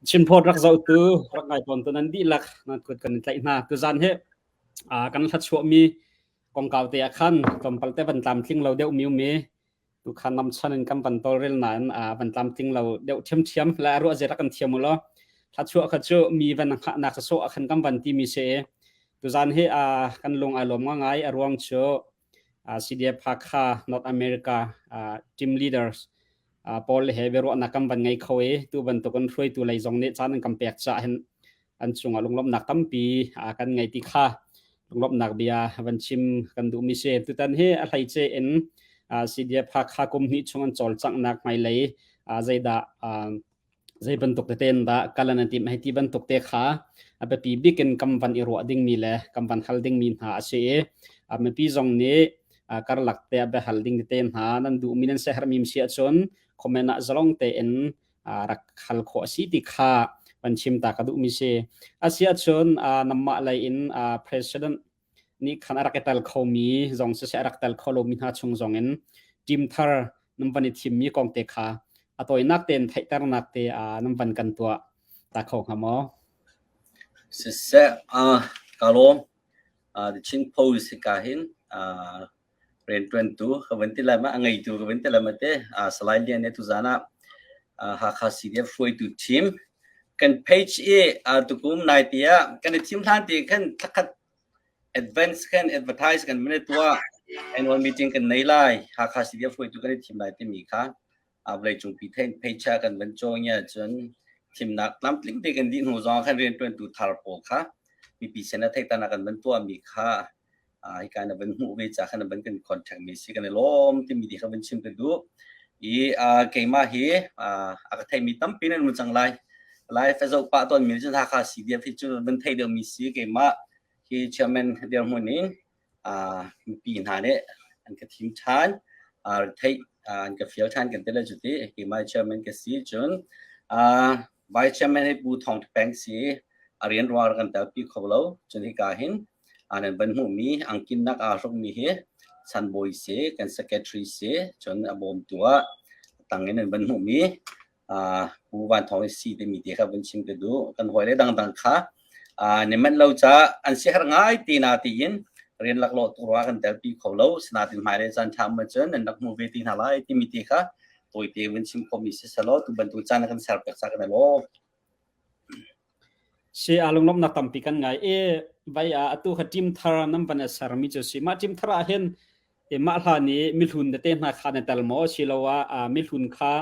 ชินพอรักเจ้าตัวรักไงตอนตัวนั้นดีลักนั่นก็กันใจน่าตัวจันเหกันทัดชัวมีกองเก่าเตะขันตอนปัลเตบันตามทิ้งเราเดี๋ยวมีตุขันนำชันกันปันตัวเรลนั้นบันตามทิ้งเราเดี๋ยวเทียมและรู้จะรักกันเทียมมั้งทัดชัวขัดชัวมีวันนักสู้ขันกันปันที่มีเสตัวจันเหกันลงอารมณ์ง่ายรวงชัวCDF พักค่ะ North America team leaders Paul Hebero nakam ban ngai khawe tu ban to kon throi tu lai jong ne chan kam pek cha hen an chunga lunglom nak tampi kan ngai ti kha lunglom nak bia ban chim kan du mi se tu tan he a hlai che en CDF pha kha kom ni chungan chol chang nak mai lei zaida zai ban tok ten da kalana tim hai ti ban tok te kha abe pi bikin kam van iro ding mi le kam van hal ding min ha se me pi jong ne karlak te abe hal ding ten ha nan du minan se har mim sia chon komena zalong te en rak khal kho si ti kha ban chim ta ka du mi se asia chon namma lai in president ni khana raketal khomi jong se raktal kholo min ha chung jong en tim thar numban ni thim mi kong te kha atoi nak ten thai tar nak te numban kan tua ta khong ha mo se se kalom the chin pose ka hin ren 22 kawanti lama angai tu kawanti lama te slide dia ne tu zana ha CDF foi tu team kan page tu kum nai tia kan team than ti kan thakat advance kan advertise kan mene tua annual meeting kan nei lai ha CDF foi tu kan team nai te mi kha ablai chung pi then page kan ban cho nya chon team nak lam tling te kan din ho zong kan ren 22 thar po kha mi pi sena thai ta na kan ban tua mi khaการบันหูวิจารณ์บันกันคอนแทคมีสิกันล้อมที่มีที่เขาเป็นชิมกันดูเกี่ยมาเฮก็ไทยมีตั้มปีนั้นมันจังไรเฟซบุ๊กปะตอนมีจุดท่าขาสีเดียวที่จุดบันไทยเดียวมีสิเกี่ยมาที่เชื่อมันเดียวมันนี้มีปีนหาเนี่ยอันกับทีมชาติไทยอันกับฟิลชาติกันแต่ละจุดที่เกี่ยมาเชื่อมันกับสีจนไว้เชื่อมันให้บูทองแบงค์สีเรียนรู้กันแต่ปีเขาเราจนที่การเห็นanan ban hu mi angkin nak arok mi he san boy se kan secretary se chon abom tua tangin ban hu mi hu ban thong si te mi te kha ban chim ke du kan hoi le dang kha ne man lo cha an se har ngai ti na ti in ren lak lo tu ra kan tel pi kho lo sna tin mai le san tham ma chen an nak mu ve ti na lai ti mi te kha toi te ban chim ko mi se sa lo tu ban tu chan kan sar pek sa kan lo si alung nom na tampi kan ngai vai atu khatim thara nam ban sarmi cho si ma tim thara hen ma hla ni milhun de te na kha na tal mo silawa milhun kha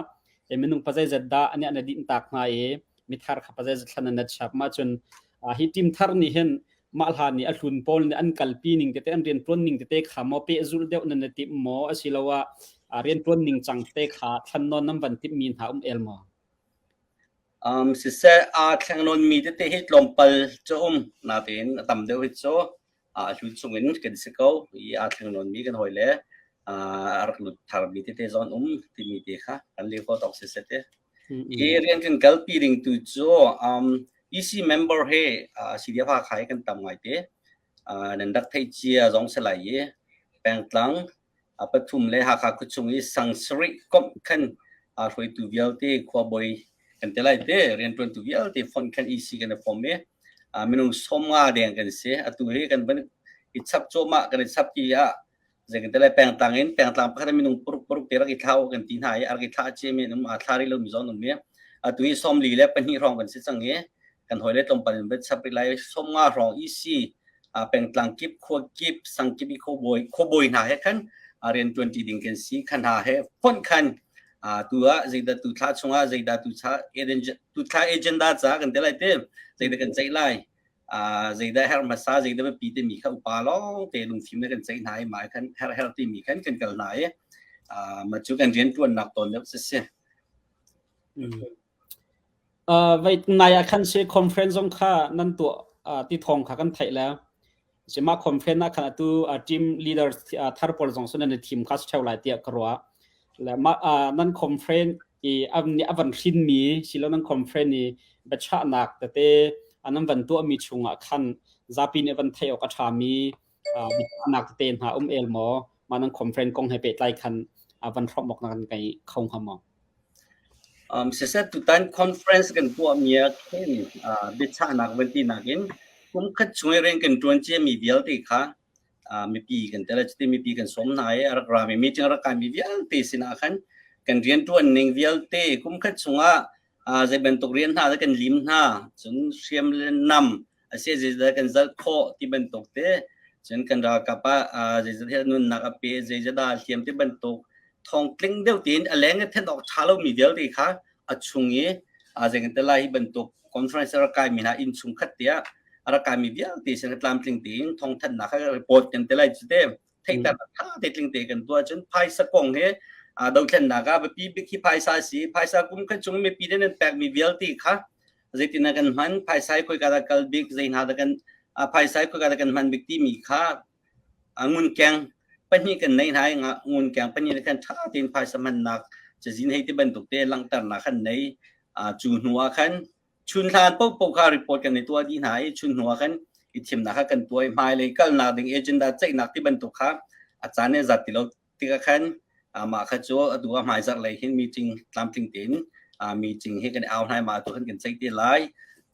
menung pazai zadda ani ana din tak na mi thar kha pazai thlan na chap ma chun hi tim thar ni hen ma hla ni alhun pol ni an kalpi ning te an rian ton ning te kha mo pe zul deu na na ti mo asilawa rian ton ning chang te kha thlan non nam ban ti min ha el mo si se thang non mi te hit lompal chom na tin tam deu hit so chu chungin kan se ko thang non mi kan hoi le rak lut thar mi te zon ti mi te kha kan le ko tok se se te rian kan kal pi ring tu cho EC member he sidia pha khai kan tam ngai te nan dak thai chia jong se lai ye peng tlang pathum le ha kha ku chungi sangsri kom khan roi tu vial te khwa boy kan telai te rian tun tu vial te fon kan EC kan form me minung somga deng kan se atu he kan ban ichap choma kan ichap ki kan telai peng tlang pa minung puruk te ra ki thau kan tin hai ar ki tha che me num thari lo mi zon num me atu hi som li le pan hi rong kan se chang he kan hoi le tom pan bet chap ri lai somga rong EC peng tlang kip kho kip sang kip kho boy na he kan rian 20 ding kan si kan ha he fon kan tua zida tu tha chunga zida tu tha agenda cha kan telai te zida kan chai lai zida her masa zida be pi te mi kha upa lo te lung phim ne kan chai nai mai kan her ti mi kan kal nai ma chu kan rian tuan nak ton le se se vai nai khan se conference ong kha nan tu ti thong kha kan thai la sema conference na khan tu team leader thar pol jong sun ne team kha chau lai ti karwa la ma nan conference avan khin mi silo nan conference ni bacha nak te anam van tu mi chunga khan zapin evan thai ok tha mi nak ten ha el mo manan conference kong he pe lai khan avan throm mok nan kai khong ha mo Sesa tutan conference kan tua mia ken bicha nak venti nakin kum khat chungai ren kan tuan che mi vial ti kha mi pi kan tela chti mi pi kan som nai ar gra mi meeting ar ka mi vial ti sina khan kan rian tuan ning vial te kum khat chunga ze ben tok rian ha kan lim na chun siam len nam ase je kan zal kho ti ben tok te chun kan ra ka pa je je nun na ka pe je da siam ti ben tok thong kling deu tin aleng then ok thalo mi vial ti kha achungi ajengan telai bentuk conference rakai mina in chung khatia rakai mi bia ti sen tlam tling tin thong than na kha report kan telai chite theita tha te tling te kan tua chun phai sa kong he dau than na ga pi bi ki phai sa si phai sa kum kha chung mi pi den pak mi vial ti kha zetina kan man phai sai koi ka kal big zein ha da kan phai sai koi ka kan man big ti mi kha angun kyang pani kan nei hai nga ngun kyang pani kan tha tin phai sa man nakจะยินให้ที่บรรทุกเตลังตันนักขันในจูนหัวขันชุนทานปุ๊บปุ๊บเขารีพอร์ตกันในตัวที่ไหนชุนหัวขันอีทีมนักกันตัวไม่เลยก็นักดึงเอเจนดาใจนักที่บรรทุกครับอาจารย์เนี่ยจัดที่เราที่กันมาขัดจัวดูว่าหมายจากอะไรเห็นมีจริงตามจริงเต็นมีจริงให้กันเอาให้มาตัวขันกันใจที่ไร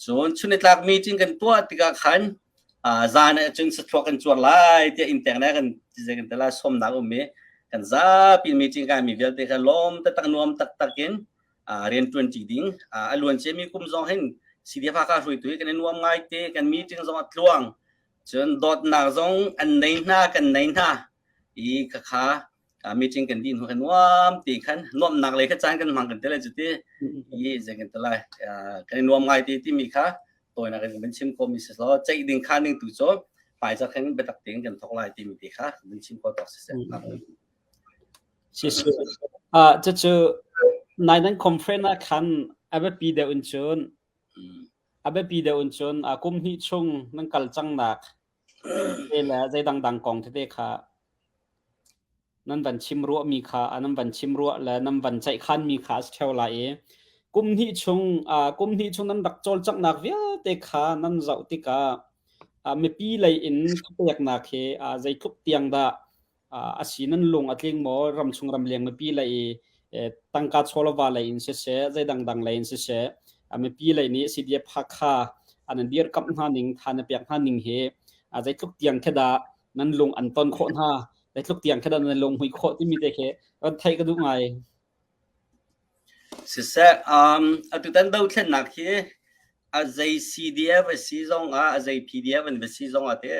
ส่วนชุนในหลักมีจริงกันตัวที่กันจานจนสะทวกันจัวไล่ที่อินเทอร์เน็ตกันจะกันแต่ละสมนักอุ้มเมkan za pin meeting ka mi vel te ka lom ta tak nuam tak takin rian 20 ding alun che mi kum zong hen sidia pha ka hrui tu kan nuam ngai te kan meeting zong atluang chon dot na zong an nei na kan nei na i ka kha meeting kan din kan nuam ti kan nuam nak le ka chan kan mang kan te le chute i je kan tala kan nuam ngai ti mi kha toy na kan ben chim ko mi se lo chai ding kha ning tu cho pai za kan betak ting kan thok lai ti mi ti kha ben chim ko tok se谢谢这就乃能 conference 看阿不比的运转阿不比的运转公ฮีchung能กัลจังนักเอละใจดังๆกองที่ค่ะนั่นวันชิมรัวมีค่ะนั่นวันชิมรัวและนั่นวันใจขันมีค่ะเท่าไหร่กุมฮีchungนั้นดักโจลจังนักเวียเตค่ะนั่นเจ้าติกาไม่ปีเลยอินเปียกนักเฮใจทุกเตียงดาอาศินันลงอัดเลี้ยงหมอรำชงรำเลี้ยงไม่ปีเลยตั้งการโชว์วาเลยอินเสียใจดังเลยอินเสียไม่ปีเลยนี้สิเดียพักค่ะอันนั้นเดียร์กับหาหนิงทานเปียกหาหนิงเฮใจทุกเตียงแค่ดานั้นลงอันต้นโคหน้าใจทุกเตียงแค่ดานั้นลงหุยโคที่มีแต่แค่ก็ไทยก็ดูไงเสียตุตันดูเช่นนักเฮใจ CDF ซีซองใจ PDF มันเป็นซีซองเต้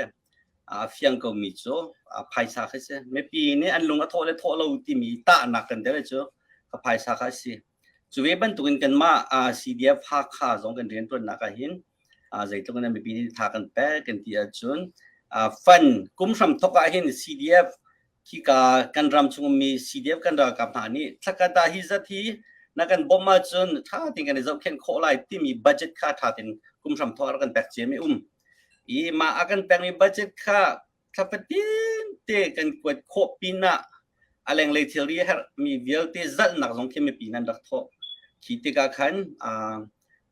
เฟียงก็มีจ้ะภายสาขาเสียไม่ปีนี้อันลุงก็โทรเลยโทรเราที่มีตาหนักกันเด้อจ้ะก็ภายสาขาเสียจุดเว็บตุกันมาCDF ภาคข้าสองกันเรียนตัวนักหินใจตรงนั้นไม่ปีนี้ทากันแปะกันที่จุนฟันกุมสำทกหิน CDF ที่การรำชงมี CDF กันรักกับหานี่ถ้ากันตาฮิจัดที่นักกันบ่มาจุนถ้าติงกันจะเข็นโคไลที่มีบัดเจ็ตค่าถ้าติงกุมสำทกกันแปะเจไม่อีมาakan peng budget kha kapatin te kan kwat kho pina aleng le theory har mi vial te zal nak jong ke mi pina dak tho ki te ka khan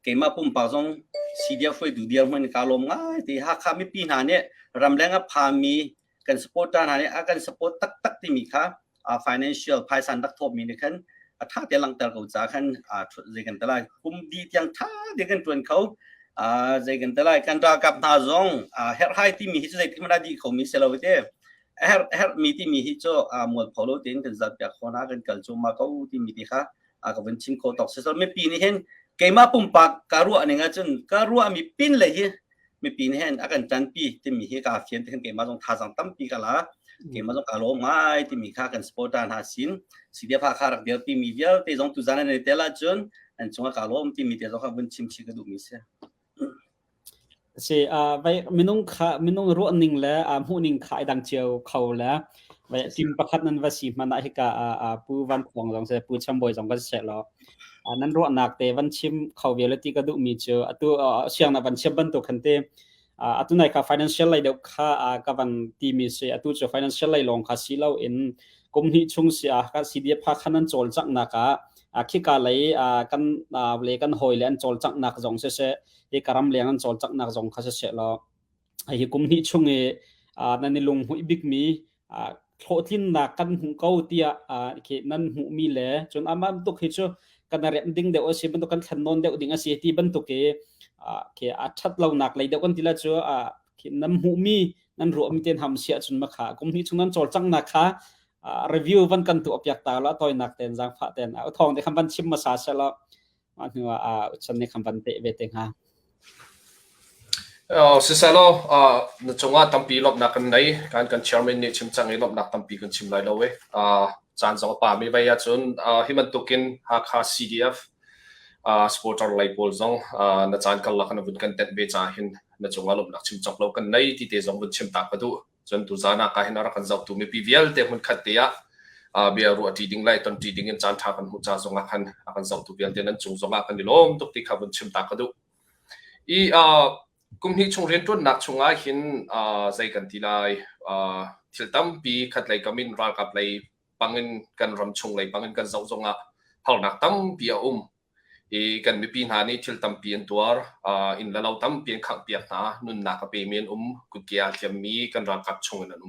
keima pum pa jong CDF foi du dia man kalom ngai te ha kha mi pina ne ramlenga pha mi kan support ta na ne akan support tak ti mi kha financial phaisan dak tho mi ne khan tha te lang tar ko cha khan je kan tala kum di tiang tha de kan tuen khauใจกันแต่ละกันตากับนาจงเฮร์ไฮที่มีฮิตใจที่มันดีเขามีเซลล์เต้เฮร์มีที่มีฮิตโจหมดพอรู้เต็นกันจัดจากคนนั้นกันกันโจมาเขาที่มีที่ค่ะก็เป็นชิมโคตอกเซลล์ไม่ปีนี้เห็นเกมาปุ่มปากการัวนี่ไงจนการัวมีปิ้นเลยไม่ปีนี้เห็นกันจันปีที่มีฮิกาเฟียนที่เกมาจงท่าสังตั้มปีกันละเกมาจงการโลไม่ที่มีค่ากันสปอร์ตานหาสินสิเดียพาคารักเดียวที่มีเดียวที่จงตุจานในเตล่าจนอันจงการโลมที่มีเดียวจงเป็นชิมชิกระดูมิเสียเสียไปมินุ่งรู้นิ่งแล้วหูนิ่งขายดังเจียวเขาแล้วไปทีมประคัดนั้นว่าสิมันได้กะปูวันของสองเสียปูชัมบอยสองก็เสร็จแล้วนั้นรู้หนักแต่วันชิมเขาเวลาที่ก็ดูมีเจอตัวเชียงนะวันชิมบันตุขันเตตัวไหนค่ะ financial เลยเดี๋ยวค่ะกับวันทีมีเสียตัวจะ financial เลยลงค่ะสิเราเอ็นกลุ่มที่ช่วงเสียค่ะสิเดียพักขันนั้นโจลจักนักคิดการเลยกันเลยกันหอยเลยอันโจลจักนักสองเสียไอ้การำเลี้ยงอันโจลจักนักสองข้าศึกเสร็จแล้วไอ้กลุ่มนี้ช่วงนั่นในลงหุยบิ๊กมีโทษที่นักกันหุงเก้าเตียนั่นหุมีแหล่จนอามาตุกเหตุ kan rem ding de o si ban to kan than non de ding a si ti ban to ke a that lo nak le de kon tila chu ki nam hu mi nan ro mi ten ham sia chun ma kha kum hi chung nan chol chang na kha review van kan tu opyak ta la toy nak ten jang pha ten a thong de kham ban chim ma sa sa la ma nu chan ne kham ban te ve te nga sisalo na chunga tampi lop na kan nei kan chairman ni chim chang lop na tampi kan chim lai lo we chan zong pa mi vai ya chun himan tukin ha kha CDF sporter lai pol zong na chan kal la kan bun kan tet be cha hin na chunga lop na chim chok lo kan nei ti te zong bun chim ta ka du chun tu zana ka hin ra kan zau tu mi PVL te hun khat te ya bia ru ati ding lai ton ti ding in chan tha kan hu cha zong kan zau tu bial te nan chung zong kan ni lom tuk ti kha bun chim ta ka du i kum hi chung ren tu nak chunga hin zai kan ti lai thil tam pi khat lai kamin ral kap lai pangin kan ram chung lai pangin kan zau zonga hal nak tam pi kan mi pin ha ni thil tam pi an tuar in la lau tam pi khak pi na nun na ka pe men ku kia thiam mi kan ral kap chung an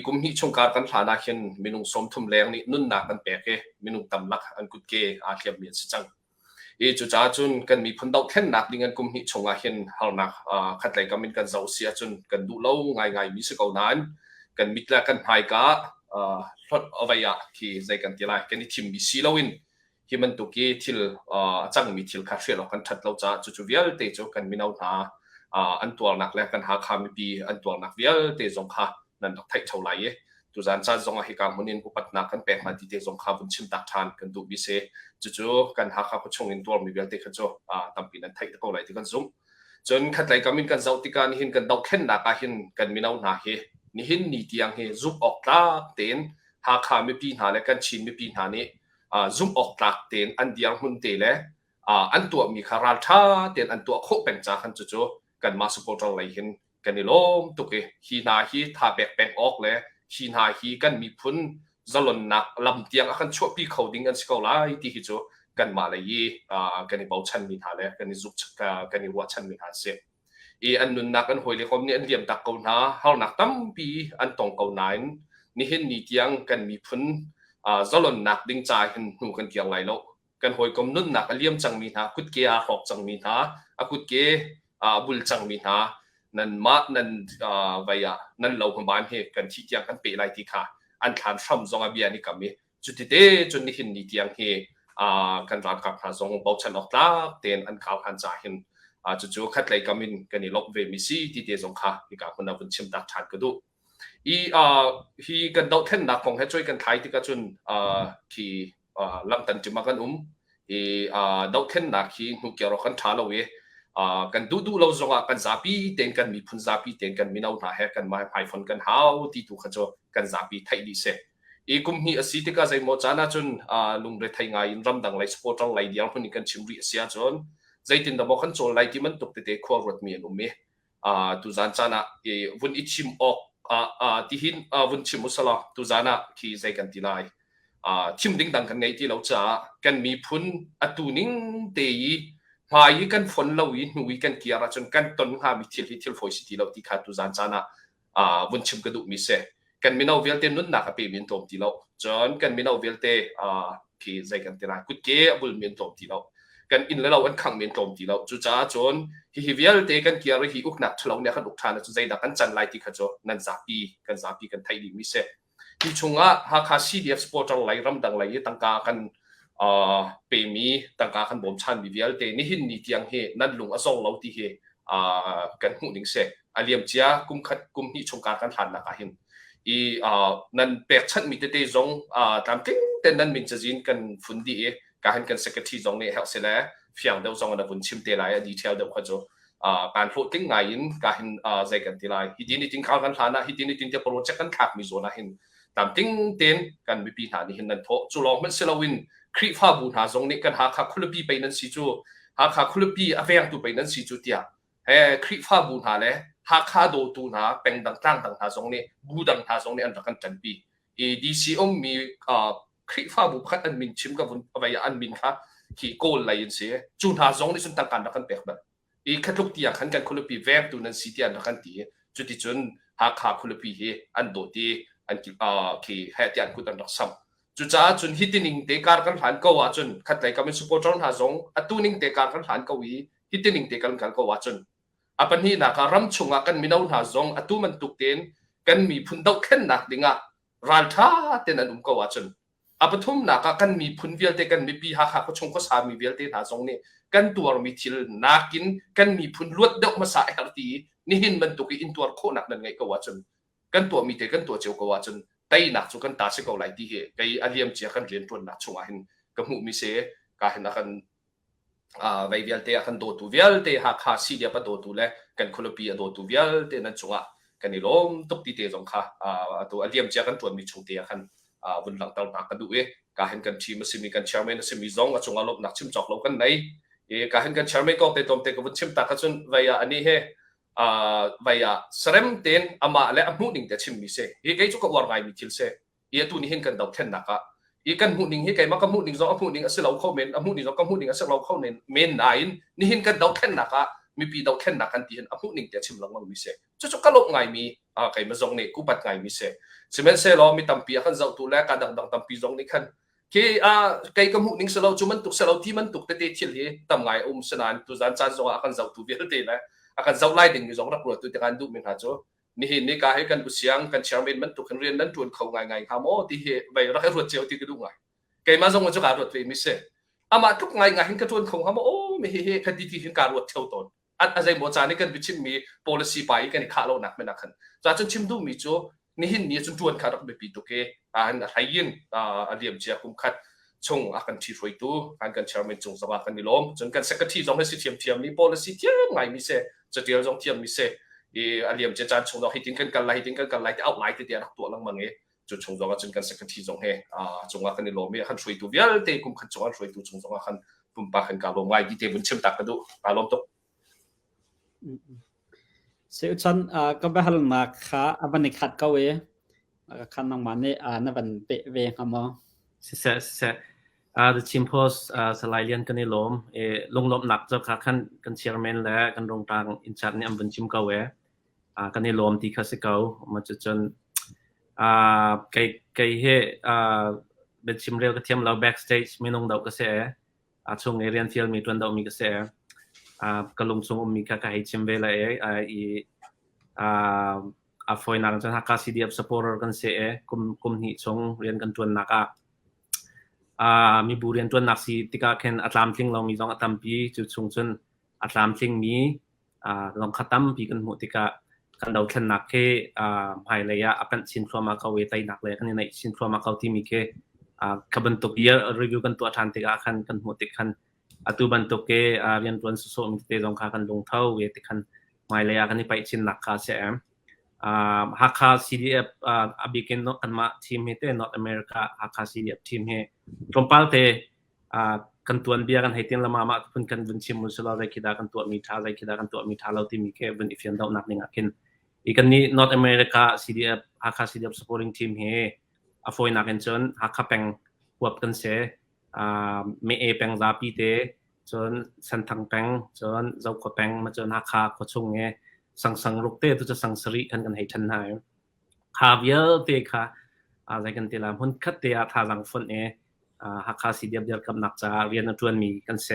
kum hi chung kar kan thana hin minung som thum leng ni nun na kan pe ke minung tam lak an ku ke a thiam mi si chang chu cha chun kan mi phun dau khen nak ding an kum hi chunga hin hal nak khat lai kamin kan zau sia chun kan du lo ngai mi se ko nan kan mitla kan hai ka thot awaya ki zai kan ti lai kan ni thim bi si lawin hi man tu ki thil chang mi thil kha hre lo kan that lo cha chu vial te chu kan mi nau na an tual nak le kan ha kha mi pi an tual nak vial te zong kha nan dok thai thau lai ye tu zan cha zong a hi ka munin upat na kan pe ma ti te zong kha bun chim tak than kan du bi se chu kan ha kha ko chung in tual mi vial te kha chu tampi nan thai ko lai ti kan zum chon khat lai kamin kan zau ti kan hin kan dok khen na ka hin kan mi nau na he ni hin ni tiang he zup ok ta ten ha kha mi pi na le kan chin mi pi na ni zoom ok tak ten an diang hun te le an tua mi kharal tha ten an tua kho pen cha khan chu kan ma support lai hin kan ni lom tu ke hi na hi tha pek pek ok le hi na hi kan mi phun zalon nak lam tiang akan chu pi coding an sikol lai ti hi chu kan ma lai yi kan ni bau chan mi ha le kan ni zup ka kan ni wa chan mi ha se an nun nak an hoi le khom ni an liam tak ko na hal nak tam pi an tong ko nain ni hin ni tiang kan mi phun zalon nak ding cha hin nu kan kiang lai lo kan hoi kom nun nak aliam chang mi na kut ke a hok chang mi na akut ke bul chang mi na nan ma nan vaya nan lo kham ban he kan thi tiang kan pe lai ti kha an than sham zong a bia ni kam mi chu ti te chun ni hin ni tiang he kan ran kap ha zong bau chan ok ta ten an khaw han cha hin chu khat lai kamin kan ni lok ve mi si ti te zong kha ni ka hun na bun chim dak chan ka du hi kan dau khen na khong he choi kan thai ti ka chun ki lam tan chima kan dau khen na khi nu kya ro kan tha lo we kan du lo zonga kan zapi ten kan mi phun zapi ten kan mi nau na he kan mai iPhone kan how ti tu kha cho kan zapi thai di se kum hi asi ti ka zai mo chana chun lung re thai ngai in ram dang lai sport lai diang phun kan chimri sia chon zai tin da mo kan chol lai ti man tuk te kho rot mi no me tu zan chana vun ichim ok ti hin vun chim usala tu zana ki zai kan ti lai chim ding dang kan ngai ti lo cha kan mi phun atu ning te yi mai kan phon lo yi nui kan kia ra chon kan ton ha mi thil foi si ti lo ti kha tu zan chana vun chim ka du mi se kan mi no vel te nun na ka pe min tom ti lo chon kan mi no vel te ki zai kan ti lai kut ke bul min tom ti lo kan in lo an khang min tom ti lo chu cha chon hi vel te kan kia ra hi uk nak thlo ne kan uk thana chu zai da kan chan lai ti kha cho nan zapi kan thai di mi se ti chunga ha kha CDF sporter lai ram dang lai tangka kan pe mi tangka kan bom chan mi vel te ni hin ni tiang he nan lung asong lo ti he kan hu ning se aliam chia kum hi chungka kan han na ka hin nan pek chat mi te zong tam ting ten nan min chajin kan fun di ka han kan secretary zong ne help se la fiang deu zong na bun chim te lai detail deu kha jo kan flo ting ngai in ka hin zai kan ti lai hi din ting kan hana hi din ting te project kan khak mi zo na hin tam ting ten kan mi pi na ni hin nan tho chu long man selawin kri fa bu na zong ni kan ha kha khulupi pe nan si chu ha kha khulupi aveng tu pe nan si chu tia he kri fa bu na le ha kha do tu na peng dang tang dang ha zong ni bu dang ha zong ni an kan chan pi dc om mi kri fa bu khat an min chim ka bun avaya an min kha ki kol lai in se chu na zong ni sun tang kan kan pek ba khatluk tia khan kan khulupi veng tu nan si tia na kan ti chu ti chun ha kha khulupi he an do ti an ki he tian ku tan dak sam จุจ้าจุนฮิตินิงเตการกันหลานก็ว่าจุนขัดไหลกับเป็นสุโขทัยหาจงอตุนิงเตการกันหลานก็วีฮิตินิงเตการกันก็ว่าจุนอปันฮีนักรำชงกันมีนาวหาจงอตุมันตุกเตนกันมีพุนดอกเข็นนักดิงะรันท่าเตนันก็ว่าจุนอปทุมนักกันมีพุนเวียลเตกันมีปีหักก็ชงก็สามีเวียลเตหาจงนี่กันตัวมีทิลนักกินกันมีพุนลวดดอกมาสายฮาร์ตีนี่หินมันตุกอินตัวโคนักนั่นไงก็ว่าจุนกันตัวมีเตกันตัวเจียวก็ว่าจุนไต่หนักจุกันตาเสกเอาไหลดีเหไกอาเลียมเจียกันเรียนตัวหนักชงอาหินกับหูมิเสกาเห็นนักกันไวเวียลเตะกันโดตูเวียลเตะหักขาซีเดียปะโดตูเล่กันโคลปีโดตูเวียลเตะนั่นชงอ่ะกันนี่ล้มตุกตีเตะจงค่ะตัวอาเลียมเจียกันตัวมีชงเตะกันวันหลังตอนนักกันดูกาเห็นกันทีมสิมีกันเชอร์แมนสิมีจงชงอารมณ์นักชิมจอกลงกันไหนกาเห็นกันเชอร์แมนก็เตะตอมเตะกับวันชิมตากันจนไว้อันนี้ไว้สเรมเตนอามาและอามุนิงแต่ชิมมิเซ่ไอ้จุกวาร์ไงมิทิลเซ่ตัวนี้เห็นกันดาวเทนนักกันมุนิงไอ้มากันมุนิงจงอามุนิงอาศัยเราเข้าเมนอามุนิงจงอามุนิงอาศัยเราเข้าเมนนายนี่เห็นกันดาวเทนนักมีปีดาวเทนนักกันที่เห็นอามุนิงแต่ชิมหลังมังมิเซ่จุกกะลกไงมีไก่มาจงเนี่ยกูปัดไงมิเซ่สิเมนเซ่เรามีตั้มปีกันเจ้าตัวแรกกันดังตั้มปีจงนี่กันไก่กับมุนิงเสเราจุมันตุกเสเราที่มันตุกเตะทิลเฮตั้มไงสนานตัวจานจานจงกันเจ้าตัวเวียดเตะนะakan zau lai ding zong rak ro tu tekan du min ha cho ni hin ni ka he kan busiang kan chairman man tu kan rian nan tuan khau ngai ngai ha mo ti he bai rak ro cheu ti du ngai kai ma zong cho ka ro twe mi se ama tuk ngai ngai hin ka tuan khau ha mo o mi he kan ti hin ka ro cheu ton a zai mo cha ni kan bichin mi policy pai kan kha lo nak me nak khan cha chun chim du mi cho ni hin ni chun tuan kha rak be pi tu ke an hai yin a liam chia kum khat chong akan ti roi tu kan chairman chong sawa kan ni lom chun kan secretary zong he si thiam ni policy thiam ngai mi seจะเดียวจงเทียมมิเซ่อาเลียมจะจานชงเราให้ทิ้งกันไล่ทิ้งกันไล่ที่เอาไล่ที่เดียร์ตัวลังมังเอจุดชงเราจนกันสักทีจงเฮจงว่ากันในโลมีขันช่วยตัวเวียลเตะกุมขันจงว่าช่วยตัวชงจงว่าขันปุ่มปากขันการลงไว้ที่เตะบนชิมตักกันดูปลาล้มตกเสียชันก็ไปหันมาขาอันนี้ขัดก็เวขันน้องมันนี่นั่นเป็นเปะเวงครับมั้งเสthe chimpos สลายเลียนกันในลมลงลมหนักเจ้าค่ะกันเชียร์แมนและกันลงทางอินชาร์นี่อันเป็นชิมเก่ากันในลมที่คาสิเก่ามาจนไกเฮเป็นชิมเร็วก็เทียมเรา backstage ไม่นงดาวกระแสช่วงเรียนเที่ยวมีตัวนดาวมีกระแสก็ลงช่วงมีค่าให้ชิมเวลาฟอยนักจนฮักคาซีดีอัพ supporter กันเสียกุมหิช่วงเรียนกันจนนักมีบุเรียนตัวนักสิที่ก็แค่อัตลามทิ้งเรามีสองอัตลามปีจุดสูงสุดอัตลามทิ้งมีลองขัดตั้มปีกันหมดที่ก็กันเราแค่นักแค่ภายระยะอันสินครัวมาเขาเวทีหนักเลยกันในสินครัวมาเขาที่มีแค่ขบันตุกเยอะรีวิวกันตัวทันที่ก็กันหมดที่กันตัวบันตุกแค่เรียนตัวสุดๆมีแต่ลองขากันลงเท่าเวทีกันภายระยะกันนี่ไปสินหนักขาเสียฮักคา CDF บิกินอันมาทีมเฮเต้ North America ฮักคา CDF ทีมเฮตรงปาลเตกันตัวเบียกันให้เตียนละมาพุ่นกันวันชิมมุสลาได้คิดกันตัวมีท่าได้คิดกันตัวมีท่าเราที่มีแค่วันอิฟยันดาวนักหนึ่งกินอีกกันนี้ North America CDF ฮักคา CDF supporting team เฮอฟอยนักเห็นจนฮักคาแปงหัวกันเสเมเอแปงซาปีเตจนสันทังแปงจนเจ้าขวแปงมาจนฮักคาขวชงเฮสังลูกเตะตัวจะสังสริกันให้ทันหายข่าวเยอะเตะค่ะอะไรกันทีละคนคัดเตะทางหลังฝนฮักคาซีเดียบเดียกับนักจะเรียนจวนมีกันเส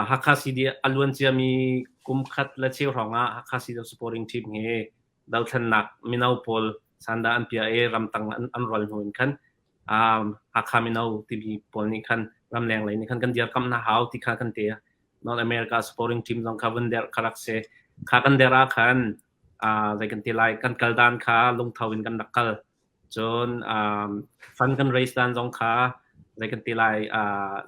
ฮักคาซีเดียอล้วนจะมีกุมคัดและเชี่ยวของฮักคาซีเดียสปอร์ติ้งทีมเฮดาวทันนักมินาวพอลสันดาอันเปียรำตังอันรอลหุ่นกันฮักคามินาวที่มีพอลนี่กันรำแรงเลยนี่กันเดียร์กำน้าหาวที่กันเตะNorth America supporting team ลงคาวันเดอร์คารักเซขากันเดราคันอะไรกันที่ไลกันกัลดานขาลงทวินกันนักกัลจนฟันกันเรสดานจงขาอะไรกันที่ไล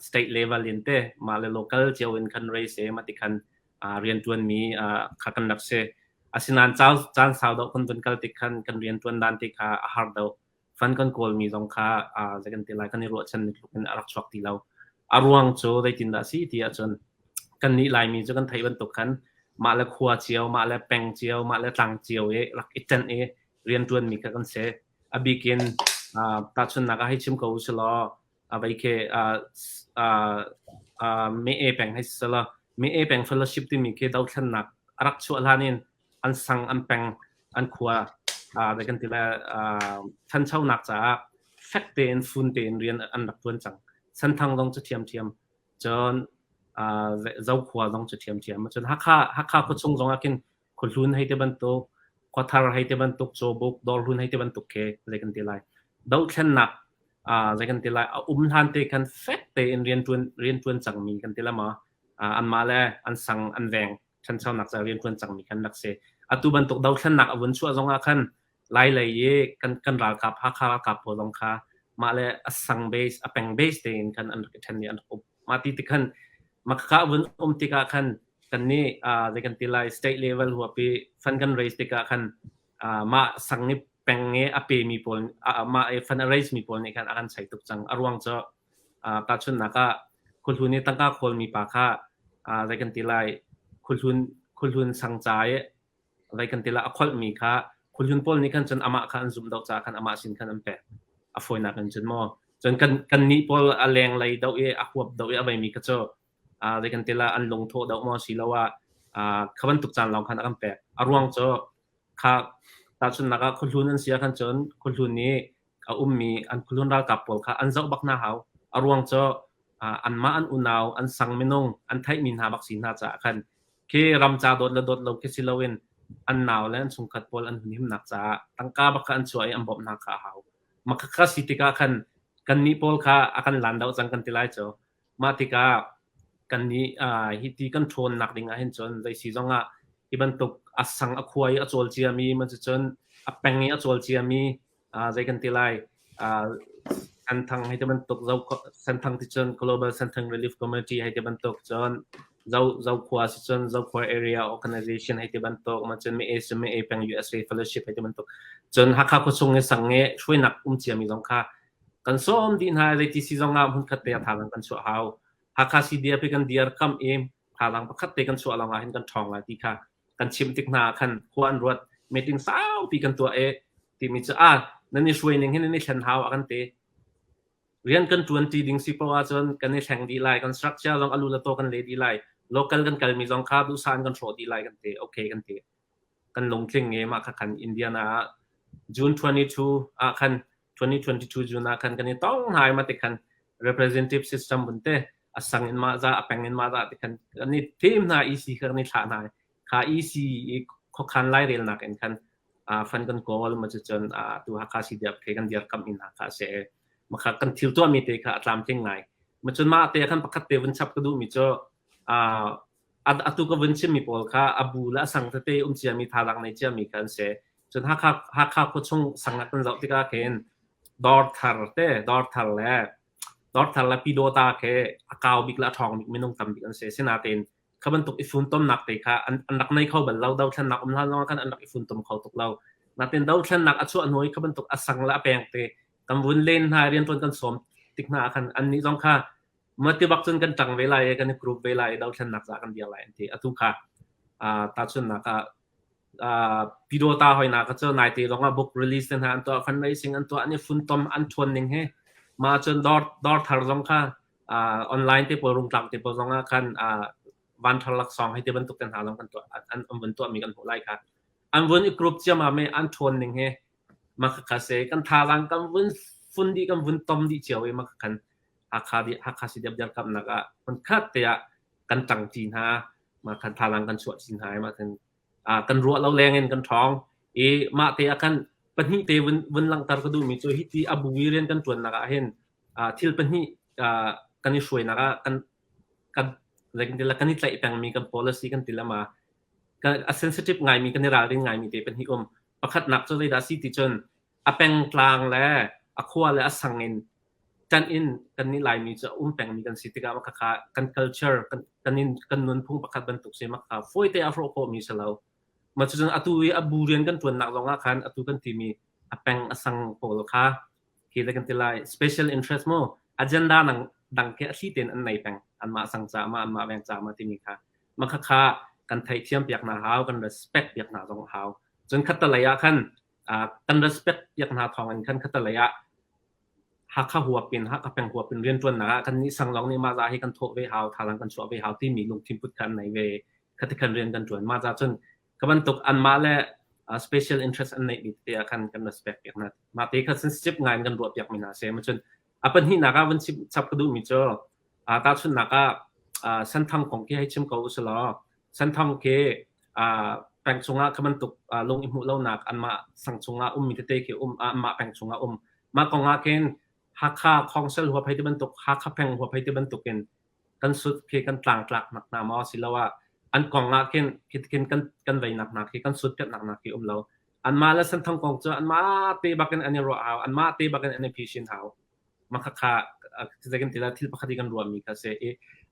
state level เรียนเต้มาเลย local เจ้าวินกันเรสมาติกันเรียนจวนมีขากันนักเซอาศินันเจ้าจานสาวดอกคนจนกัลติกันเรียนจวนดานติขาอาหารดาวฟันกันโกลมีจงขาอะไรกันที่ไลกันในรัวชันนี่เป็นอารักชกที่เราอารวงโจได้จินดาสีที่จนกันนี้ลายมีจะกันไทยบรรทุกกันมาแล้วครัวเจียวมาแล้วแป้งเจียวมาแล้วตังเจียวหลักอิตันเรียนจวนมีกันเสอบิกินตัดชนนักให้ชิมกับอุศลอไปเคเมเอแป้งให้สละเมเอแป้งเฟลชิปที่มีเคดาวชนนักรักชัวร์ลานินอันสังอันแป้งอันครัวแต่กันทีละท่านเช่านักจะ fact เต็นฟุนเต็นเรียนอันดับต้นจังสันทางลงจะเทียมจนเจ้าขวาลงจะเทียมจนฮักข้าก็ชงลงอากินคนรุ่นให้เตบันตุกควาทาร์ให้เตบันตุกโจบุกดอลรุ่นให้เตบันตุกเคเลยกันทีไรดาวเช่นนักเลยกันทีไรทันเตกัน fact เต็นเรียนต้นจังมีกันทีละมาอันมาแล้วอันสังอันแวงฉันชอบนักจะเรียนต้นจังมีกันนักเสตุบันตุกดาวเช่นนักวันชั่วลงอาคันไล่เลยกันรักกับฮักข้ากับพอลงค่ะมาเลยสังเบสแปงเบสเต็นกันอันเทนนี่อันมาติดกันมาข้าวันติกากันนี่เลยกันทีไร state level หัวปีฟันกัน raise ติกากันมาสังนี่แปงเงอเปมีผลมาฟัน raise มีผลในการอาการใช้ตุกจังอารวงจะตัดชุนนักคุณทุนนี่ตั้งก้าคนมีปากค่ะเลยกันทีไรคุณทุนสังใจเลยกันทีไรคนมีค่ะคุณทุนพลนี่กันจนอามาคันซุ่มดอกจากกันอามาสินกันอันเป็ดฝอยนักกันจนมอจนกันนี่พลแรงเลยดาวอาควบดาวอะไรมีก็จะเลยกันทีละอันลงโทษดาวมอสิแล้วว่าขบันตุกจานเราคันอันเป็ดอารวงจะค่ะตัดชุนนักคุณทุนนั้นเสียกันจนคุณทุนนี้มีอันคุณทุนรักกับพลค่ะอันเจ้าบักหน้าเขาอารวงจะอันมาอันอุณาวอันสังมินงอันไทยมินหาบักสินหาจากกันคือรำจาดดเราคิดสิเราเองอันหนาวและอันสงขัดพลอันหุ่นหิมนักจ้าตั้งกาบักอันช่วยอันบบนักข้าวมักข้าสิติกากันนี้พลค่ะอาการลันดาวจังกันทีไรเจ้ามาติกากันนี้ฮิติกันทนนักดิ่งเห็นจนในซีซั่งอีบันตุกอัสังอควายอจวลเจียมีมันจะจนแปงนี้อจวลเจียมีใจกันทีไรสันทังให้จะบันตุกเราสันทังที่จน global สันทัง relief community ให้จะบันตุกจนเราขวาจนเราขวา area organization ให้จะบันตุกมันจนมีแปง USA fellowship ให้จะบันตุกจนฮักข้าก็ส่งเงินสังเงช่วยนักเจียมีสองค่ะกันซ้อมดีนะเลยที่ซีซั่งหุ่นขัดเตะทางกันชัวร์เฮาฮักข้าซีเดียไปกันเดียร์คัมเอ็มทางประคัดเตะกันชัวร์เราเห็นกันทองละที่ค่ะกันชิมติกนาคันควันรวดเมติงสาวปีกันตัวที่มีจะนั่นนี่ช่วยหนึ่งให้นั่นนี่ฉันเฮากันเตะเรียนกัน20ดิ้งสิบว่าจนกันนี่แข่งดีไลกันสตรัคเจอร์ลองอลูละโตกันเลยดีไลlocal กันมีสองค่าดูซานกันโชว์ดีไลกันเตะโอเคกันเตะกันลงคลิงเงมาคันอินเดียนะJune 22คัน2022 June คันกันนี่ต้องหายมาติกัน representative system บุนเตอสังอินมาซาแปงอินมาซาติกันนี่ทีมนะ EC กันนี่ฐานหายค่า EC เขาคันไล่เรียนนักกันฟันกันโกลมาจนตัวฮักคาสิเดียบเทกันเดียร์คำอินฮักคาเสมาคักันทิวตัวมีเตะค่ะตามเท่งไงมาจนมาเตะกันประคัดเตะวันชับก็ดูมีเจ้าตุก็วันชิมีพอลค่ะอบูและสังเตะเจียมีทารังในเจียมีกันเสจนฮักข้าก็ชงสังกันเราที่ก็เห็นดอร์ทัลแล้วปีโดตาเคอากาวบิกละทองบิกไม่ต้องทำบิกอันเสียนาเต็นขบันตุกอิฟุนต้มหนักเลยค่ะอันหนักในเขาแบบเราดาวชันหนักลากันอันหนักอิฟุนต้มเขาตกเรานาเต็นดาวชันหนักอัศวน้อยขบันตุกอสังละแปลงเตะกำวุ้นเล่นหาเรียนต้นกันสมติกหน้าคันอันนี้ต้องค่ะเมื่อที่บักจนกันจังเวลากันกรุ๊ปเวลาดาวชันหนักจากกันเดียวไรที่อตุค่ะตาชนหนักปีโดตาหอยนักก็เจอนายตีลงมาบุกรีลิสนะอันตัวฟันไรซิงอันตัวอันนี้ฟุนต้มอันชวนหนึ่งให้มาจนดอร์ทาร์ลงค่ะออนไลน์ที่ปรุงหลักที่ปรุงกันวันทลักสองให้ที่บรรทุกกันหาลงกันตัวอันบรรทุกมีกันหัวไล่ค่ะอันวันอีกกรุ๊ปจะมาไม่อันชวนหนึ่งให้มาคัดเสกันทารังกันวันฟุนดีกันวันต้มดีเจียวเองมาคันฮักคาสิเดียบยันกับนักมันคัดเตะกันจังจีนฮะมาคันทารังกันสวดจีนหายมาคันกันรัวเราแรงเงินกันท้องมาเตะกันปัญหาเตะวันหลังตารก็ดูมีโจฮิตีอบูวิเรียนกันจวนนักเห็นที่ปัญหากันนี่ช่วยนักกันอะไรกันทีละกันนี่ใจแปลงมีกัน policy กันทีละมากัน sensitive ไงมีกันในรายเรื่องไงมีเตะปัญหาประคัดนักจะได้ดาสิติจนแปลงกลางและขั้วและสังเงินจันอินกันนี่ลายมีจะแปลงมีกันสิทธิกรรมค่ะกัน culture กันนี่กันนวลพุ่งประคัดบรรทุกเสียมากค่ะฟอยเตะอัฟโรโคมีเสลามาจนอบูเรียนกันจวนนักลงอาคารกันที่มีแปลงสังโพลค่ะที่เรียกกันที่ไร special interest มั้ง agenda ดังแค่ที่เต็นอันไหนแปลงอันมาสังจามาอันมาแบ่งจามาที่มีค่ะมาค่ะกันไทยเทียมเปียกหน้าหาวกัน respect เปียกหน้าตรงหาวจนคัตตระยะขั้นกัน respect เปียกหน้าทองอันขั้นคัตตระยะฮักข้าหัวเป็นฮักแปลงหัวเป็นเรียนจวนนักกันนี้สังลองนี่มาจากให้กันโทษเวหาวทารังกันชัวเวหาวที่มีลุงทิมพุทธกันในเวคัตกันเรียนกันจวนมาจากจนกบันตุกอันมาและ special interest อันไหนที่อากัน respect อย่างนั้นมาที่เขา sensitive งานกันรวบอย่างมีน่าเสียมันจนเป็นที่นักวันที่จับกระดูมิจฉาตาชุนนักเส้นทางของที่ให้ชิมเขาอุสลอเส้นทางที่แปลงชงขมันตุกลงอิมุเล่านักอันมาสั่งชงมีเตะเกี่ยวมาแปลงชงมากองเกณฑ์ฮักข้าคองเซลหัวไพ่ที่บรรทุกฮักข้าแพงหัวไพ่ที่บรรทุกกันสุดคือกันต่างหลักหนักหนามอสิแล้วว่าอันกองเกณฑ์คิดกันไว้หนักคือกันสุดกันหนักคือเราอันมาแล้วเส้นทางกองเจออันมาตีบักกันอันนี้รัวเอาอันมาตีบักกันอันนี้พิชินเอามาข้าจะกันทีละที่พักดีกันรวมมีกันเสีย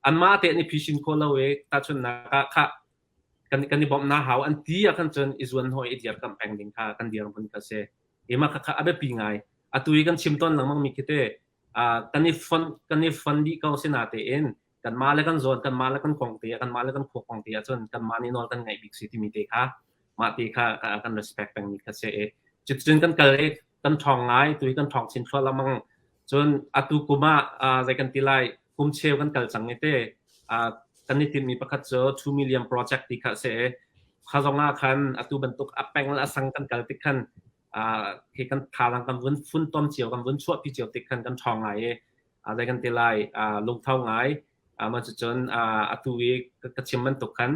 อันมาตีอันนี้พิชินโคลเวตัดชนนักข้ากันนี่บอกน่าหาอันที่กันจนอิส่วนหอยเดียร์กันแปลงดิ่งข้ากันเดียร์คนกันเสียมาข้าอาเบปีไงตุยกันชิมต้นหลังมังมีคิดกันนี่ฟันดีเขาเสนาเตอินกันมาแล้วกันโซนกันมาแล้วกันของเตียกันมาแล้วกันขวบของเตียจนกันมานี่นอนกันไงบิ๊กซิตี้มีเตะค่ะมาเตะค่ะกัน respect แปลงมีกันเสียจุดจนกันกันเล็กกันทองไงตุยกันทองชินฟัวละมังจนตุกุมาใจกันตีไลกุมเชลกันกันสังเตะกันนี่ทีมีประคัตเจอ2 million project ที่ค่ะเสียข้าจงอาคันตุบรรทุกแปลงละสังกันกันติกันคือกันทารังกันวุ่นฟุ้นต้มเจียวกันวุ่นชั่วพี่เจียวติดกันทองไงอะไรกันตีไลลงเท่าไงมาจนตุยกระชิมมันตกกัน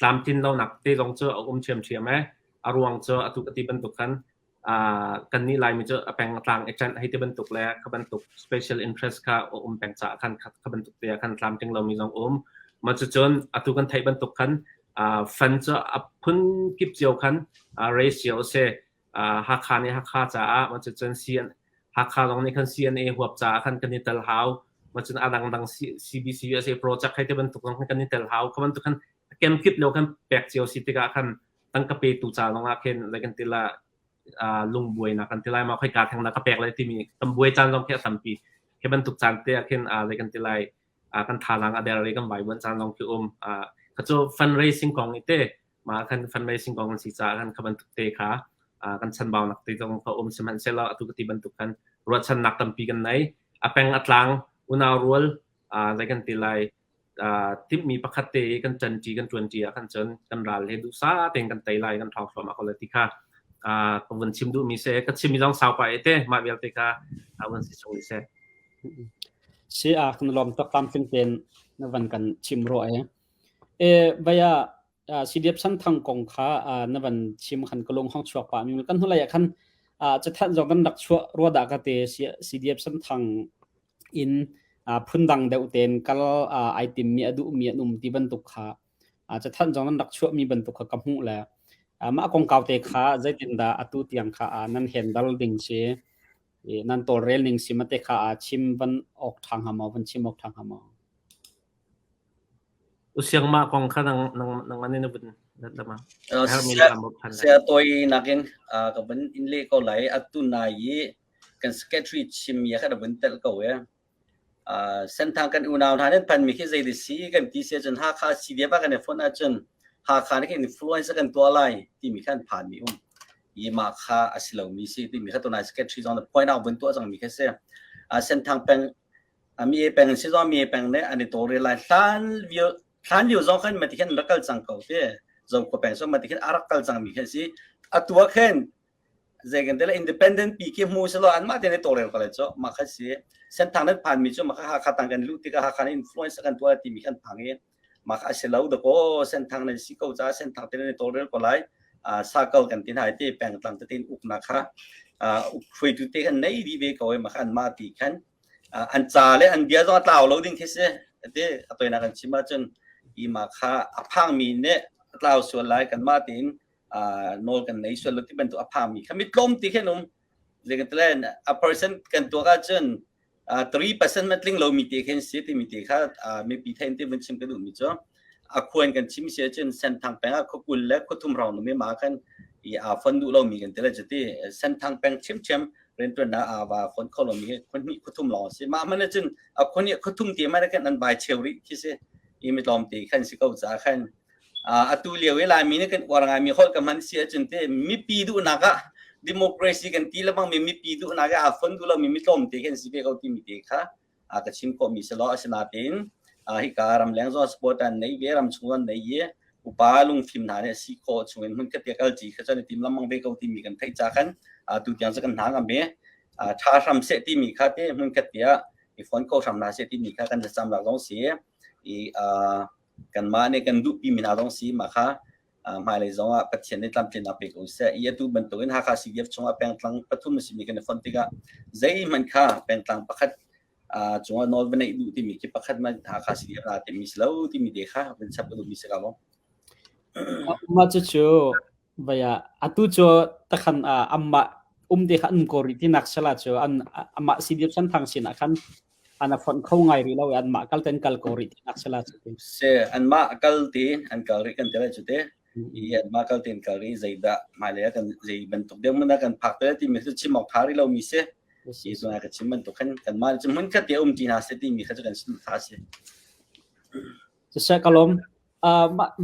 ตามทินเราหนักที่ลงเจอเชียไหมรวงเจอตุกติบรรทุกกันนี่ไลมีเจอแปลงต่างเอเจนต์ให้ที่บรรทุกแล้วเขาบรรทุก special interest ค่ะแปลงจากกันเขาบรรทุกเตียกันตามทินเรามีลองมาจนตุกันไทยบรรทุกกันฟันจะพุ่นกิบเจียวกันratio เสหักค่านี่หักค่าจ้ามันจะจนเซียนหักค่าลงในคัน CNA หัวจ้าคันกันนี่เตลฮาวมันจะดัง CBC USA project ให้ที่บรรทุกลงกันนี่เตลฮาวเขาบรรทุกกันเกมกิบเร็วกันแปลกเจียวสิติกาคันตั้งกระเปตูจ้าลงอาเคนอะไรกันทีละลุงบวยนะกันทีละมาค่อยการทางนักกระแปลกอะไรที่มีตำบวยจานลงแค่3 ปีแค่บรรทุกจานเตี้ยเคนอะไรกันทีละกันทารังอะไรอะไรกันไหวบนจานลงคือเขาจะ fundraising ของนี่เต้มาคัน fundraising ของกันสิจ้ากันเขาบรรทุกเตะขากันชันเบาหนักตีตรงเขาสมันเซลล์ตุกติบรรทุกกันรถชันหนักตั้งปีกันไหนแปลงอัดลังอุณารัวอะไรกันทีละที่มีประคัตเตกันจันจีกันจวนจีกันจนกันรัลเลดูซาเต็งกันไตไลกันทองฟอร์มาคนละที่ค่ะวันชิมดูมีเสก็ชิมมีลองสาวไปเต้มาเวลเตค่ะวันสิชงเสเสียคุณลอมตกตามฟินเป็นนวันกันชิมรวยใบซีดีเอฟชั้นทางกองค้านวันชิมขันกลงห้องชัวป่ามีกันเท่าไหร่คันจะท่านจงกันดักชัวรัวดักเตซีดีเอฟชั้นทางอินพุ่นดังเดวเตนกัลไอติมมีอดุมีนุ่มที่บรรทุกขาจะท่านจงนั้นดักชัวมีบรรทุกขากำหูแล้วมากองเก่าเตขาใจตินดาอตุเตียงขานั่นเห็นดัลดิ่งเชนั่นตัวเรลลิงสิมาเตขาชิมวันออกทางหามอวันชิมออกทางหามออุเสียงมากองข้านังมันนี่นะบุญนั่นมาเสียตัวนักเองกับบันอินเล่ก็ไหลอตุนายกันสเก็ตรีชิมยาขัดบันเตลก็เว้เส้นทางกันอุณาทานนั้นพันมีแค่ใจดีสิกันที่เสียจนหาค่าซีเดียบ้ากันเนี่ยฟอนอาจนหาค่านี่แค่อินฟลูเอนซ์กันตัวอะไรที่มีขั้นผ่านมียี่มาค่าอาศัยเรามีสิที่มีขั้นตัวนายสเก็ตรีจอนแต่พอยต์เอาบนตัวจังมีแค่เสียเส้นทางเป็นมีเป็นซีจอนมีเป็นเนี่ยอันนี้ตัวเรียลไลน์ท่านอยู่จงขั้นมาที่ขั้นรักกันจังเขาเสียจงก็เป็นส่วนมาที่ขั้นรักกันจังมีแค่สิตัวขั้นใจกันแต่ละอินดิเพนเดนต์ปีกี้มูสโลอันมาเดนตัวเรียลก็เลยจ้ะมาแค่สิเส้นทางนั้นผ่านมีจ้ะมาค่าขัดต่างกันลุติกาหาคันอินฟลูเอนซ์กันตัวที่มีขั้นพังเองมาค่าเสลาวดก็เส้นทางนั้นสิเขาจะเส้นทางที่นั่นตัวเรียลก็เลยสากลกันที่ไหนที่แปลงต่างที่อุกนะคะคุยตุเตกันในดีเบก็มาคันมาตีกันอันจ่าเลยอันเดียวต้องเต่าเราดิ้งคิดเสียเดี๋ยวตัวนั้นกันชิมาจนอีมาค่าพังมีเนี่ยเต่าส่วนไรกันมาตีนโนกันในส่วนที่เป็นตัวพังมีขมิดลมตีแค่นุ่มเรื่องตัวนั้น%กันตัวก็จน3% มันลิงเรามีตีแค่สิที่มีตีค่าไม่ปีเทนที่มันชิมกระดูกมีจ้ะควรกันชิมเสียจนเส้นทางแปลงก็กุลและก็ทุ่มเราหนุ่มไม่มากันฟันดูเรามีกันแต่ละจุดที่เส้นทางแปลงชิมเรียนตัวน่ะว่าคนเขาเรามีคนนี้ก็ทุ่มเราสิมามันจนคนนี้ก็ทุ่มตีไม่ได้กันนั่นใบเชลลี่คิดสิอีไม่ลอมตีขันสิเขาจะขันตัวเลี้ยวเวลามีนี่กันวางมีคนกับมันเสียจนที่มีปีดูนักดิโมคราซีกันทีละบางมีปีดูนักฟันดูเรามีลอมตีขันสิเบเขาที่มีตีค่ะก็ชิมก็มีสโลอสนาตินฮิการัมแรงจอสปอร์ตันในเวรัมชวนในเย่อุ อุปาลุงทีมหนาเนี่ยซีโคชงเงินมันก็เตียกจีเขาจะในทีมลำมังเบกเอาทีมมีกันไทยจากกันตัวอย่างสักกันหากันเบชาทำเสตีมีค่าเต้มันก็เตียอีฟอนก็ทำนาเสตีมีค่ากันจะจำหลักต้องเสียกันมาเนี่ยกันดูปีมีนาต้องเสียมาค่ะมาเลยจ้องปัจจัยในตามเจนนับเบกเอาเสียอีตัวบรรทุกเงินหาค่าสิเดียบชงเป็นตังปัทุมสิมีกันในฟอนติกาใจมันค่ะเป็นตังปักจงว่านอลเป็นไอ้ดูที่มีที่ปักขัดมาหาค่าสิเดียบนาที่มีสลาวที่มีเด็กค่ะเป็นสับปะรดมีสกาวมาจู่ๆว่าatu jo takhan amma de khan kori ti naksala jo an amma sidip san thang sin akhan ana phon khau ngai ri lo an ma kal ten kal kori ti naksala chu se an ma kal ti an kal ri kan tela chute i an ma kal tin kal ri zaida ma le kan zai ban tok dem na kan phak te ti mi chu chimok thari lo mi se si so na ka chimman to kan ma chimman ka te ti na se ti mi kha kan sin tha se sa kalom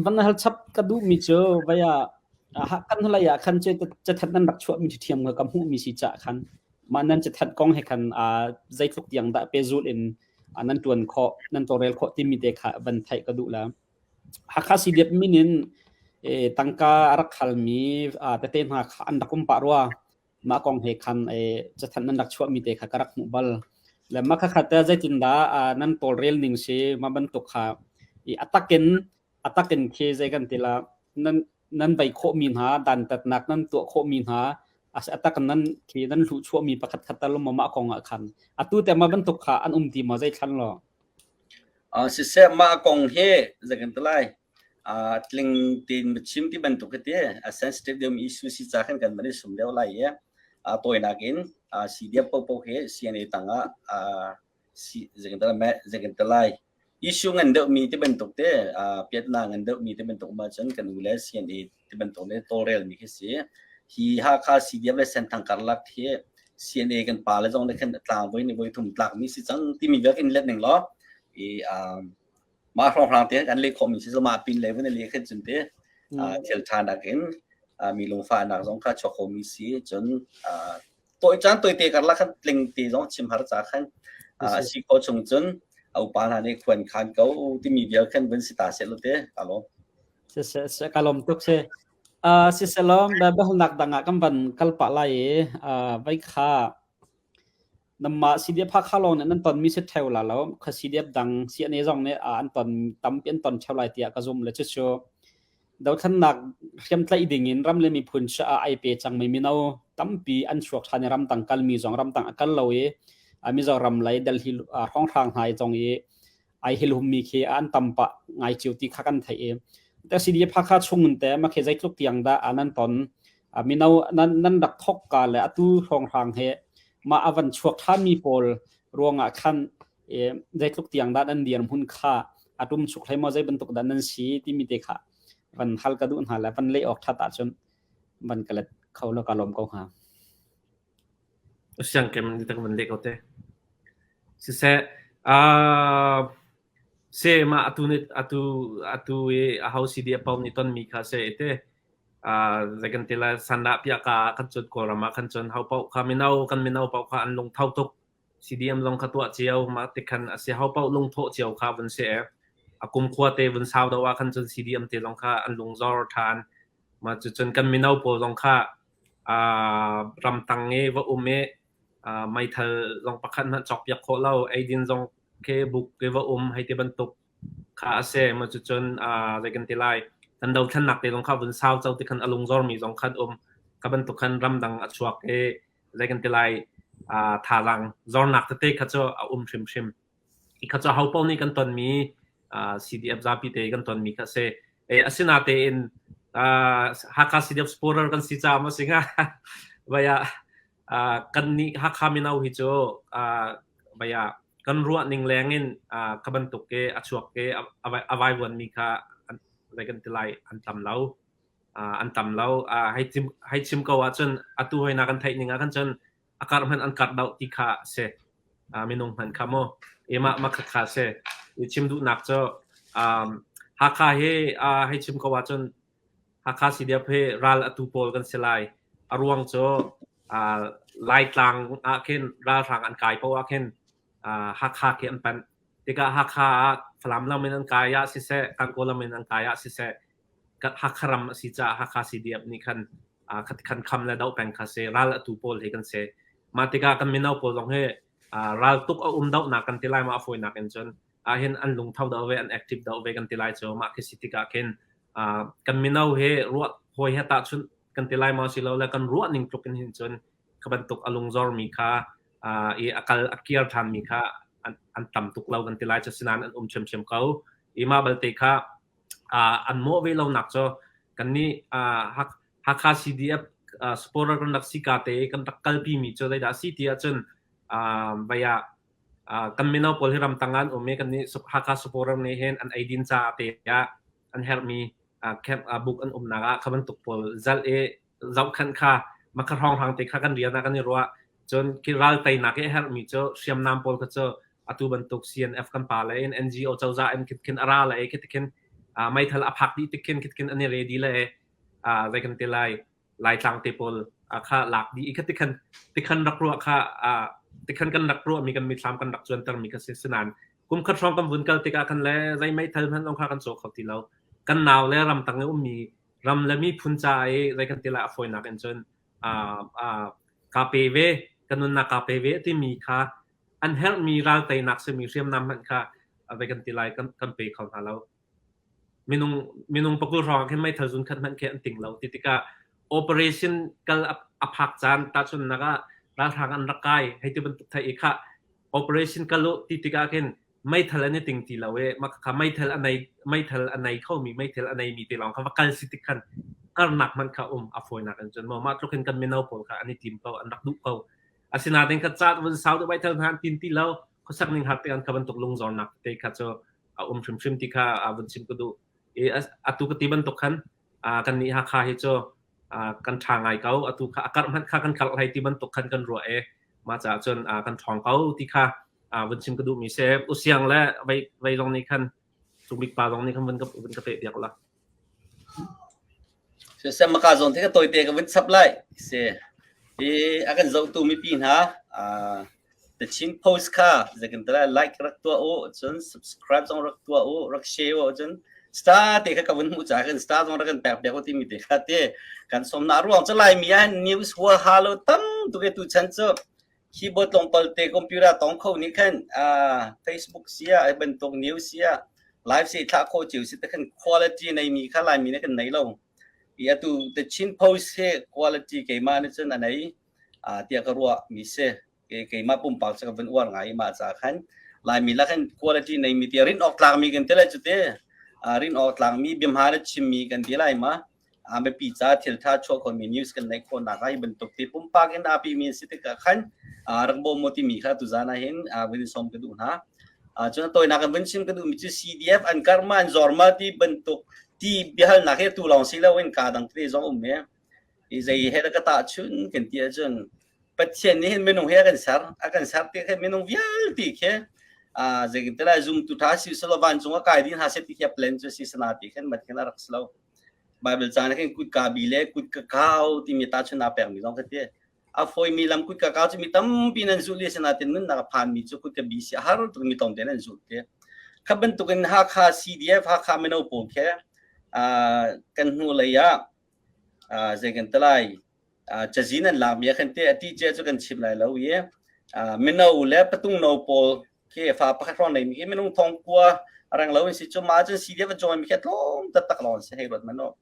ban hal chap ka du mi cho vaya ha kan hlaya khan che cha that nan rak chua mi thiam ga kam hu mi si cha khan manan cha that kong he khan zai thuk tiang da pe zul in nan tuan kho nan torel kho ti mi te kha ban thai ka du la ha kha si dep minin tangka rak khal mi ta te na kha an dakum pa ro ma kong he khan cha that nan rak chua mi te kha karak mu bal la ma kha khata zai tin da nan torel ning se ma ban to kha i ataken ke zai kan tila nan bai kho min ha dan tat nak nan to kho min ha as atak nan ki nan lu chua mi pakhat khatal ma kong a khan atu te ma ban tok kha an ti ma zai khan lo si se ma kong he zagan tlai tling tin chim ti ban tok te a sensitive dem issue si cha khan kan mani sum deu lai ya toy nakin si dia po he si ani tanga si zagan tlai issue ngan deu mi ti ban tok te piat na ngan deu mi ti ban tok ma chan kan ule si ani ti ban tok ne torel mi ke si hi ha kha si dia le sen tang kar lak the si ani kan pa le jong le kan tlang voi ni voi thum tlak mi si chang ti mi vek in let ning loมาพร้อมๆเตี้ยกันเลยคอมมิสิมาปินเลยวันนี้เลยขึ้นจนเตี้ยเทลทานดักเห็นมีลงฟ้าหนักสองข้าชอคอมมิสิจนตัวจานตัวเตี้ยกันละขั้นเล็งตีสองชิมหาจากขั้นสิโคชงจนเอาปานนี้ควรขันเขาที่มีเดียวขึ้นเป็นสิตาเสร็จแล้วเตี้ยกาลมse kalom tuk se si selom da bah nak danga kam ban kal pa lai vai kha namma sidia pha khalong nan ton mi se theu la lo kha sidia dang si ane jong ne an ton tam pen ton cheu lai tia ka zum le chu chu dau than nak khiam tlai ding in ram le mi phun cha ai pe chang mai mi no tam pi an chuak than ram tang kal mi jong ram tang akal lo e mi zo ram lai dal hi hong thang hai jong e ai hil hum mi khe an tam pa ngai chiu ti kha kan thai e ta sidia pha kha chung te ma khe jai tluk tiang da anan ton mi no nan dak thok ka le atu hong thang heมาอวันช่วงท่ามีโพลรวงขันใจทุกอย่างด้านเดียนหุ่นค่าอารุมชุกให้มาใจบรรทุกด้านนั้นสีที่มีเด็กค่ะวันฮัลกระดุนหาแล้ววันเลี้ยออกท่าตัดจนวันกระเล็ดเขาแล้วก็ลมเขาหาเสียงเกมนี่ตั้งวันเล็กเอาเต้สิเสมาอตุนิอตุเฮาซีเดียปอมนี่ต้นมีค่าเสเต้zagan tila sanda pia ka kanchot ko rama kanchon how pau ka minaw kan minaw pau ka anlong thau tok CDM long ka tua chiao ma te kan ase how pau long tho chiao ka van se akum khwa te van saw da wa kanchon CDM te long ka anlong zor than ma chon kan minaw po long ka ram tang nge wa ume mai thal long pakhan na chok yak kho lau ai din jong ke buk ke wa hai te ban tok ka ase ma chon zagan tilaiทันดาวขันหนักเลยลงข้าวบนเสาเจ้าที่ขันอารมณ์จอมีลงขันกับบันทุกขันรำดังอัชวกอะไรกันที่ไรทารังจอหนักเตะขัดเจ้าชิมอีกขัดเจ้าเฮาเป้านี่กันตอนมีCDF ซาปีเตกันตอนมีค่ะเซอาศินาเตอินฮักคา CDF สปอร์เตอร์กันสิจ้ามาสิงะว่ากันนี่ฮักคามินาวฮิโจว่ากันรัวนิ่งแรงอินกับบันทุกอัชวกอวัยวันมีค่ะอะไรกันที่ไรอันต่ำแล้วให้ชิมก็ว่าจนอัตุให้นักกันไทยนี่กันจนอากาศมันอันกัดดาวที่ขาเสไม่นงมันขโมมาขาเสชิมดูนักจะหากให้ชิมก็ว่าจนหากสิเดียบให้รัลอัตุโพลกันเสลายอารวงจะไล่กลางเข็นรัลทางอันไกลเพราะว่าเข็นหากเข็นเป็นที่ก็หากฟลามเราไม่นันกายะสิเสกันโกเราไม่นันกายะสิเส ฮักครัมสิจ้าฮักคาซีเดียบนี่คันคำและดาวแปงคาเซรัลตูโพลเฮกันเซมาติกากันมินาวโพลงเฮรัลตุกดาวนักกันติลายมาฟอยนักเอนจนเห็นอันลุงเท่าดาวเวอันแอคทีฟดาวเวกันติลายโจมาคิสิติกาเคนกันมินาวเฮรัวหอยเฮตัดชุนกันติลายมาสิลาวและกันรัวนิ่งปลุกกันเห็นจนขบันตุกอลุงจอร์มีค่าakal akir than mi kha an tam tuk lo kan tilai cha sinan an chem kau ima balte kha an mo ve lo nak cho kan ni hakha cdf supporter kan nak sikate kan takal pi mi cho dai da si tia chun vaya kan mino pol hiram tangan o me kan ni hakha supporter ne hen an aidin cha te ya an help me cap book an naga khaban tuk pol zal e zau khan kha makarhong hang te kha kan ria na kan ni roจนคิดว่าไต่นักเฮลมีเจ้าเชียมน้ำพอลก็เจ้าอัตุบันตุก CNF กันป่าเลย NGO เจ้าจ่าคิดอะไรเลยคิดไม่ทันอภักดิคิดอันนี้เรดีเลยไปกันตีไล่ทางเตปอลค่าหลักดีคิดรักรัวค่าคิดกันรักรัวมีกันมีซ้ำกันรักจวนตร์มีกันเสียนานกุมขัดร้องกันวุ่นกันติกากันเลยใจไม่ทันมันต้องค่ากันโจเขาทีเรากันหนาวเลยรำตั้งเนี่ยมีรำแล้วมีพุ่นใจไปกันตีไล่อฟอยนักเอ็นจนคาเปเวกันนุนนักเปเวที่มีค่าอันเฮลมีราวไตนักเสมีเรียมนำมันค่าไปกันตีไลกันเปของเรามีนุ่งปกุรองแค่ไม่ทะลุนขันมันแค่อันติ่งเราติกา operation กันอภักจานตัดส่วนนักราทางอันรักไกให้ที่บรรทุกไทยค่ะ operation กันลุติกาเกันไม่ทะเลนี่ติ่งตีเรามาค่ะไม่ทะเลอันไหนเข้ามีไม่ทะเลอันไหนมีตีเราค่ะว่าการสิติกันอันหนักมันค่ะอฟอยนักจนมาทุกคนกันไม่เอาผลค่ะอันนี้ทีมเขาอันรักดุเขาอาศินาเดนกัดจัดวันเสาร์ที่ไปเท่านั้นทีนที่เราเขาสักหนึ่งหัดกันขับรถตกลงจอนักแต่ข้าจะชิมที่ข้าวันชิมก็ดูตุกติบันตกขันกันนี่ฮักข้าเฮโจกันทางไงเขาตุกอากาศมันข้ากันขัดให้ติบันตกขันกันรัวมาจากจนกันทองเขาที่ข้าวันชิมก็ดูมีเซฟอุเสียงและไปลงในขันสุบิกปลาลงในขันวันกับเตะเดียวละเสมาคาซอนที่ก็ตัวเตะกับวันซับไล่เสakan zau tu mi pin ha the chin post ka zakan tala like rak tua o chun subscribe jong rak tua o rak share o chun star te ka wan mu cha kan star jong rak kan pek pek ko ti mi te kha te kan som na ruang cha lai mi an news wa halo tam tu ke tu chan cho keyboard long pal te computer tong kho ni kan facebook sia ai ban tong news sia live si tha kho chiu si te kan quality nei mi kha lai mi ne kan nei lo ia tu the chin post he quality ke ma ne chen anai tia ka ruwa mi se ke ma pum pak cha ban war ngai ma cha khan lai mi la khan quality nei mi tia rin ok tlang mi kan te la chute rin ok tlang mi bim ha na chim mi kan ti lai ma me pi cha thil tha cho kon mi news kan nei ko na kai ban tok ti pum pak en api mi se te ka khan rang bo mo ti mi kha tu zana hen win som ka du na chuna toy na kan ban chim ka du mi chu cdf an karma an zorma ti ban tokที่เบี้ยนักเฮตุลองสิแล้วเว้นการดังที่จงเนี่ยอีใจเฮตก็ตาชุนกันที่จนปัจจัยนี้ไม่นุ่งเฮกันสารอากันสารที่แค่ไม่นุ่งวิลที่แค่ใจกันแต่ละจุ่มตุท้าสิสโลวันจงว่าการดินหาเสพที่แค่เพลนจะสิสนาที่แค่มันแค่น่ารักสโลไบเบิลจานแค่กุดกาบิเล่กุดกะข้าวที่มีตาชนะแปลงมีจงแค่ที่ฟอยมีลำกุดกะข้าวจะมีตั้มปีนันสุลีสนาที่นั่นนักผ่านมีจุกุดกะบิเสียหารุตุมีตั้มเดนันสุที่ขับเป็นตุกันฮักฮาซีดีเอฟฮักฮาไม่นุ่งปูแค่กันหัวเลยอะเจกันตลายจะจีนันลามีกันเตะที่เจ้ากันชิมเลยแล้วเย่ไม่น่าอุเล่ประตูน่าโปลแค่ฟ้าพักร้อนเลยมีแค่ไม่นุ่งทองกัวอะไรเราเป็นสิจมาจนซีดีเอฟจอยมีแค่ล้มตักร้อนเสียให้รถมันเนาะ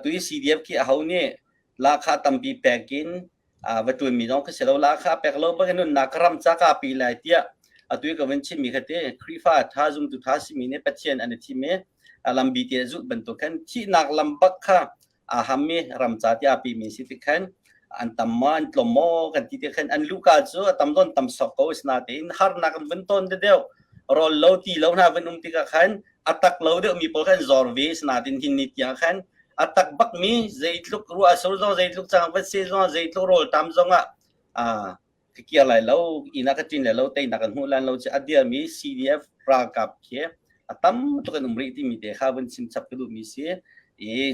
ตัวซีดีเอฟที่เขาเนี่ยราคาตั้มปีแปกินวัตถุมีน้องก็เสียแล้วราคาแปกเราบางคนนักรำจากปีไหลเตี้ยตัวก็เป็นชิมมีกันเตะครีฟ้าท่าจุ่มตุท่าสิมีเนี่ยปัจเจียนอันนี้ที่เมลำบีเทียจุดบรรทุกขันที่นักลำบักค่ะหามีรำจัดยาปีมีสิทธิ์ขันอันตมันตลมอกันที่ขันอันลูกาจูตำต้นตำสกอสนาตินฮาร์นักบรรทุนเดียวรอเลวตีเลวนาบรรทุกที่ขันอัตักเลวเดียวมีพลขันจอร์วีสนาตินที่นิตยาขันอัตักบักมีใจลุกรัวสุดจงใจลุกจังวัดเสียจงใจลุกโรลตามจงเกี่ยวอะไรเลวอินักจินเลวเตยนักหัวลันเลวจะอดีตมี CDF ปรากฏเขียตั้มตัวกันนุ่มรีที่มีเด็กข้าวันชิมชับกระดูมีเสีย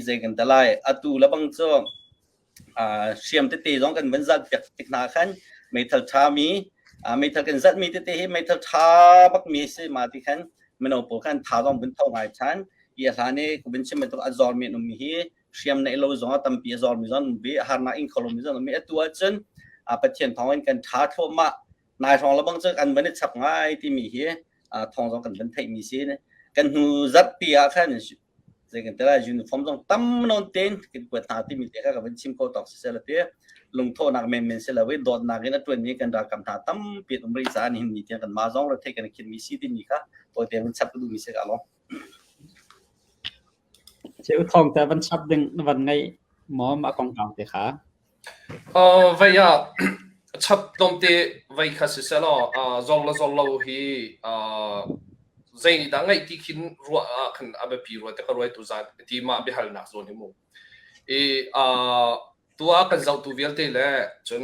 ใจกันตลายตัวละบังจ้าเชื่อมเตะร้องกันวันจัดเปียกติดหนาขันไม่ทัลชามีไม่ทัลกันจัดมีเตะไม่ทัลชาบักมีเสียมาที่ขันมันเอาพวกขันท้าร้องบนท้องไอ้ฉัน ia thane ku bin chim to azor me no mi hi siam nei lo zonga tampi azor mi zon bi harna in kholom mi zon mi atua chen a pathian thong kan tha tho ma nai thong la bang chak an ban chap ngai ti mi hi a thong zong kan ban thai mi si ne kan hu zat pi a khan je kan tera uniform zong tam non ten kin ku ta ti mi te ka ban chim ko tok se la te lung tho nak men se la we dot nak ina twen ni kan ra kam tha tam pi um ri sa ni mi te kan ma zong la the kan kin mi si ti ni ka to te ban chap du mi se ka lo chịu thongแต่วันชับดึงวันไงหมอมากองกลางเตะขา vậy à chấp đồng te vậy khá sẽ là zong lo hi dây đã ngay tí khi ruộng khẩn abe pi ruộng te ruộng tu zat ti ma be hal nak zon hi mu tua kan zau tu vial te le chun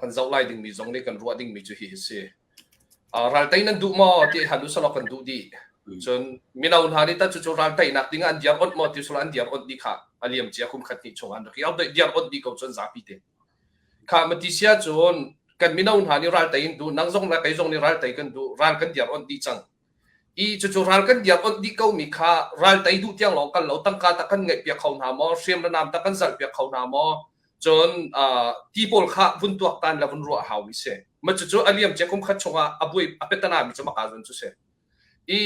kan zau lai ding mi zong ne kan ruộng ding mi chu hi se ral tai nan du mo ti halu salo kan du di chun minaun hani ta chu ral tai nak ding an diam ot mo ti sulan an diam ot di kha aliam chia kum khat ni chong an ki au diam ot di ko chun za pi te kha ma ti sia chun kan minaun hani ral tai du nang zong la kai zong ni ral tai kan du ral kan diam ot di chang i chu ral kan diam ot di ko mi kha ral tai du tiang lo kan lo tang ka ta kan ngai pia khau na mo siam la nam ta kan zal pia khau na mo chun ti pol kha vun tuak tan la vun ro hau mi se ma chu aliam chia kum khat chonga abui apetana mi chu ma ka zon chu se i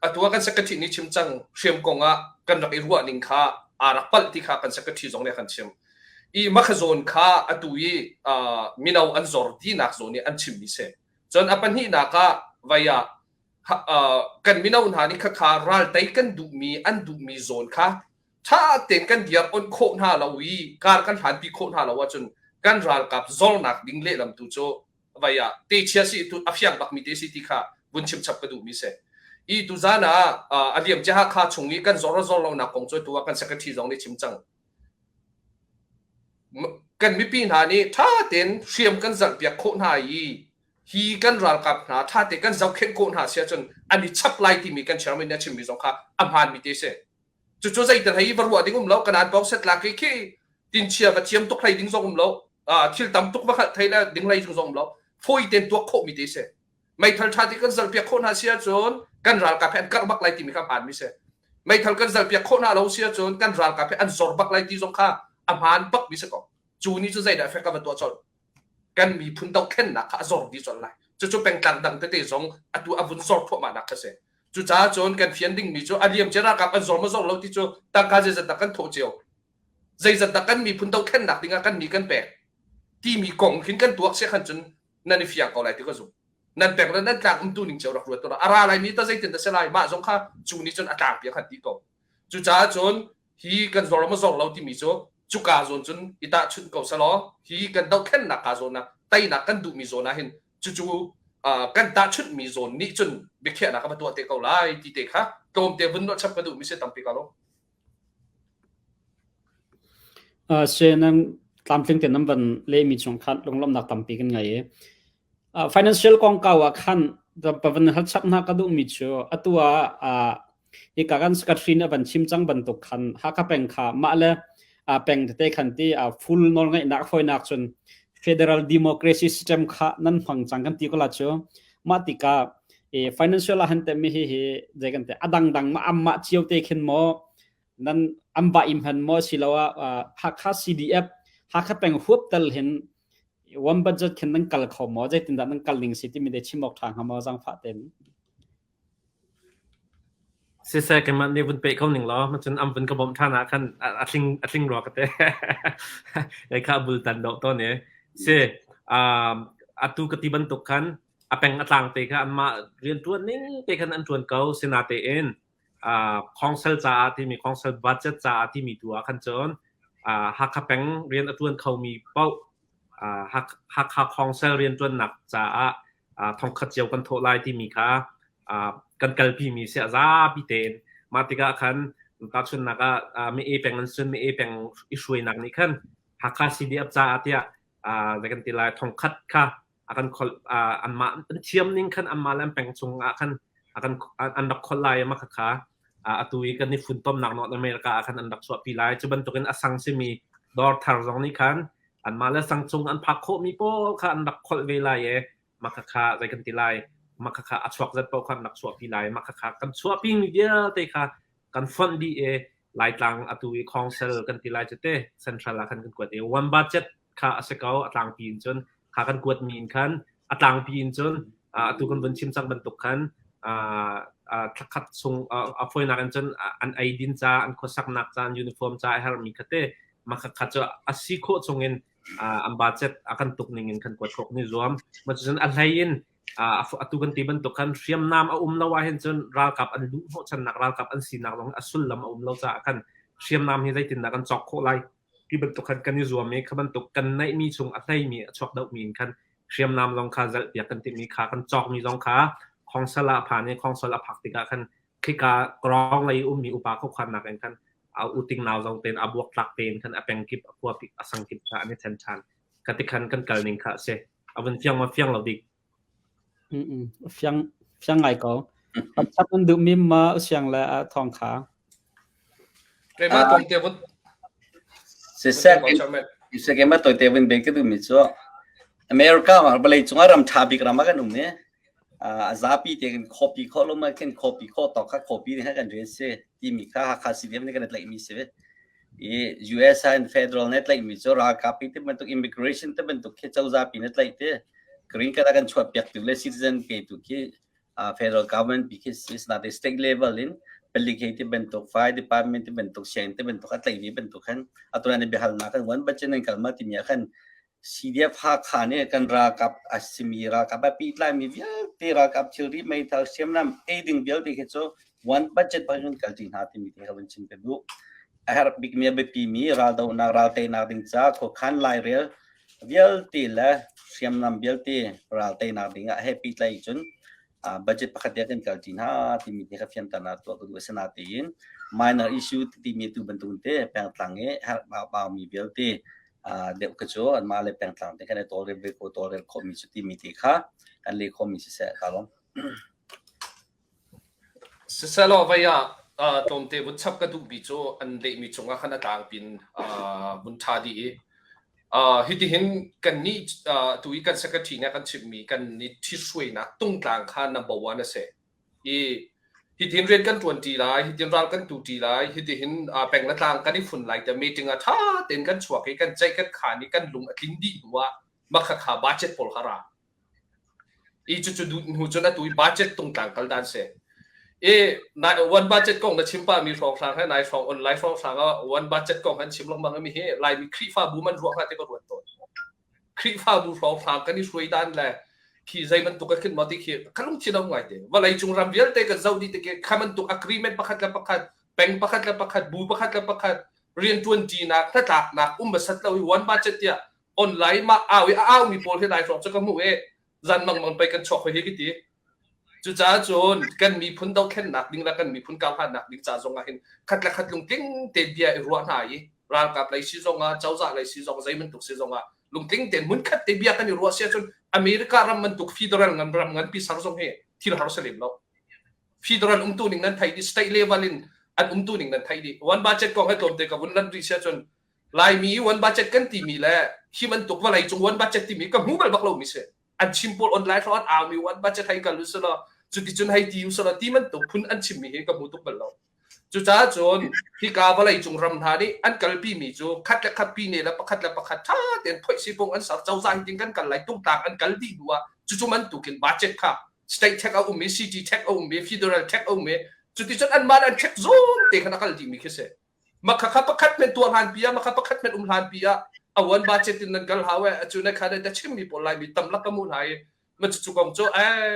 atua kan sakati ni chimchang siam konga kan rak irwa ning kha arakpal ti kha kan sakati zong le kan chim i makhazon kha atui minau an zor di nak zoni an chim mi se chon apan hi na ka vaya kan minau na ni kha ral tai kan du mi an du mi zon kha tha ten kan diar on kho na lawi kar kan han pi kho na lawa chun kan ral kap zol nak ding le lam tu cho vaya te chia si tu afyak bak mi te si ti kha bun chim chap ka du mi se i tu zana aliam cha kha chungi kan zor lo na kong choi tu kan sakati zong ni chimchang kan mi pi na ni tha ten siam kan zal pia kho na yi hi kan ral kap na tha te kan zau khen kho na sia chun ani chap lai ti mi kan chairman na chim mi zong kha amhan mi te se chu zai tan hai varwa ding lo kan an box set la ki tin chia va chiam tok lai ding zong lo thil tam tok va kha thai la ding lai zong lo foi ten to kho mi te se mai thal tha ti kan zal pia kho na sia chun kan ral kap an kar bak lai ti mi kha pan mi se mai thal kan zal pia kho na lo sia chun kan ral kap an zor bak lai ti zong kha amhan bak mi se ko chu ni chu zai da fe ka va to chol kan mi phun dau khen na kha zor di chol lai chu peng tang dang te zong atu avun zor pho ma na kha se chu cha chon kan fian ding mi chu aliam chera kap an zor ma zor lo ti chu ta ka je za ta kan tho cheo zai za ta kan mi phun dau khen na tinga kan mi kan pe ti mi kong khin kan tuak se khan chun nan ni fiang ko lai ti ko zu nan pek la nan tlang tu ning cheu rak ru to ara lai mi ta zai tin ta se lai ma zong kha chu ni chun atang pia khan ti ko chu cha chon hi kan zor ma zor lo ti mi chu chu ka zon chun ita chun ko sa lo hi kan dau khen na ka zon na tai na kan du mi zon na hin chu kan ta chut mi zon ni chun be khe na ka ba to te ko lai ti te kha tom te vun no chap ka du mi se tam pi ka lo se nan tam tling te nam ban le mi chong khat long lom nak tam pi kan ngai financial kong ka wa khan da pavan hal chap na ka du mi chu atua i ka kan skatrin ban chim chang ban to khan ha ka peng kha ma le peng te khan ti full nol ngai nak foi nak chun federal democracy system kha nan phang chang kan ti ko la chu ma ti ka financial han te mi hi je kan te adang dang ma amma chiu te khen mo nan amba im han mo silawa ha kha cdf ha kha peng hup tal hin one budget khen nan kal kho mo je tin da nan kal ning city mi de chimok thang ha mo jang pha ten se kan man ni vun pe khom ning lo man chun am vun ka bom thana khan atling ro ka te ai kha bul tan do to ne se atu ka ti ban tok khan apeng atlang te kha ma rian tuan ning pe khan an tuan kau senate en council cha ti mi council budget cha ti mi tua khan chon ha kha peng rian atuan khau mi pau ha kha council rian tuan nak cha thong khat chiao kan tho lai ti mi kha kan kalpi mi se za pi ten matika khan ta chun naka mi e peng an sun mi e peng isui nak ni khan ha kha cdf cha atia zakan tilai thong khat kha akan khol an ma an thiam ning khan amma lam peng chung akan an dak khol lai ma kha atui kan ni fun tom nak North America akan an dak so pi lai chuban token asang se mi dor thar jong ni khan an ma la sang chung an phak kho mi po kha an dak khol ve lai e ma kha zakan tilai มักค่ะอัชวักจัดปอคันนักชัวปีไลมักค่ะกันชัวปิ้งเดียวเตค่ะกันฟันดีไล่ตังอตุยคองเซลกันที่ไล่จะเตะเซ็นทรัลกันกวดวันบัดเจ็ตค่ะอาศัยเขาตังปีนจนค่ะกันกวดมีนคันตังปีนจนตุกันบนชิมสังบรรทุกคันทักขัดทรงฟอยนักจนอันไอดินจ้าอันโคสักนักจ้ายูนิฟอร์มจ้าฮาร์มีคเตมักขัดจะอาศัยโคทรงเงินอันบัดเจ็ตอากันตุกนิ่งกันกวดครกนิรวมมันจนอะไรยินตุกันที่บรรทุกคันเรียมน้ำลาวเห็นจนรักกับอันดูหัวฉันนักรักกับอันสีนักลองสุลลำลาวจ้ากันเรียมน้ำให้ได้ตินนักกันจอกโคไลที่บรรทุกคันกันนิรวมมีขบรรทุกกันในมีทรงอะไรมีชอกดาวมีนคันเรียมน้ำลองขาจะอยากกันที่มีขากันจอกมีลองขาของสลับผ่านในของสลับผักติกาคันคิกากรองเลยมีอุปาเข้าคันนักกันคันเอาอุติงนาวลองเป็นบวกหลักเป็นคันเป็นกิบพวกสังกิบชาในเซนชันกติคันกันกันหนึ่งค่ะเสเอาเป็นเฟียงมาเฟียงเราดิเฟียงไงก็ชัดมันดูมีมาเสียงและทองขาเรียกมาตรงเตียบse kema to tevin beke du micho America ma balai chunga ram thabi krama kan umne azapi te copy koloma ken copy ko to ka copy ne kan rese ti mi kha khasi dem ne kan like mi se US and federal net like micho ra copy te man to immigration te man to ke chau zapi net like te green card kan chwa pyak tu le citizen ke tu ki federal government because it's not the state level in Delegate bentuk fire department bentuk center bentuk at lagi bentuk kan aturan ni behal na kan wan baca nang kalma timnya kan CDF ha khane kan rakap asimi rakap api itla mi bia te rakap churi mai thal semnam aiding bial dikhe so wan budget pajon kaltin ha timi te hawan chin pe bu har big me be pi mi ral dau na ral te na ding cha ko khan lai real bial ti la semnam bial ti ral te na ding a happy lai chun budget pakatiakan kaltin ha timi te khafian tanat to ko senatin minor issue timi tu bentunte pang tlange har ba mi belte de kacho an male pang tlang te kan tolerate ko tolerate committee timi te kha kan le committee se kalom selo vaya tomte bu chap ka du bi cho an le mi chunga khana tang pin bun tha di hiti hin kan ni tui kan secretary na kan chip mi kan ni thi sui na tung tlang kha number 1 ase hiti hin ren kan 20 lai hiti ral kan 2 lai hiti hin peng na tlang kan ni fun lai the meeting a tha ten kan chwa ke kan chai kan kha ni kan lung atin di wa makha kha budget pol khara chu du hu chona tui budget tung tlang kal dan se na one budget kong na chimpa mi rong sang ha nai rong online rong sang one budget kong han chim long mang mi he lai mi khri fa bu man ro ha te ko ro to khri fa bu rong sang kan ni sui dan la ki zai man tu ka kin ma ti ki kalung chinam ngai te walai chung ram bial te ka zau di te ke khaman tu agreement pakhat la pakhat peng pakhat la pakhat bu pakhat la pakhat rian 20 na ta tak na basat la one budget ya online ma awi mi pol he nai rong cha ka mu zan mang pe kan chok he ki tiจุจ้าจนกันมีพุ่นดาวแค่หนักดิ้งแล้วกันมีพุ่นก้าวผ่านหนักดิ้งจ่าจงอาเห็นขัดละขัดลุงติ้งเต็มเบียรัวหายรางกับไรซีจงอาเจ้าจ่าไรซีจงใจมันตุกซีจงอาลุงติ้งเต็มมุนขัดเต็มเบียกันรัวเสียจนอเมริการำมันตุกฟีดอรัลเงินปีสารจงเฮที่เราเสลิมแล้วฟีดอรัลตัวหนึ่งนั้นไทยดิสไตเลเวลินอันตัวหนึ่งนั้นไทยดิวันบาเจ็ตกองให้ตัวเด็กกับวันนั้นรีเสียจนลายมีวันบาเจ็ตกันตีมีแล้วที่มันตุกว่าไรจงวันบาเจ็ตตีมีก็หูมันบักเรามิเสอันชิมโพลออนไลน์รอดเอามีวันบาเจ็ตไทยกันรู้สึกละจุดที่จนให้ทีมสระที่มันตุกพุ่นอันชิมมีให้กับมุตุกบัลเราจุดจ้าจนที่กาบอะไรจงรำธานี่อันกัลปีมีจูคัดและคัดปีเนี่ยแล้วประคัดและประคัดท่าเด่นพ่อยสิพงอันสับเจ้าใจจริงกันกันไหลตุ้งต่างอันกัลดีดัวจุดมันตุกินบาดเจ็บค่ะสเตทเทคเอามีซีจีเทคเอามีฟิดอรัลเทคเอามีจุดที่จนอันมาอันเทคโซนเตะขนาดกัลดีมีแค่เสมาขับประคัดเป็นตัวหันปียมาขับประคัดเป็นหันปียเอาวันบาดเจ็บตินนั่นกัลหาเวจุดในขณะเด็กชิมมีปลายมีตำลักกมุนหายมันจะจุกองโจ้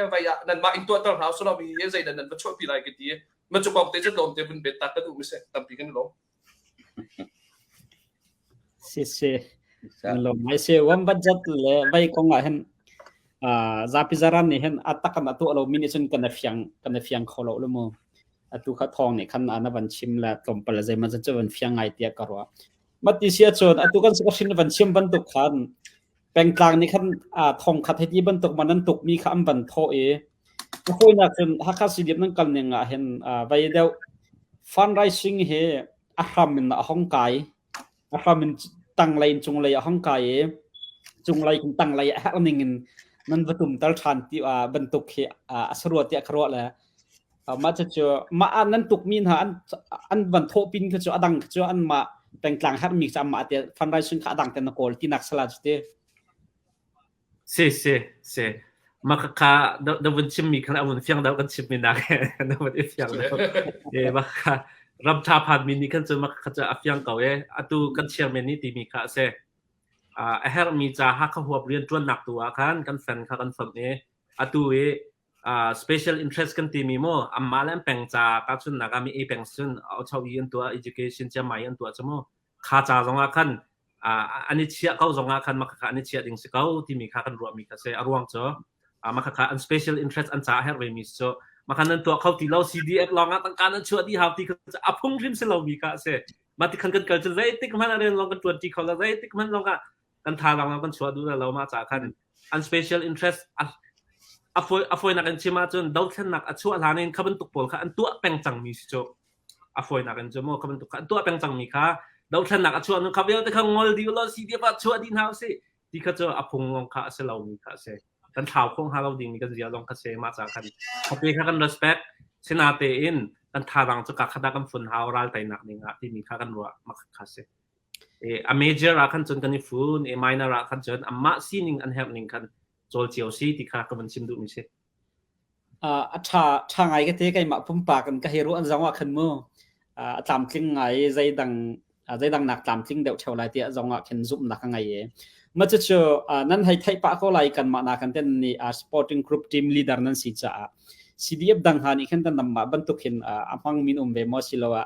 ไปอ่ะนั่นมาอินตัวตอนหาสุรามีเยอะใจนั่นมาช่วยปีไรกันดีมันจุกองเตจะโดนเตเป็นเบ็ดตากันดูไม่ใช่ตั้มปีกันหรอเสียเราไม่เสียวันบัดจัดเลยไปกองอ่ะเห็นzapi zaran ni hen atakan atu alo minisun kana fiang kholo lo mo atu kha thong ni khan ana ban chim la tompal zai man cha ban fiang ai tia karwa mati sia chon atu kan sakhin ban chim ban tu khan peng tlang ni khan thong khat heti ban tuk manan tuk mi kham ban tho khoi na chen hakha sidip nang kal nenga hen vai deu fundraising he ahramin ahong kai ahramin tang lain chung lai ahong kai chung lai kun tang lai ha ningin nan vatum tal than ti bentuk he asruat ya kro la ma chu ma nan tuk min ha an ban tho pin ka chu adang chu an ma peng tlang har mi cha ma te fundraising kha adang te na kol ti nak sala te se maka da bun chim mi kan amun fiang da kan chim mi na da bun fiang da maka ram tha phan mi ni kan chu maka cha afyang kaw atu kan chairman ni ti mi kha se a her mi cha ha kha huap rian tuan nak tua kan fan kha kan fam atu special interest kan ti mi mo amma lam peng cha ka chun na ga mi e peng chun au chau yin tua education cha mai an tua chamo kha cha zonga kan ani chia kau zonga kan maka ani chia ding se kau ti mi kha kan ro mi ka se arwang cho maka an special interest an cha her we mi so maka nan tua kau ti lo CDF longa tang kan chua di hau ti ka apung rim se lo mi ka se ma ti kan kan chul zai tik man ren long kan tuan ti kau la zai tik man longa kan tha long kan chua du la lo ma cha kan an special interest afoi nak an chima chun dau thlen nak achua lanin khaban tuk pol kha an tua peng chang mi cho afoi nak an chomo khaban tuk kha tua peng chang mi kha dau thlen nak achua nu khabiao te khang ngol di lo CDF achua din hau se ti kha cho apung long kha se lo mi kha se kan thau khong ha lo ding mi kan zia long kha se ma cha kan khape kha kan respect sina te in kan tha rang chu ka khada kan fun hau ral tai nak ninga ti mi kha kan ro ma kha se a major ra kan chun kan ni fun a minor ra kan chun amma sining an help ning kan chol chiao si ti kha ka ban sim du mi se tha ngai ka te kai ma pum pa kan ka hero an zawa khan mo tam tling ngai zai dang nak tam tling deu thau lai ti zonga khen zum nak ngai ma chu nan hai thai pa ko lai kan ma na kan ten ni sporting group team leader nan si cha CDF dang hani khan tan nam ma ban tu khin amang min ve mo silawa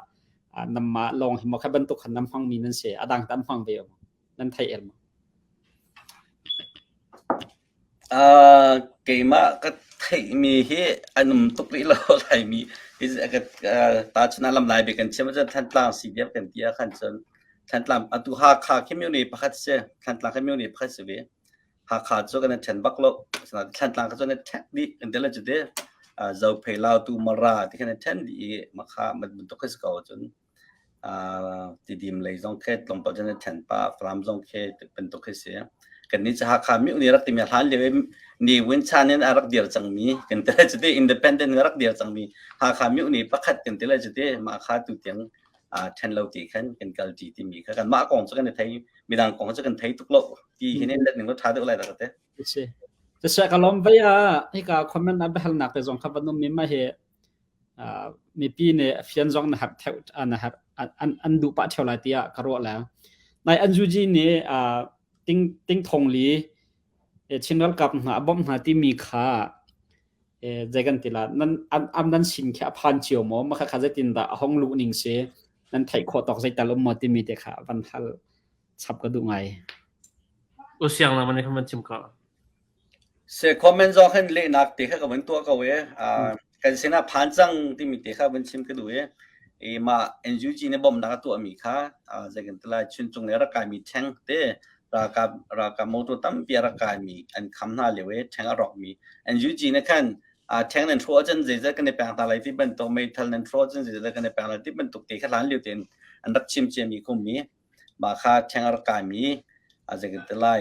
nam ma long hi mo kha ban tu khan nam phang min nan se adang tam phang ve nan thai el cái mà cái thấy mi hi anh tục lý lo lại mi cái ta chuna làm lại bị cái xem cho thanh lang xí đẹp cái tia khăn chân thanh lang tu ha khá cái miêu này bắt hết se thanh lang cái miêu này bắt hết se về ha khá cho cái chân bắc lo thanh lang cái cho nên thanh đi cái đó là chút đấy giàu phải lao tu mara thì cái thanh đi mà khá mình tục cái câu chân thì điểm lấy dòng khe lòng bảo cho nên thanh pa làm dòng khe mình tục cái se kan ni cha kha mi ni rak ti mi han le ni win chanen arak dir changmi kan te chute independent rak dir changmi ha kha mi ni pakhat kan te la chute ma kha tu tiang then lo ti khan kan kal ti mi kha kan ma kong cha kan thai mi dang kong cha kan thai tuk lo ti hine let ning lo tha de lai da te seจะเสกลมไปให้กับคอมเมนต์นั้นไปหันหนักไปจงขับวันนู้นมีมาเหมีปีเนี่ยเฟียนจงนะครับแถวนะครับอันดูปะเท่าไรเตี้ยกระโดดแล้วในอันจูจีเนี่ยติ้งทงลีชินรัลกับหาบ่มหาที่มีค่าใจกันติละนั่นอันนั้นสินแค่พันเชียวหมอมาข้าจะตินดาห้องลูกนิ่งเสียนั่นไถ่ขอตอกใจแต่ละหมอที่มีแต่ขาวันทัลชับก็ดูไงอุเสียงเรามันในคำมันชิมก็เสคอมเมนต์จอขึ้นเล่นักตีข้ากับมันตัวเขากันเสนาพันจังที่มีตีข้ามันชิมก็ดูมาเอ็นยูจีเนี่ยบ่มนักตัวมีค่าใจกันติละชุนจงเนี่ยรักกายมีแท่งเต้ราคาโมตุตั้มเปียรักกายมีอันคำหน้าเลวแท่งอรอกมีอันยูจีเนี่ยกันแท่งนั้นทรอจันจะกันในแปลงอะไรที่เป็นตัวไม่ทันนั้นทรอจันจะกันในแปลงอะไรที่เป็นตุกตีข้าล้านเหลียวเต็นอันรักชิมเจมีคุมมีมาค่าแท่งรักกายมีอาจจะกันติละ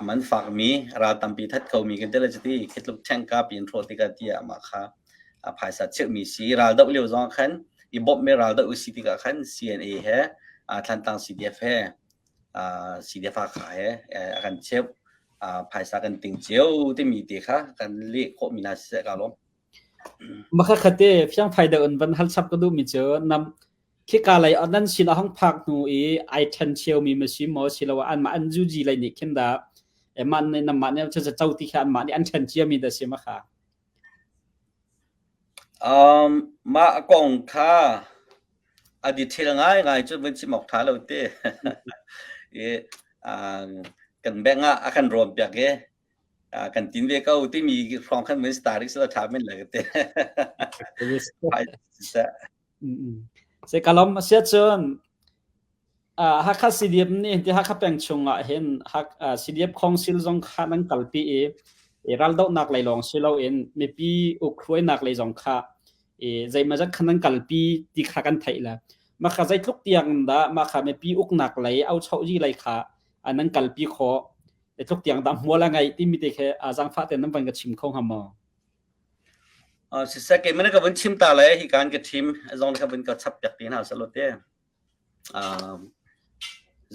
มันฝากมีเราตั้มปีทัดเขามีกันติละจุดที่คิดลูกแท่งกาปีนทรอติกาที่มาค่าภายสัตว์เชื่อมีสีเราดับเลี้ยวจองขันอีบ๊อบไม่เราดับอุสิติกาขัน CNA เฮทันตัง CDF เฮCDF ขายกันเชฟภายสักันติงเจียวที่มีตีค่ะกันเลี้ยโคมีนาเสกาลงมาค่ะเต้เพียงภายเดินวันฮัลชับก็ดูมีเจอนำคิดการอะไรอันนั้นสิละห้องพักหนูไอทันเชียวมีมาชิมมอสิละว่าอันมาอันจูจีอะไรนี่ขึ้นดามันในน้ำมันเนี่ยจะเจ้าที่ขันมาเนี่ยอันทันเชียวมีแต่เสียมาค่ะมากองค่าอดีตเที่ยงง่ายจนเป็นสิหมอกท้าเราเต้กันแบ่งกันรวมแบบกันตินเวก้าที่มีครองขั้นเหมือนสตาร์ทสถาบันเลยเต้เสกลมเสียจนฮักข้าซีดีเอ็มนี่ที่ฮักข้าเป็นชงเห็นฮักซีดีเอ็มคองซิลจงข้านั่งกัลปีรัลดนักไหลลองสิเราเองไม่ปีอุครวยนักไหลจงข้าใจมาจากขันกัลปีที่ข้ากันไทยละมาข้าใจทุกเตียงดามาข้าไม่ปีอุกนักไหลเอาเช่าจีไหลข้าอันนั้นกัลปีขอ ไอ้ทุกอย่างตามหัวละไงที่มีแต่แค่จังฟ้าแต่น้ำวันกับชิมคงหามอสิสเกมันก็วันชิมตาเลยที่การกับทีมจงก็วันก็ชับจากที่น่าสลดเด้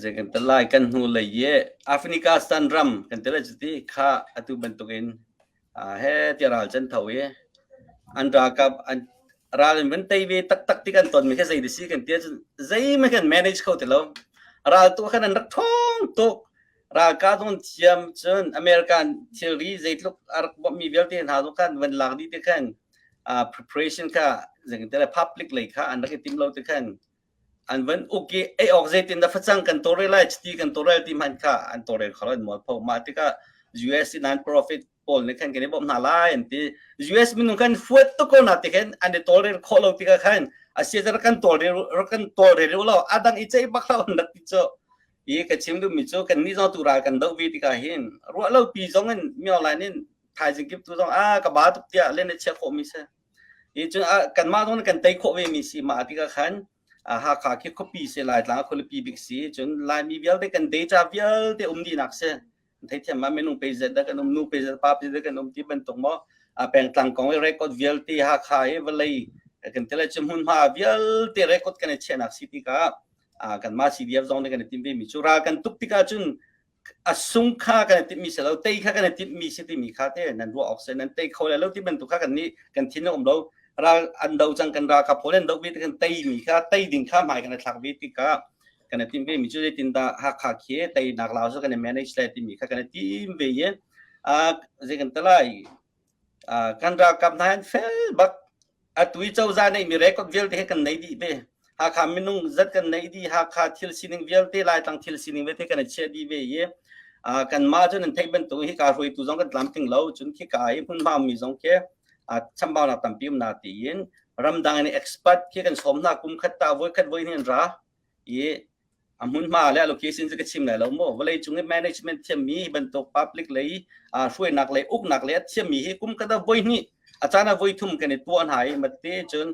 จะกันตลายกันหูเลยเย่แอฟริกาสถานรัมกันตลายจุดที่ข้าอตุบันตุกินเฮ้ที่เราจันทวีอันรักกับอันเราเป็นมันตีวีตักที่กันตอนมีแค่ใจดิสิกันเตี้ยใจไม่กัน manage เขาแต่ละเราตัวขนาดนักท่องตัวเราการต้องเชื่อมจนอเมริกันเทอรี่ใจลูกอาร์บมีเวลที่หาตัวกันวันหลังที่กันpreparation ค่ะจะกันแต่ละ public เลยค่ะอันนั้นคือทีมเราที่กันอันวันโอเคไอออกใจที่นับฟังกันตัวเรื่องอะไรที่กันตัวเรื่องที่มันค่ะอันตัวเรื่องเขาเลยหมดพอมาที่ก็ US non-profit poll นี่กันกันนี่บอกน่าไล่อันที่ US มีนุ่งกันฟุตตุกคนนัดที่กันอันนี้ตัวเรื่องเขาเราที่กันอาเซียจะกันตัวเรื่องเราอาดังอีเจ้าบักเราหนักที่เจ้าอีกชิมดูมิจูกันนี่จงตุรากันดอกวิธีการเห็นรู้เราปีจงกันมีอะไรนี่ถ่ายจริงกิบตัวจงกับบาตุกเดียเล่นเชื่อโคมิเซ่อีจงกันมาตรงกันเตยโคเวมิสิมาที่กันหากขาคิด copy เสียหลายหลังคนละปีบิ๊กซีจนลายมีเวลได้กันเดจ้าเวลได้ดีนักเสียที่ที่มาไม่นุ่งไปเจอได้กันนุ่งไปเจอป้าไปเจอกันที่เป็นตรงมั้งเป็นต่างกองเรคคอร์ดเวลที่หากขายเวลากันเทเลจมุนมาเวลที่เรคคอร์ดกันเช่นนักสิที่กันมาซีดีเอฟจงได้กันที่มีจุรากันทุกที่กันจนสุ่งค่ากันที่มีเสร็จแล้วเตยค่ากันที่มีสิที่มีค่าเท่นั้นว่าออกเซนนั้นเตยเขาแล้วที่เป็นตัวค่ากันนี้กันที่น้องเราราอันเดาจังกันรากับพอเล่นดอกวิธีกันเตยมีค่าเตยดิ่งค่าหมายกันในทางวิธีกันที่มีจุดที่ตินดาหักขาเขียเตยนักลาวสักกันใน manage เลยที่มีค่ากันที่มีเยจะกันตลายกันรากับนายเฟลบักตุยเจ้าจานในมีเรคคอร์ดเวลที่กันในดีเบ้หากขามินุ่งจัดกันในดีหากขาทิลซินิงเวลที่ลายตั้งทิลซินิงเวลที่กันเชื่อดีเบ้เยกันมาจนนั้นที่เป็นตัวที่การรวยตัวจงกันลำถึงเราจนที่กายพุ่นมามีจงแค่ชั่วโมงนับตั้งปีมนาทียินรำดังใน expert ที่กันสมนาคุมขัดตาวัยขัดวัยนี่ร้าเย่มุ่นมาแล้ว location จะก็ชิมเลยแล้วมั้งเวลาจุง management ที่มีบรรทุก public เลยช่วยนักเลยอุกนักเลยที่มีให้คุมขัดวัยนี่อาจารย์วัยทุ่มกันในตัวหายมาเตจน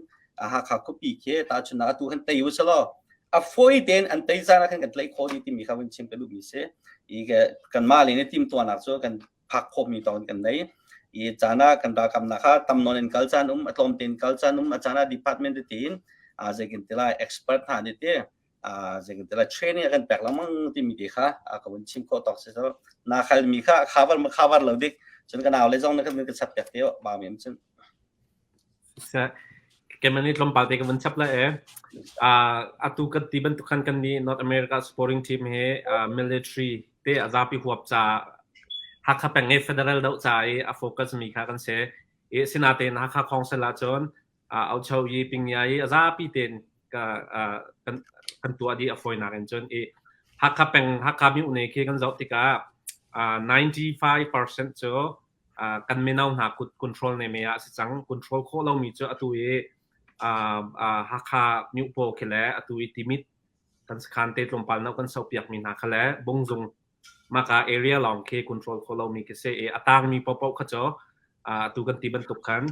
หากขาคุปีเคตาชนะตัวขันเตยุสละฟอยเดนอันเตยจานักกันเลยข้อดีที่มีเขาเป็นชิมกันดูมิเสอีกกันมาเลยในทีมตัวนักโจกันพักคบมีตอนกันได้อีจานากันราคำนักตำนวนกัลจานุมอัตลอมเต็นกัลจานุมอาจารย์ดีพาร์ตเมนต์ทีนจะกินที่ละเอ็กซ์เพรสหาดิเตจะกินที่ละเทรนนิ่งกันแปลกละมั่งที่มีดีค่ะก็เป็นชิมข้อตอกเสร็จแล้วนักขันมีค่ะข่าวมาข่าวเราดิจนกันเอาเลยจงนะครับมีกันสับแปลกเดียวบางอย่างเช่นKemenit lompat ke bencap lah atu kan dibentukan kan di North America Sporting Team he military te azapi huap cha hakha penge federal dau chai focus mi kha kan se sinate na kha khong sala chon au chau yi ping yai azapi ten ka kan tua di afoi na kan chon hakha mi une ke kan zau tika 95% cho kan menau na control ne me ya sang control kho lo mi cho atu haka miu po kele atu itimit kan skante tlompal na kan sopiak min hakale bongjong maka area long ke control kholo mi ke se atang mi popo khacho atu kan tiban tukkan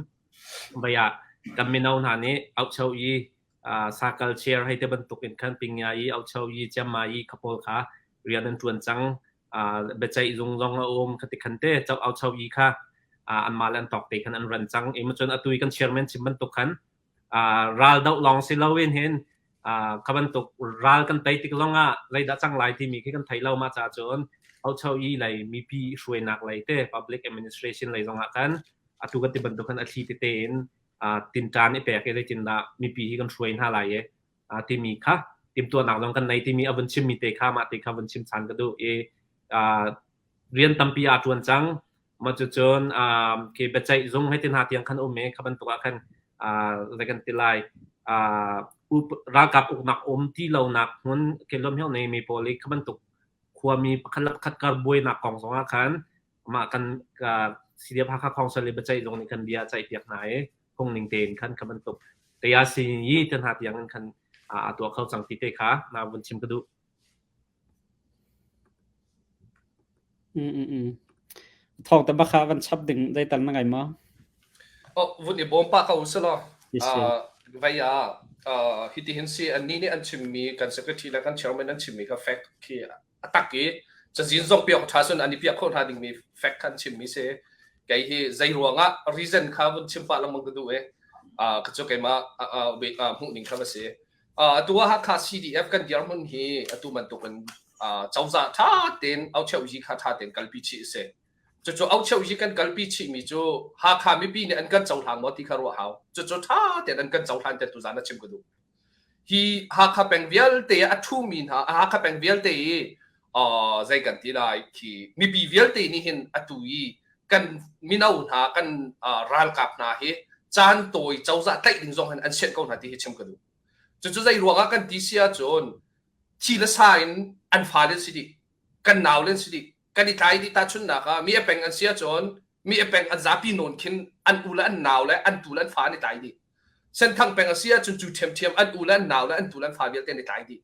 baya kan minau na ni out chau yi sakal chair hai te ban tukin kan pingya yi out chau yi chama yi kapol kha rian tuan chang bechai zong zong om khatikhante chau out chau yi kha an malan tok te kan an ran chang emachon atu kan chairman chimban tukkan ral dau long silawin hin kaban tuk ral kan tai tik longa lai da chang lai ti mi kan thai lo ma cha chon au chau yi lai mi pi shwe nak lai te public administration lai zonga kan atu kan ti ban tuk kan athi ti ten tin tan e pe ke le tin da mi pi kan shwe ha lai e ti mi kha tim tua nak long kan nai ti mi avan chim mi te kha ma te kha van chim chan ka du rian tampi a tuan chang ma chu chon ke bechai zong hai tin ha tiang khan me kaban tuk kan lekan tilai ragap uknak ti lo nak hun kelom hiao nei mi poli kabantuk khwami pakhalap khat kar boi nak kong songa khan ma kan sidia phakha khong sale bachai long ni kan bia chai tiak nai khong ning ten khan kabantuk teya si yi tan hat yang khan atua khau chang ti te kha na bun chim kadu thong ta ba kha van chap ding dai tan na ngai ma vun i bom pa ka usalo vaya hiti hinsi anni ni an chimmi kan secretary la kan chairman an chimmi ka fact ki ataki จะจินส่งเปียกท้าส่วนอันนี้เปียกเขาท้าดิ่งมีแฟกกันชิมมีเสไก่ที่ใจรัวงะ reason ข้าวันชิมฟ้าลำมังกระดูกระจกไก่มาหุ่นนิ่งข้ามาเสตัวฮักคา CDF กันเดียร์มันฮีตัวมันตุกันเจ้าจ่าท่าเต็นเอาเชี่ยวยีข้าท่าเต็นกัลปีชีเสจู่เอาเชี่ยวยีกันกัลปีชีมีจู่ฮักคาไม่ปีเนี่ยอันกันเจ้าทางมอติคารัวเฮาจู่ท่าเต็นอันกันเจ้าทางเต็นตุจานะชิมกระดูฮีฮักคาเป็นเวลเตะอัทุมินฮักคาเป็นเวลเตะใจกันที่ได้ที่มีปีเวลเตะนี่เห็นอัตุยกันมินาอุนหากันรัลกับนาเฮจานโตยเจ้าจ่าไต่ดิ่งจงหันอันเช็ดก้อนหันที่ชิมกระดูจู่ใจรัวกันที่เสียจนทีละสายอันฟ้าเล่นสิดิกันหนาวเล่นสิดิกันที่ไทยที่ตาชุนนะคะมีเอเป็งอันเสียจนมีเอเป็งอันซาปีโนนคินอันอุละอันหนาวและอันตูละอันฟ้าในไทยดิเส้นทางเป็งอันเสียจนจู่เทียมเทียมอันอุละอันหนาวและอันตูละอันฟ้าเวลเตในไทยดิ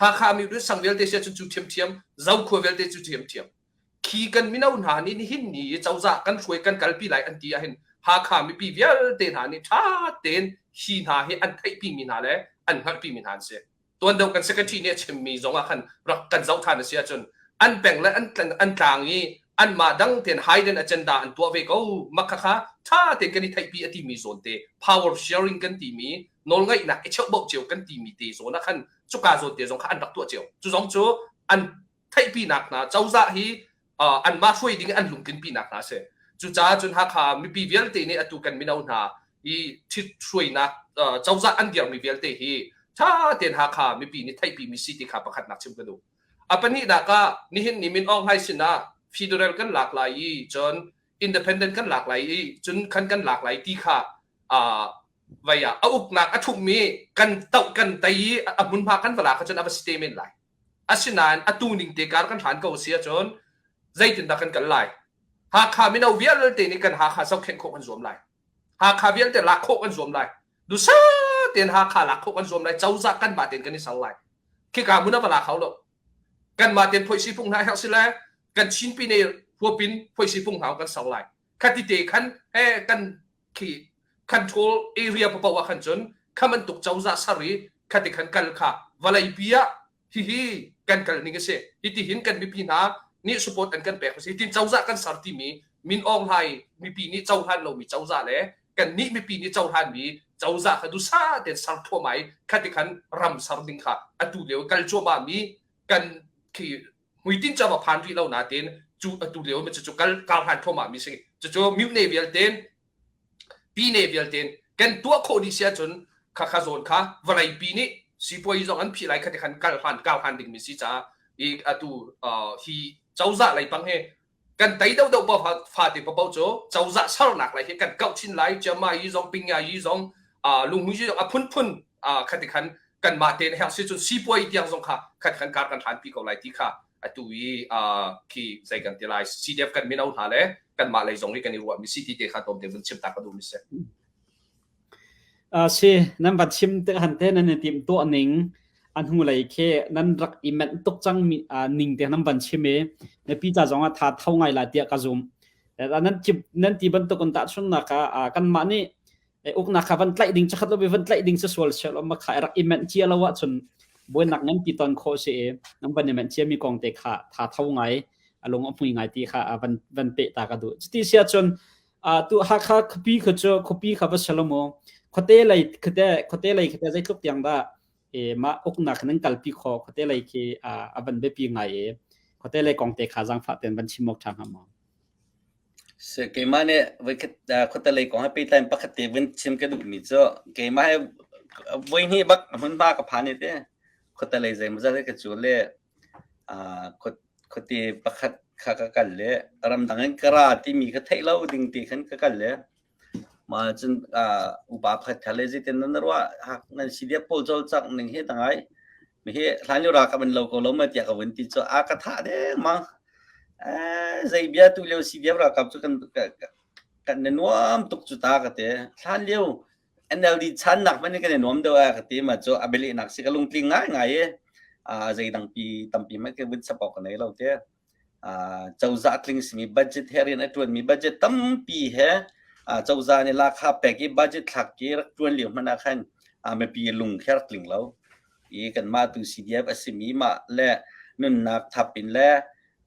หากข้ามีด้วยสังเวลเตเสียจนจู่เทียมเทียมเจ้าขวเวลเตจู่เทียมเทียมขี่กันมินาอุนหานี่หินนี่เจ้าจ่ากันช่วยกันกัลปีไหลอันที่เห็นหากข้ามีปีเวลเตหานี่ท่าเต็นหินหาเฮอันไทยปีมินาและอันฮักปีมินานเสียตัวเดียวกันสักทีเนี่ยชิมมีสองอันรักกันเจ้าทานเสียจนอันแบ่งและอันกลางนี้อันมาดังเต็นไฮเดนอเจนดาอันตัวเวก็มักค่ะถ้าเต็นกันที่ไทยปีอติมีโซนเต power sharing กันที่มีนนไงนะไอเช่าบอกเจียวกันที่มีเตโซนนะคันจุกาโซนเตสองคันรักตัวเจียวจุสองจูอันไทยปีนักนะเจ้าจ่าฮีอันมาช่วยดิ้งอันลุงกินปีนักนะเสียจุจ้าจนหากมีปีเวลเตนี่อตุกันไม่เอาหน้าอีที่ช่วยนักเจ้าจ่าอันเดียวมีเวลเตฮีถ้าเต็นหาขามีปีนี้ไทยปีมีสิทธิขาประคัดนักชิมกันดูปนี้นักนี่เห็นนิมิตออกให้สินะฟีเดอรัลกันหลากหลายจนอินดิเพนเดนต์กันหลากหลายจนคันกันหลากหลายที่ค่ะวิยาเอาอุกนักทุกมีกันเต่ากันไตมุนพากันเวลาเขาจนเอาสเตเมนไหลสินานตูนิงเตการกันฐานเก่าเสียจนใจตินตะกันไหลหากขาไม่เอาเวียลเตนี่กันหาขาเสาเข็นโคกันสวมไหลหากขาเวียลเตลักโคกันสวมไหลดูซะเตียนหาขาหลักเขากันรวมได้เจ้าจักกันมาเตียนกันนี่สังไลคือการมุนเวลาเขาหรอกกันมาเตียนพอยซีพุ่งหายเขาสิแล้วกันชิ้นปีในหัวปินพอยซีพุ่งหากันสังไลคันที่เตะคันกันขี่คันโทรเอเรียพอว่าคันจนข้ามันตกเจ้าจักสารีคันที่คันกันค่ะวลายปีอะฮิกันกันนี่ก็เสียที่เห็นกันมีปีนานี่สปอร์ตกันแปลกสิที่เจ้าจักกันสารที่มีมินออนไลน์มีปีนี้เจ้าฮันเรามีเจ้าจักเลยกันนี่มีปีนี้เจ้าฮันมีเจ้าจ่าดูซาเด็ดสัร์ทั่วไหมคัดที่ขันรำสัร์ดิงค่ะอันดูเดียวกันจัวมามีกันคือหุ่ยติ้งจะมาพันที่เราหนาเต็นจูอันดูเดียวมันจะจูกันการพันทั่วมามีสิจะจูมิวเนวิลเต็นปีเนวิลเต็นกันตัวโคดิเซียจนข้าข้าโซนค่ะวันไหนปีนี้สิพอยจงอันพี่ไรคัดที่ขันการพันดิ่งมีสิจ้าอีกอันดูที่เจ้าจ่าไรปังเฮกันไต่เดาบ่ฟาติปะเป้าโจเจ้าจ่าสารหนักไรเฮกันเก้าชิ้นไรจะมาอีจงปิงยาอีจงลุงมุ้ยจะพุ่นขัดขันกันมาเตนเฮลซิจนซีป่วยยังสงค่ะขัดขันการกันฐานปีก่อนไรที่ค่ะตุยที่ใจกันที่ไรซีดีเอฟกันไม่เอาหาเลยกันมาเลยสงนี่กันนี่ว่ามีซีทีเตะขาดตรงเดี๋ยวมันชิมตากระดูมิเสใช่นั่นบัดชิมเตะหันเตนั่นเนี่ยทีมตัวหนิงอันหูไหลแค่นั่นรักอิมเมนตุกจังมีหนิงเตนั่นบัดชิมในปีจ่าจงท่าเท่าไงล่ะเดียกระซุมแต่นั่นจิบนั่นที่บันตุกันตัดชุนนะคะกันมานี่อุกนักขับวันไล่ดิ่งจะขัดลบวันไล่ดิ่งจะสวลเชลมาขายรักอิมเมนเชียละวะจนบนนักงั้นปีตอนโคเชน้ำบันอิมเมนเชียมีกองเตะขาท่าเท่าไงลงอพุ่งไงตีค่ะวันเปะตากระดูที่เสียจนตัวฮักฮักปีเขาจะคปีขับเชลโมเขาเตะไรเขาเตะไรเขาเตะใจทุกอย่างได้มาอุกนักนั้นกัลปีเขาเตะไรคือวันเบปีไงเขาเตะไรกองเตะขาจังฟ้าเต็นวันชิมกทางหามKemana kota lay kong happy time pakati win sim ka dug mi so kemah win hi bak hun ba ka phani te kota lay zai maza ka chule koti pakat kha ka kal le ram dang kara ti mi ka thailo ding ti khan ka kal le ma chun uba phat thale ji ten nan ro hak nan sidia pol jol chak ning he tangai mi he hlan yo ra ka ban lo ko lo ma tia ka win ti so a ka tha de ma zai bia tu leo si bia ra kap chu kan ne nuam tuk chu ta ka te hlan leo NLD chan nak man ne kan nuam do a ka te ma cho abeli nak si ka lung tling ngai ngai zai dang pi tam pi ma ke win sa pok nei lo te chau za tling si mi budget herin atun mi budget tam pi he chau za ne la kha pe ki budget thak ki rak tun liu mana khan me pi lung kher tling lo i kan ma tu CDF asimi ma le nun nak thapin le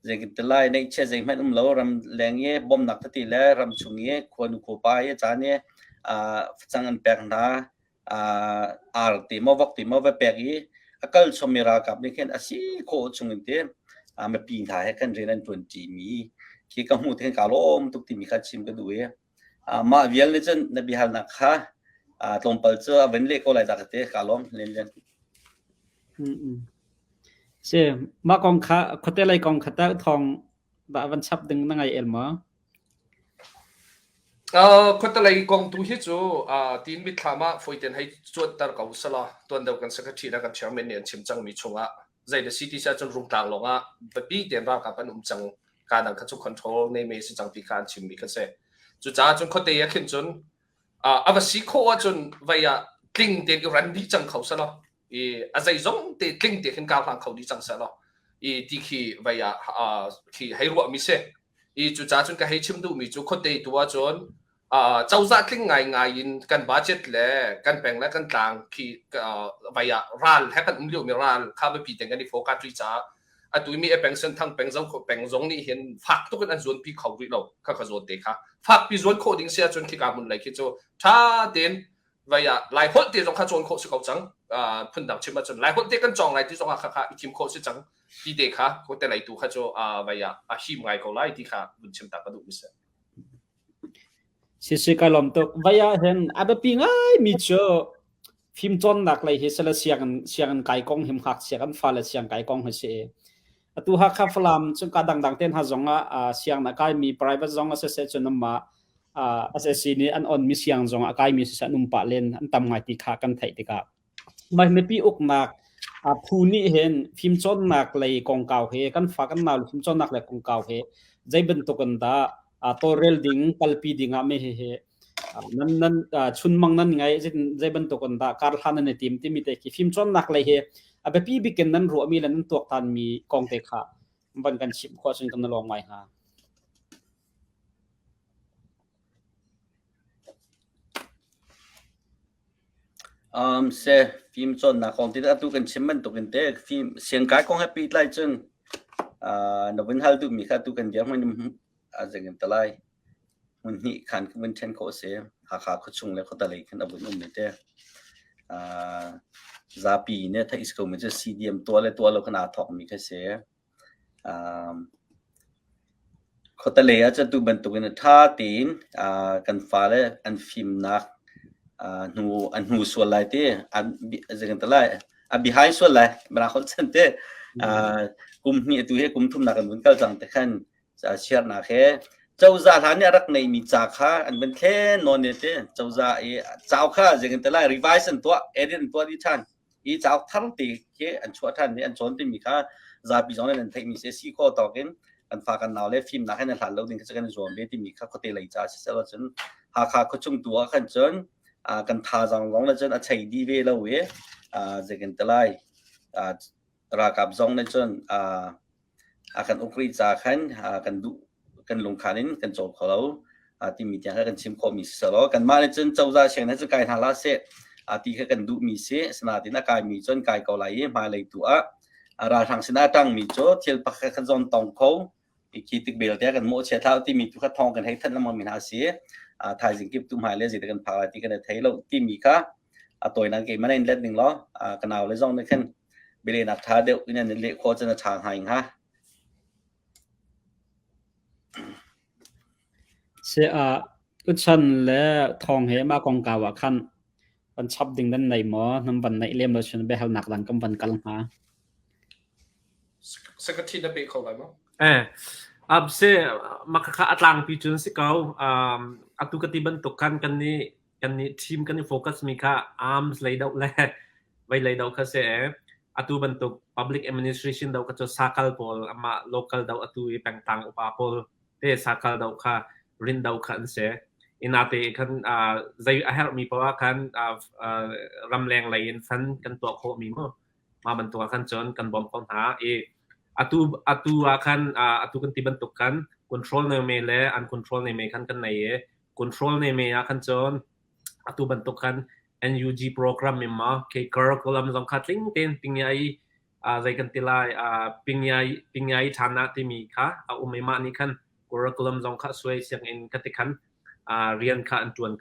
zekin telai nei che zeng man lo ram lengye bom nak tati le ram chungye khonu khopa ye chane changan pek na arti mo vakti mo ve peki akal chomira kap ni khen asi kho chungin te me pin tha he kan renan 20 mi ki ka mu the ka lom tuk ti mi kha chim ka duwe ma vial ne chen na bihal na kha tlompal chu aven le ko lai da te ka lom len se ma kong kha khote lai kong khata thong ba van chap ding na ngai elmaคนตะไลกองตูฮิจูทีนมิถามาฟอยเตนให้จวดตาเก่าสละตัวเดียวกันสักทีแล้วกันเชื่อมันเนี่ยชิมจังมีชงใจเดซิตี้จะจนรุงต่างลงแบบปีเดียนร่างกับนุ่มจังการดังขั้นจุคอนโทรลในเมสิจังปีการชิมมีกันเสจุจ้าจนเขาเตียขึ้นจนอาศัยโคจนวัยติ้งเตียนรันดีจังเขาสละอาศัยจงเตียติ้งเตียขึ้นก้าวหลังเขาดีจังสละที่ขี่วัยขี่ให้รัวมิเสจุจ้าจนก็ให้ชิมดูมีจุเขาเตียตัวจนเจ้าจะทิ้งง่ายกันบัดเจ็ตเลยกันแบ่งและกันต่างที่ไปรันให้กันเลี้ยวมีรันข้าไปปีเต็งกันที่โฟกัสที่จ้าตัวมีแบ่งเส้นทางแบ่งจงนี่เห็นฝักทุกคนอันส่วนพี่เขาวิโรข้าก็ส่วนเด็กค่ะฝักพี่ส่วนโคดิ้งเสียจนที่การมันเลยคิดว่าถ้าเดินไปหลายคนเดี๋ยวต้องข้าส่วนโคสิเขาจังพื้นดับชิมมาจนหลายคนเด็กกันจองหลายที่จองข้าอีกทีมโคสิจังที่เด็กค่ะคนแต่หลายตัวข้าจะไปหิมไงเขาไล่ที่ข้าบุญชิมตากระดูกมิเสsi kalom to vaya hen aba pingai mi cho phim chon nak lai he sala siang kai kong him hak siang fa la siang kai kong he se atu ha kha flam chung ka dang ten ha zonga siang na kai mi private zonga se se chun ma sse ni an on mi siang zonga kai mi sa num pa len an tam ngai ti kha kan thai ti ka mai me pi uk nak phu ni hen phim chon nak lai kong kaw he kan fa kan na phim chon nak lai kong kaw he jai ben to kan da torel ding palpi dinga me he nan chun mang nan ngai jai ban to kon da kar han ne tim ti mi te ki film chon nak lai he abe pi bi ken nan ro mi lan tok tan mi kong te kha ban kan chim kho sin kan long mai ha se film chon na kong ti da tu kan chim man to kan te film siang kai kong happy lai chun na bin hal tu mi kha tu kan dia man azeng talai mun ni khan kun chen ko se ha kha khu chung le ko talai khan abun ne te zapi ne tha isko me cdm to lo khana thok mi kha se ko talai a cha tu ban tu ne tha tin kan fa le an film na nu so lai te azeng talai behind so lai bra khol chen te kum ni tu he kum thum na kan bun kal chang te khan share na khe chauza than ne rak nei mi cha kha an ben khe non ne te chauza chau kha jeng te lai revise an to edit an to di than I chau thang ti khe an chua than ne an chon ti mi kha za bi jong ne thai mi se si ko to ken an fa kan naw le film na khan ne hlan lo ding ka kan zom be ti mi kha ko te lai cha se la chen ha kha ko chung tu khan chen kan tha jang long la chen a chai di ve lo we jeng te lai ra kap jong ne chen akan ukri cha khan kan du kan lung khanin kan job khalo ti mi tiang kan chim kho mi selo kan ma le chen chauza cheng na chu kai thala se ti kha kan du mi se sna tin a kai mi chon kai ko lai ma lai tu a ra thang sina tang mi cho thil pa kha jon tong kho I ki tik bel te kan mo che thau ti mi tu kha thong kan hai than ma min ha se thai jing kip tu mai le ji kan pha ti kan thai lo ti mi kha toy nan ke man in let ding lo kan naw le jong ne khan bele nak tha de in ne le kho chen chang hai ha se uchan le thong he ma kong kawa khan ban chap ding dan nei mo nam ban nei lem lo chen be hal nak dan kam ban kal ha secretary na be ko lai mo ab se makaka atlang pi chun si kau atu katiban tokan kan ni team kan ni focus mi kha arms lay daw le vai lay daw kha se atu bantuk public administration daw ka cho sakal pol ama local daw atu I pengtang upapol te sakal daw kha rin daw khan se inate kan zai a help mi pawa kan ramleng lain fan kan to kho mi mo ma ban to kan chon kan bom kon ha atu akan atu kan tibantuk kan control na me le an control na me kan nai control na me akan chon atu bantuk kan NUG program mi ma ke curriculum jong khatling ten ting ai ใจกันติลายปิงใหญ่ฐานะที่มีค่ะไม่มานี่คันcurriculum จงค่ะสวยเสียงอินกติคันเรียนค่ะอันจวน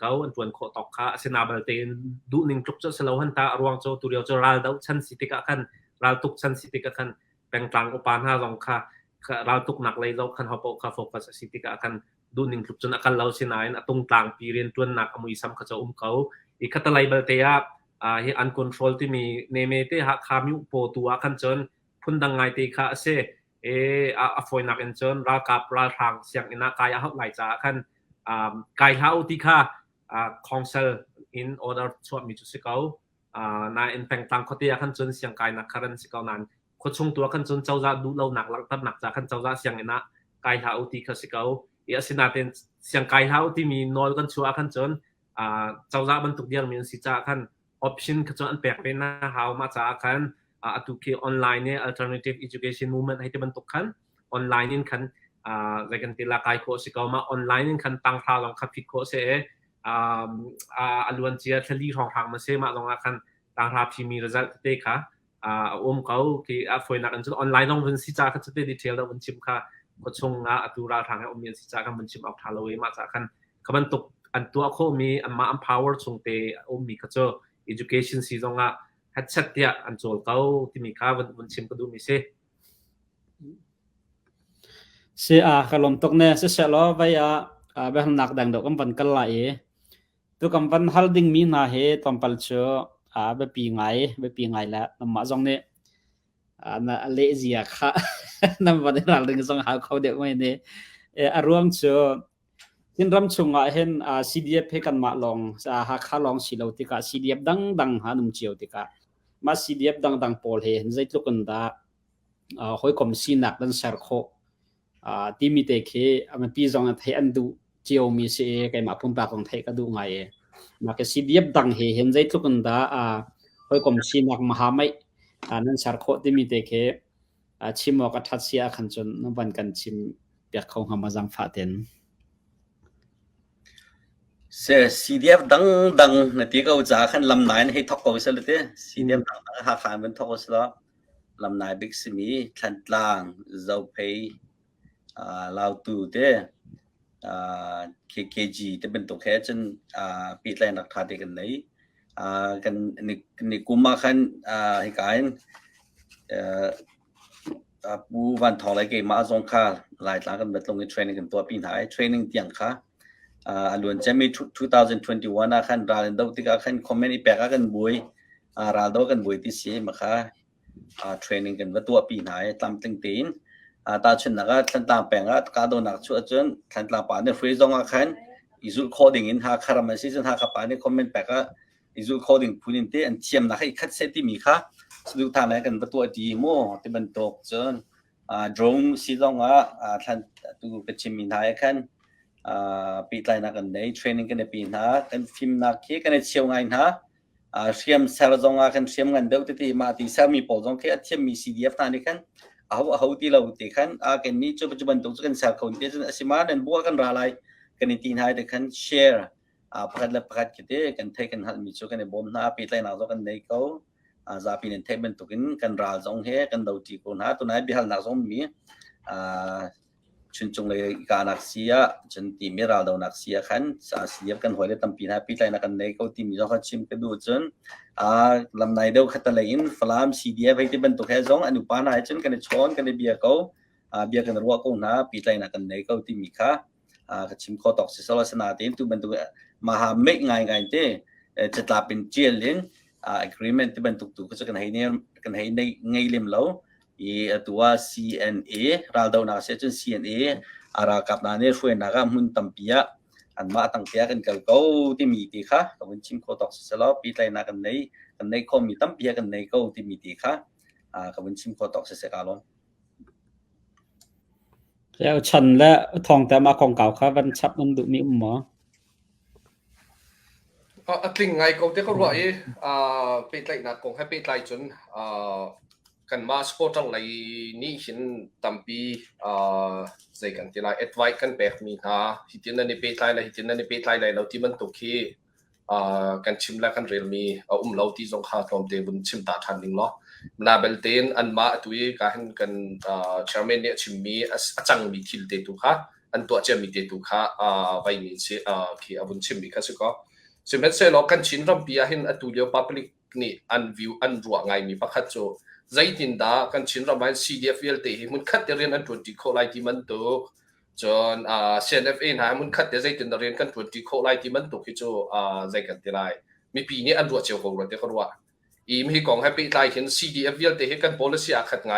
โคตอกค่ะเสนาบลเตนดูนิ่งจุกจะสลาวันตารวงโจตุเรียวจะรัลดาวชั้นสิติกะคันรัลตุกชั้นสิติกะคันแปลงกลางอุปาหาจงค่ะรัลตุกหนักเลยเราคันฮอปค่ะโฟกัสสิติกะคันดูนิ่งจุกจนอาการเราเสียนายตรงกลางปีเรียนจวนหนักมุยซ้ำเขาจะเขาอีกขัดไลเบลเตียเฮอันคอนโทรลที่มีเนเมเตหักขามิวโปตัวคันจนพุ่นดังไงตีค่ะเสฟอยนักเอ็นจนรากับราทางเสียงอินากายหักไหลจ้าคันกายเท้าที่ค่ะcouncil in order ช่วยมีจุดสิเขานาอินแปลงต่างเขาตีคันจนเสียงกายนักคารันสิเขานั้นโคชงตัวคันจนเจ้าจะดูเราหนักหลังตับหนักจ้าคันเจ้าจะเสียงอินากายเท้าที่เขาสิเขาสินาเป็นเสียงกายเท้าที่มีนอลกันชัวคันจนเจ้าจะบรรทุกเดียงมีสิจ้าคันoption ขจรอันแปลกเป็นนะหามาจากคันตุกออนไลน์เนี่ย alternative education movement ให้ที่บรรทุกคันออนไลน์นี่คันรายการที่ละกายโคสิเขามาออนไลน์นี่คันตั้งท่าลองขับผิดโคเสอล้วนเจียทลีของทางมาเสมาลองคันตั้งท่าพิมี result เด็กค่ะเขาที่ฝอยนักอันจนออนไลน์ต้องเป็นสิจ้าคันจะได้ดีเทลแล้วมันชิมค่ะก็ชงตุราทางให้มีสิจ้าคันมันชิมเอาท่าเลยมาจากคันเขาบรรทุกอันตัวเขามีอันมา empower ชงเตมีก็จะ education ซีซองheadset เนี่ยอันโจลเขาที่มีค่าวันชิมก็ดูมีเสียขลมตกเนี่ยเสียล้อไปแบบหนักดังดอกกันกันไหลตัวกันวันฮัลดิ้งมีนาเหตอมปัลเชอแบบปีไงแล้วน้ำมาจงเนี่ยน่ะเลเซียค่ะน้ำวันนี้เราดึงจงหาเขาเด็กไม่เนี่ยรวมเชอที่รำชงเห็นCDF ให้กันมาลองหาข้าลองสิเราติกา CDF ดังหาหนุ่มเจียวติกามา CDF ดังโพลเห็นใจทุกคนด่าหอยคมซีนักดันเซอร์โคที่มีแต่เคมันปีจงเทอันดูเจียวมีเสกไอมาพุ่มปากของเทก็ดูไงมาแค่ CDF ดังเห็นใจทุกคนด่าหอยคมซีนักมหาไม่นั่นเซอร์โคที่มีแต่เคชิมออกทัดเสียขันจนนับวันกันชิมเปียกของหามาจังฟาเต็นCDF ดังนาทีก็จะขันลำนายให้ทอกเอาเสร็จเลย CDF ดังหาขายเป็นทอกเอาเสร็จลำนายบิ๊กซีมีทันตลางเจ้าเพย์ลาวตูเต้KKG ที่เป็นตัวแค่จนปีแรกนักทาเด็กันไหนกันนี่กุมาขันให้การผู้วันทองอะไรกันมาส่งค่าหลายหลังกันไปลงในเทรนนิ่งกันตัวปีไหนเทรนนิ่งเตียงค่ะล้วนจะมี2021นะครับรายดาวที่กันคอมเมนต์อีกแปลกกันบุยรายดาวกันบุยที่เสียมาค่ะเทรนนิ่งกันว่าตัวปีไหนตามตั้งตีนตาชนนะครับทันตามแปลงอ่ะการโดนนักช่วยจนทันตามป่านเนี่ยฟรีซองอ่ะคันอิสุโคดิ้งอินหาคารามันซีจนหาขับป่านเนี่ยคอมเมนต์แปลกอ่ะอิสุโคดิ้งพูนินเตอันเทียมนักให้คัดเซตที่มีค่ะสุดท้ายแล้วกันว่าตัวดีโม่ที่บรรทุกจนโดรนซีซองอ่ะทันตัวเป็นชิมินหายคันปีไลนักกันได้เทรนนิ่งกันในปีน่ะกันฟิล์มนักเกี่ยกันในเชียวไงนะเชื่อมเซลล์จงอ่ะกันเชื่อมกันเดี๋ยวที่มาที่เซลล์มีโปรจงเกี่ยเชื่อมมี CDF นั่นเองกันเอาที่เราติกันกันนี้จุดปัจจุบันตรงกันเซลล์คนที่จะสิมาเดินบัวกันรายกันในที่ไหนเด็กกันแชร์ประกาศและประกาศคิดกันเทกันหันมีจุดกันในบอมนะปีไลนักจงกันในเขาจะเป็นเทเป็นตุกันกันรายจงเฮกันดาวที่คนหาตัวไหนบิฮัลนักจงมีชุนจงเลยการนักเสียจนทีมเราดาวนักเสียขันเสียกันหัวเลยตั้งปีหน้าปีไลนักกันในเขาทีมจะเขาชิมกันดูจนลำนายเดียวขัดเลยอินฟลาม CDF ให้ที่เป็นตัวแค่จงอนุปานให้จนกันในช้อนกันในเบียร์เขาเบียร์กันรัวเขาหน้าปีไลนักกันในเขาทีมมีค่ะชิมข้อตอกสิสละสนาเต็มตัวเป็นตัวมหาเมฆง่ายๆเต้จะตาเป็นเจลลินagreement ที่เป็นตัวก็จะกันให้เนี่ยกันให้ในไงเล่มเราตัว CNA รัลดาวนักเสียจน CNA อารากับนาเนี่ยช่วยนักมุ่งตั้งปีอันมาตั้งปีกันเขาที่มีตีค่ะก็เป็นชิมโคตอกสลบปีไลนักกันในเขามีตั้งปีกันในเขาที่มีตีค่ะก็เป็นชิมโคตอกเสียกันลงแล้วฉันและทองแต่มาของเก่าครับวันชับมันดุมีหมอติงไงเขาที่เขาว่าปีไลนักคงให้ปีไลจนกันมาสปอร์ตอะไรนี่เห็นตั้งปีใจกันที่ไรแอดไวกันแบบมีนะฮิตนั่นในปีไลเลยฮิตนั่นในปีไลเลยเราที่มันตุกที่ กันชิมแล้วกันเรียลมีเราที่จงข้าตอมเตบุญชิมตาทันนิงล้อนาเบลเตนอันมาตุยการกันเชอร์แมนเนี่ยชิมมีจังมีทิลเตตุค่ะอันตัวเจมีเตตุค่ะไปมีเสียที่บุญชิมมีค่ะสิก็ซึ่งเมื่อเช้าเรากันชินรำปีเห็นตุยเอาพับลิกนี่อันวิวอันรัวไงมีพักขัดโจใจตินดากันชินรำไป CDF เอลเตหิมันขัดเรียนอันตัวที่โคไลที่มันตัวจนCNFA นะมันขัดใจตินเรียนกันตัวที่โคไลที่มันตัวที่โจใจกันที่ไรมีปีนี้อันรัวเจียวของเราเด็กรัวอีมีกองให้ไปไล่เห็น CDF เอลเตหิกัน policy อาขัดไง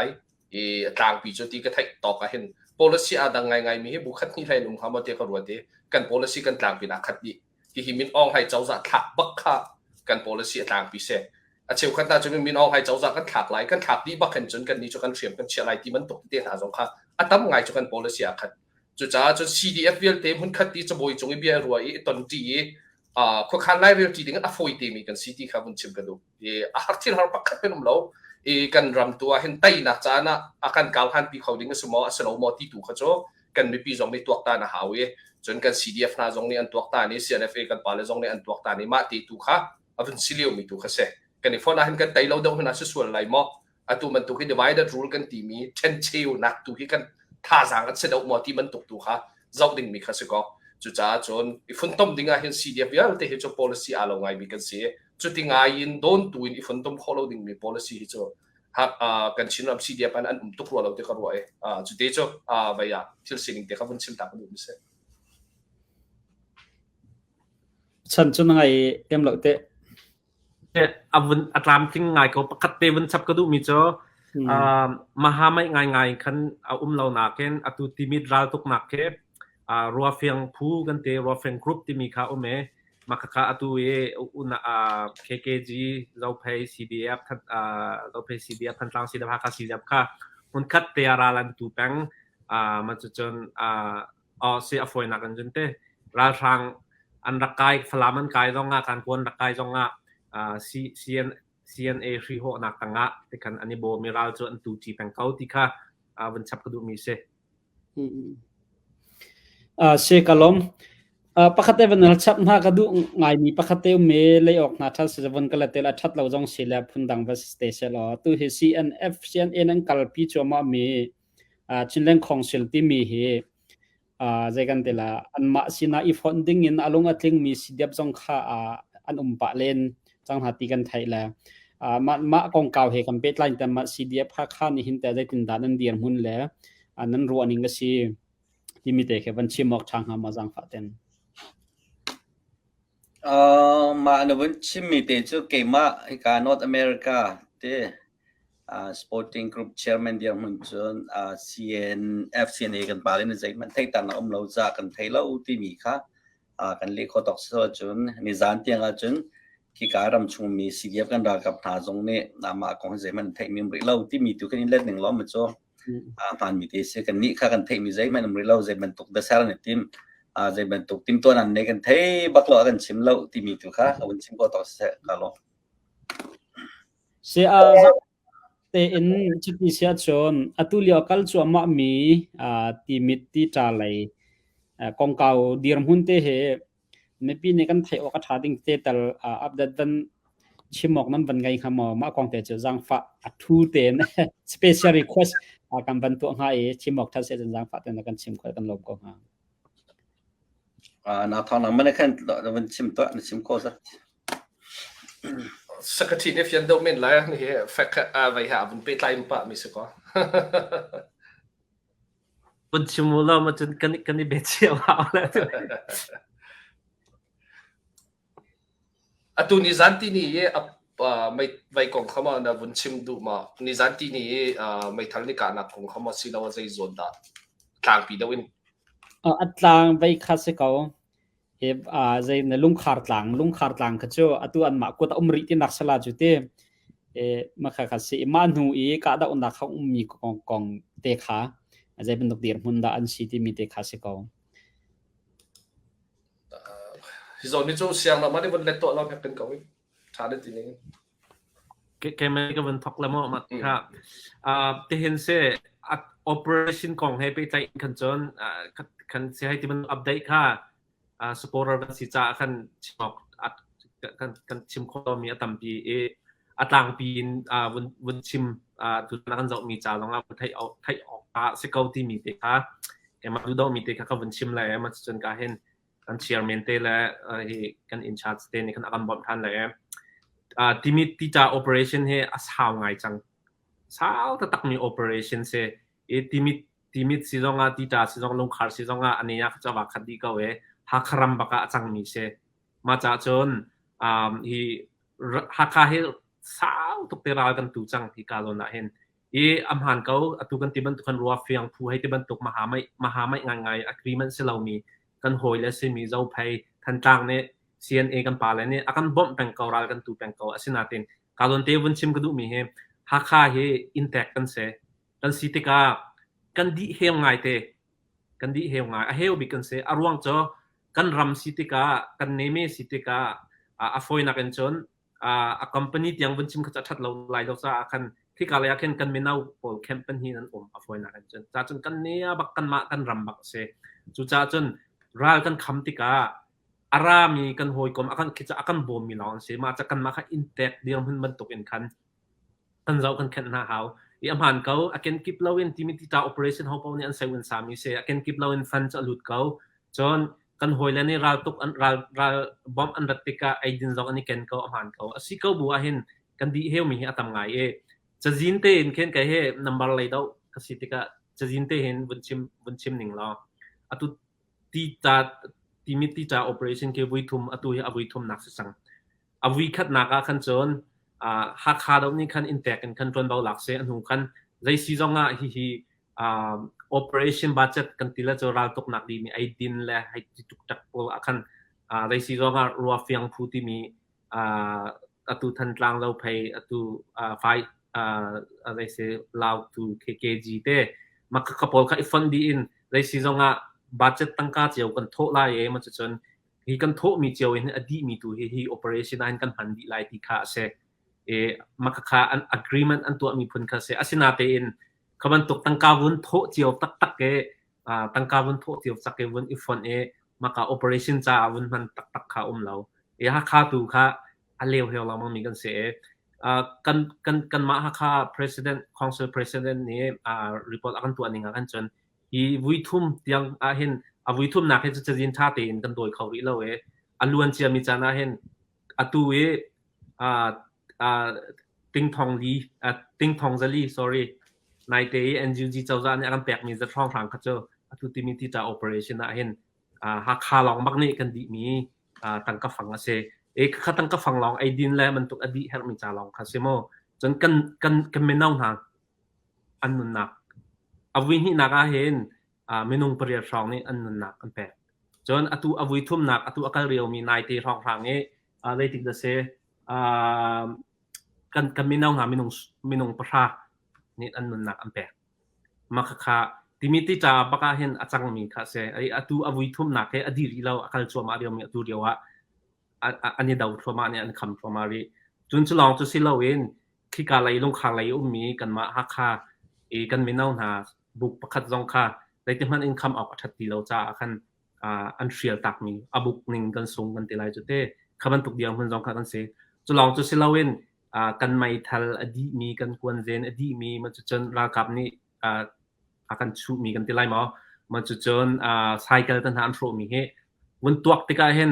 ต่างปีจุดที่ก็ไทยต่อกันเห็น policy อาดังไงมีให้บุคคลที่ไรนุ่มเขามาเด็กรัวเด็กกัน policy กันต่างปีอาขัดดีที่หิมินอ่องให้เจ้าจะถักบักค่ะกัน policy ต่างปีเสเชียวกันตาจนมีน้องให้เจ้าจากกันถักไหลกันถักดีบักกันจนกันนี้จนกันเฉียบกันเชียร์ไหลที่มันตกเตี้ยหาสงค่ะตั้มไงจนกัน policy ขัดจุดจ้าจน CDF เวลเต็มหุ่นขัดที่จะบ่อยจงอีเบียรัวอีตอนที่ข้อขันไล่เวลที่ดิ้งอฟอยตีมีกันซีที่ข้าบุญชิมกันดูอาร์ที่เราปักขัดเป็นนุ่มเรากันรำตัวเห็นไตนักจ้านะอาการเก่าหันปีเขาดิ้งสมอสโลมอที่ถูกเขาโจกันไม่ปีจงในตัวตาหน้าหาวจนกัน CDF น่าจงในอันตัวตานี้ CNFA กันปาเลจงในอันตัวตานี้มาตีถูกค่ะบุญซิเลียวมีถูกเขาเสกันในฟอนนั้นกันไตเราเดินหน้าส่วนไหลมอตัวมันถูกให้ divided rule กันตีมีเช่นเชียวนักถูกให้กันท่าสังกันเสด็จมอที่มันตกถูกค่ะเจ้าดิ้งมีข้าศึกก็จุดจ้าจนอีฟุนต้มดิ้งเห็น CDF เยอะแต่เห็นจง policy อะไรไงมีกันเสียจุดดิ้งยินโดนตัวอีฟุนต้มข้อเราดิ้งมี policy ที่จะหักกันชินรำ CDF อันตุกรัวเราเด็กรัวจุดเดียวไปอ่ะที่สิ่งเด็กเขาบุญชิมตากันดูมิเสฉันจนไงเต็มเราเตะวันอัตรามทิ้งไงเขาประกาศเตวันสับกระดูมิจมหาไม่ไงคันเราหนักเห็นตุติมิดราตุกหนักเก็บรัวเฟียงผู้กันเตรัวเฟียงกรุ๊ปที่มีข้ามาค่ะตุKKG เราไป CDF เราไป CDF ทันตามCDF ค่ะ CDF ค่ะมันคัดเตะราลันตูแปงมันจะจนเสียฝอยนักกันจนเตะราทางอันรักไกฟลามันไกตรงการกวนรักไกตรงCNA รีโหนักต่างแต่กันอันนี้โบมีเราจนตูจีแปงเขาที่ค่ะวันชับกระดูมีเสเชกลมปกติวันนั้นชับหน้ากระดูไงมีปกติเมย์เลยออกนาทัศน์วันก็เลยเตละชัดเราจงเสียพุ่นดังวัสเตชัลตัวเฮ CNA นั่งกัลปีชัวมามีชินเล่งของเซลที่มีเฮใจกันเตละอันมาสินาอีฟอนดิ้งอินอารมณ์อัดลิงมีสิเดียบจงข้าอันปะเลนจังหาตีกันไทยแล้วมากองเก่าเฮกันเป็ดไลน์แต่มาสิเดียบข้านี่หินแต่ได้ตินดานันเดียร์มุนแล้วอันนั้นรัวนิ่งก็สิที่มีแต่แค่วันชิมออกทางหามาจังฝาเต็นมาในวันชิมมีแต่จุดเกมมาไอ้การนอร์ทอเมริกาเต้sporting group chairman เดียวมันจนCNA กันปาเลนใจมันไทยตานเราจากกันไทยเราที่มีค่ะกันเลี้ยงตอกเสือจนนิจานเตียงจนที่การรำชงมี CDF กันรากับท่าตรงนี้นามาของใจมันไทยมีบริเราที่มีตัวกันนี่เล่นหนึ่งล้อมันจ้าผ่านมีเตะกันนี่ค่ะกันไทยมีใจมันบริเราใจมันตกเดชาร์ในทีมใจมันตกทีมตัวนั้นในกันไทยบักหล่อกันชิมเราที่มีตัวค่ะวันชิมก็ต่อเสียกันล้อเสียเตอินจุดที่เสียจนตุลียกัลชัวมามีที่มิดที่จ่าเลยกองเก่าดีรมุนเตะไม่ปีนี้กันไทยออกท้าดิ้งเตะแต่อัปเดตดันชิมออกนั้นวันไงขโมมากองเตะจะจังฟ้าทูเตน special request กันบรรทุกให้ชิมออกทัศน์จะจังฟ้าเตนกันชิมกันลบก็นาทองนั้นมันแค่วันชิมตัวชิมโคซะสักทีเนี่ยฟินโดเมนแล้วนี่แฟกไปหาบุญเป็ดไล่มาปะมิสก็บุญชิมูเรามาจนกันนี่เบ็ดเชียวเอาแล้วตัวนิสันที่นี่ไม่ไว้กองเขามานะบุญชิมดูมานิสันที่นี่ไม่ทันนี่การนักกองเขามาสิเราจะโซนดาทางปีเดวินอัตลางไปคัสเขาใจในลุงขาดหลังก็จะตัวอันมากกว่าริที่นักสลาจุดเตมาคัสมันหูอีกาดอุณเขามีกองเตะขาใจเป็นตัวเดียร์มุนดาอันซีที่มีเตะขาสิเขาที่โซนนี้จู่เสียงเราไม่ได้บนเล็ตตัวเราเป็นเขาชาดิทีนี้แกไม่ก็เป็นทักแล้วมั้งครับที่เห็นเสียoperation ของให้ไปใจคันจนคันเสียให้ที่มันอัปเดตค่ะsupporter กันสิจ้าคันชิมออก กันชิมโคมีตัมปีอัตลังปีนวันชิมทุนนักกันจะมีจ่าลองรับไทยออกปะสเกลที่มีเด็กค่ะมาดูดมีเด็กค่ะวันชิมเลยมาจนการเห็นกันเชียร์เมนเตและกันอินชาร์จเตนี่กันอาการบอมทันเลยที่มีที่จะ operation ให้สาวไงจังสาวแต่ตักมี operation เสียที่มีสิ่งที่จะสิ่งลงคาร์สิ่งอันนี้อยากจะว่าคดีก็เว้หักครัมบักจังมีเสียมาจากจนหักให้สาวตุกเตรากันตุจังที่กาลน่ะเห็นอัมหันเขาตุกันที่บรรทุกันรัวเฟียงผู้ให้ที่บรรทุกมหาไม่ง่ายๆ agreement เสเรามีกันหอยและเสมีเจ้าไปทันจังเนี่ย CNA กันปาเลยเนี่ยอาการบ่มเป็นเการากันตุเป็นเกาสินาตินกาลนเทวันชิมก็ดูมีเฮหักให้อินแทกกันเสกันสิติกากันดีเฮงไงเตกันดีเฮงไงเฮลบิกันเสอารวงจ้อกันรำสิติกากันเนเมสิติกาฟอยนักเอ็นจนcompany ที่ยังวันชิมก็จะชัดเราไล่เราจะอาการที่กาลยาเคนกันไม่น่าพอแคมเปญที่นั้นฟอยนักเอ็นจนจ้าจนกันเนี่ยบักกันมากันรำบักเสจุจ้าจนรัลกันคำติกาอารามีกันหอยกลมอาการคิดจะอาการบ่มมีหลอนเสียมาจากกันมาค่ะอินเทคเดียวมันตกเอ็นคันกันเรากันแค่หน้าเขาอันหันเขาอาการกิบเราเองที่มีที่จะ operation เขาเนี่ยอันเซวันสามีเสียอาการกิบเราเองฟันจะหลุดเขาจนกันหอยแล้วนี่เราตุกเราบอมอันรัติกาไอดินเราอันนี้เก่งเขาอันหันเขาสิเขาบัวเห็นกันดีเฮลมีอัตมไงจะจินเตเห็นเข่นกันเฮนัมบาร์เลยดาวกสิติกาจะจินเตเห็นวันชิมหนึ่งล้ออะตุที่มีที่จะ operation เกี่ยวกับทุ่มอะตุยอาวิทุ่มนักสังอาวิขัดนักขันจนหักขาดนี่ขันอินเทคกันขันจนเบาหลักเสียอันหุ่นขันใจซีจงอ่ะoperation budget กันทีละจะเราตกหนักดีมีไอดินและให้ตุกตักโปรขันใจซีจงอ่ะรัวเฟียงผู้ที่มีอะตุทันกลางเราไปอะตุไฟอะไรเสียเราตุ KKG เต้มาขับพอลขับฟันดีอินใจซีจงอ่ะbudget ตั้งค่าเจียวกันโทษไล่มันจะจนฮีกันโทษมีเจียวเห็นอดีมีตัวฮี operation นั้นกันพันดีไล่ที่ค่าเสมาค่าอัน agreement อันตัวมีผลค่าเสอาศินาเตอินขบันตกตั้งกาวุนโทษเจียวตักตั้งกาวุนโทษเจียวสักวุนอีฟอนมาค่า operation จ้าวุนมันตักค่าเราฮักค่าตัวค่าอันเลวเรามันมีกันเสกันมาฮักค่า president council president นี่report อันตัวนี้กันจนวิทุ่มยังเห็นวิทุ่มนักเห็นจะยินท่าเตียนกันโดยเขาหรือเราอันล้วนเชียมีจานะเห็นตัวติงทองลีติงทองจะลี sorry นายเตย NGG เจ้าจานเนี่ยกันแปลกมีจะท่องทางเขาเจอตัวที่มีที่จะ operation นะเห็นหักขาลองบักนี่กันดีมีตั้งกับฝั่งเสข้าตั้งกับฝั่งลองไอดินแล้วมันตุกอดีเฮลมีจาลองคาเซโมจนกันไม่น่าทางอันนุนนักอาวิหินักเห็นไม่นุ่งเปรียบรองนี่อันนั้นนักอันแปลกจนอตุอาวิทุ่มนักอตุอาการเรียวมีนายตีรองทางนี้เลยติดเสกันไม่น่าหาไม่นุ่งปรานี่อันนั้นนักอันแปลกมาค่ะที่มีที่จะปากเห็นอาจารย์มีค่ะเสไออตุอาวิทุ่มนักอดีตเราอาการชัวมาเรียวมีอตุเดียวว่าอันนี้ดาวชัวมาเนี่ยอันคำชัวมารีจนจะลองจะสิเราเองที่การไหลลงคางไหลมีกันมาหักค่ะกันไม่น่าหาบุกประคัดจงค่ะในที่มันอินคัมออกชัดดีเราจะคันอันเชียร์ตักมีบุกหนึ่งกันสูงกันตีไรจุดเต้ขบันตุกเดียวมันจงค่ะกันเสียจะลองจะสิเราเองกันไม่ทัลอดีมีกันกวนเจนอดีมีมันจะจนรากับนี่อากันชูมีกันตีไรมั้งมันจะจนไซเคิลตันหันโฟมีเหวันตัวติกาเห็น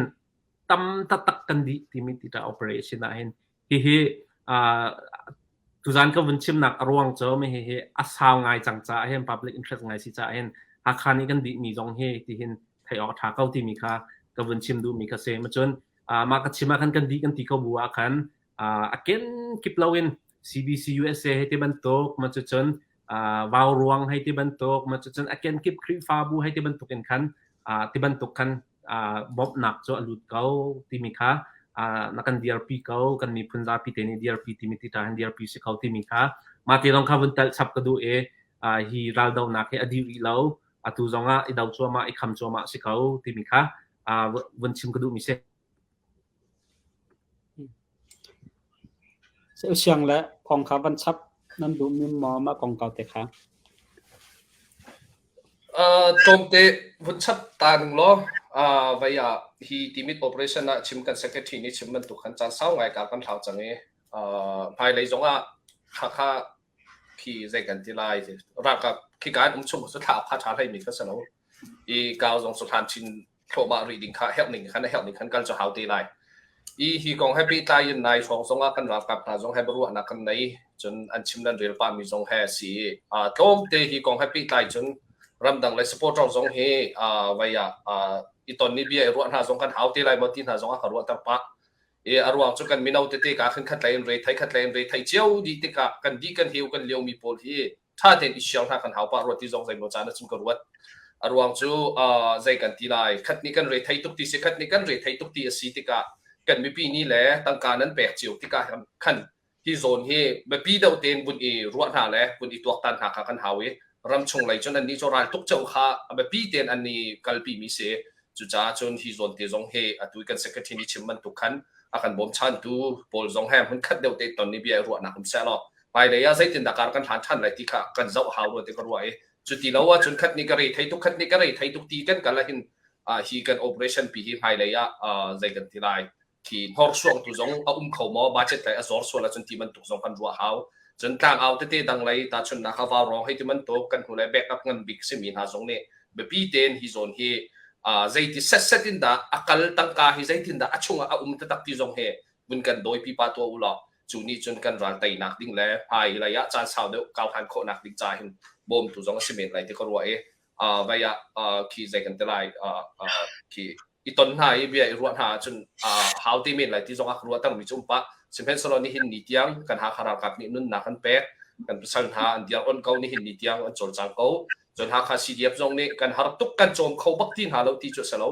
ตั้มตักกันดีที่มีที่จะ operation นะเห็นทุกท่านก็วันชิมนักรวงเจอไม่เห็นอาสาวไงจังจ้าเห็น public interest ไงสิจ้าเห็นอาคารนี้กันดีมีจงเฮที่เห็นไทยออกท่าเก้าที่มีค่ะก็วันชิมดูมีกระเซมาจนมากระชิมกันกันดีกันที่เขาบัวกันเก่งคลิปเราเอง CBC USA ให้ที่บรรทุกมาจนวาวรวงให้ที่บรรทุกมาจนเก่งคลิปคลิปฟาบูให้ที่บรรทุกกันคันที่บรรทุกกันบ๊อบหนักจนลุดเขาที่มีค่ะนักการ DRP เขากันมีพันธุ์พิเศษใน DRP ที่มีที่ทาง DRP สิเขาที่มีค่ะมาที่ลองข้าวันตัดสับกระดูฮีรัลดาวนักให้อดีตเราตุจงอ่ะดาวชัวมาคำชัวมาสิเขาที่มีค่ะวันชิมกระดูมีเสียงและของข้าวันชับนั่นดูมีหมอมากองเก่าแต่ค่ะตรงเตวันชับตาหนึ่งล้อไว้ ฮีทีมิดโอเปอเรชั่นนะชิมกันเซกเตอร์นี่ชิมมันตุกขันจานเศร้าไงการกันเท่าจังเงี้ภายในจงอ่ะค่าขี่ใจกันที่ไรรักกับขี่การชมสุดท้ายพัฒนาให้มีก็สนุกอีกาวจงสุดท้ายชินโคมารีดิ้งค่ะเฮลนิ่งขันกันจะหาตีไรอีฮีกองให้ปีตายยันในช่วงจงอ่ะกันรักกับนะจงให้บรัวนักกันในจนอันชิมนั้นเรียลปามีจงให้สีต้มเตฮีกองให้ปีตายจนรำดังเลยสปอร์ตเราจงให้วัยอีตอนนี้เบียร์รัวหาจงกันหาตีไรมาตีหาจงอ่ะรัวตั้งปะอารวงจุกันมีนาเตะกันขัดเลยเรทไทยเจ้าดีติกากันดีกันเหี่ยวกันเลี้ยวมีโพลีถ้าเต็มอิเชียงถ้ากันหาปะรัวที่จงใจโมจานะจุกันรัวอารวงจูใจกันทีไรขัดนี้กันเรทไทยตุกตีสิขัดนี้กันเรทไทยตุกตีสิติกากันมีปีนี้แหละตั้งการนั้นแปลกจิ๋วติกาขันที่โซนเฮแบบปีเดาเต็นบุญรัวหาแล้วบุญตัวตันหากันหาเวรำชงไหลจนอันนี้จราตุกเจ้าข้าแบบปีเต็นอันนี้กัลปีมีเสจุจ้าจนที่โซนเตจงเฮตุยกันเซกเทนิชิมมันตุกขันอาการบ่มชันดูบอลจงแฮมมันคัดเดียวเตะตอนนี้เบียร์รัวนักมันเสียหรอไปเลยอะใช้ตินตะการกันฐานชันไหลที่ข้ากันเจ้าหาวรัวที่กรัวจุดที่เราว่าจนคัดนิกรีไทยทุกคัดนิกรีไทยทุกตีกันละหินฮีกันโอเปอเรชั่นปีที่ไปเลยอะใจกันที่ไรที่ฮอร์ช่วงตุจงเขาหมอบาดเจ็บแต่อสอร์ส่วนละจนที่มันตุจงกันรัวหาวจนกลางเอาเตะดังเลยตาชนนักข่าวร้องให้ที่มันโตกันหัวเลยแบกอัพเงินบิ๊กซิมินหาจงเนี่ยแบบปีเต็นฮีโซนเฮใจที่เซตตินดาอักลตั้งกาฮีใจตินดาอัชงตะตักที่จงเฮบุญกันโดยปีปาตัวอุลอจูนี่จนกันรันไตนักดิ้งแล้วภายระยะจานสาวเดียวก้าวหันโคนักดิ้งใจหินบ่มตุจงสิเมนไหลที่เขารวยระยะขี่ใจกันแต่ไรขี่อีต้นหายเบียร์รัวหาจนหาวที่เมนไหลที่จงอักรัวตั้งมีจุ่มปะสิเป็นสโลนี่หินนิดยังกันหาคารากับนี่นุ่นนักกันเป๊ะกันประชันหาอันเดียวอันเก่านี่หินนิดยังอันจนจังเก่าจนหาคาซีดีเอฟจงนี่กันหาตุกกันโจมเขาบักที่หาเราที่จุดสโล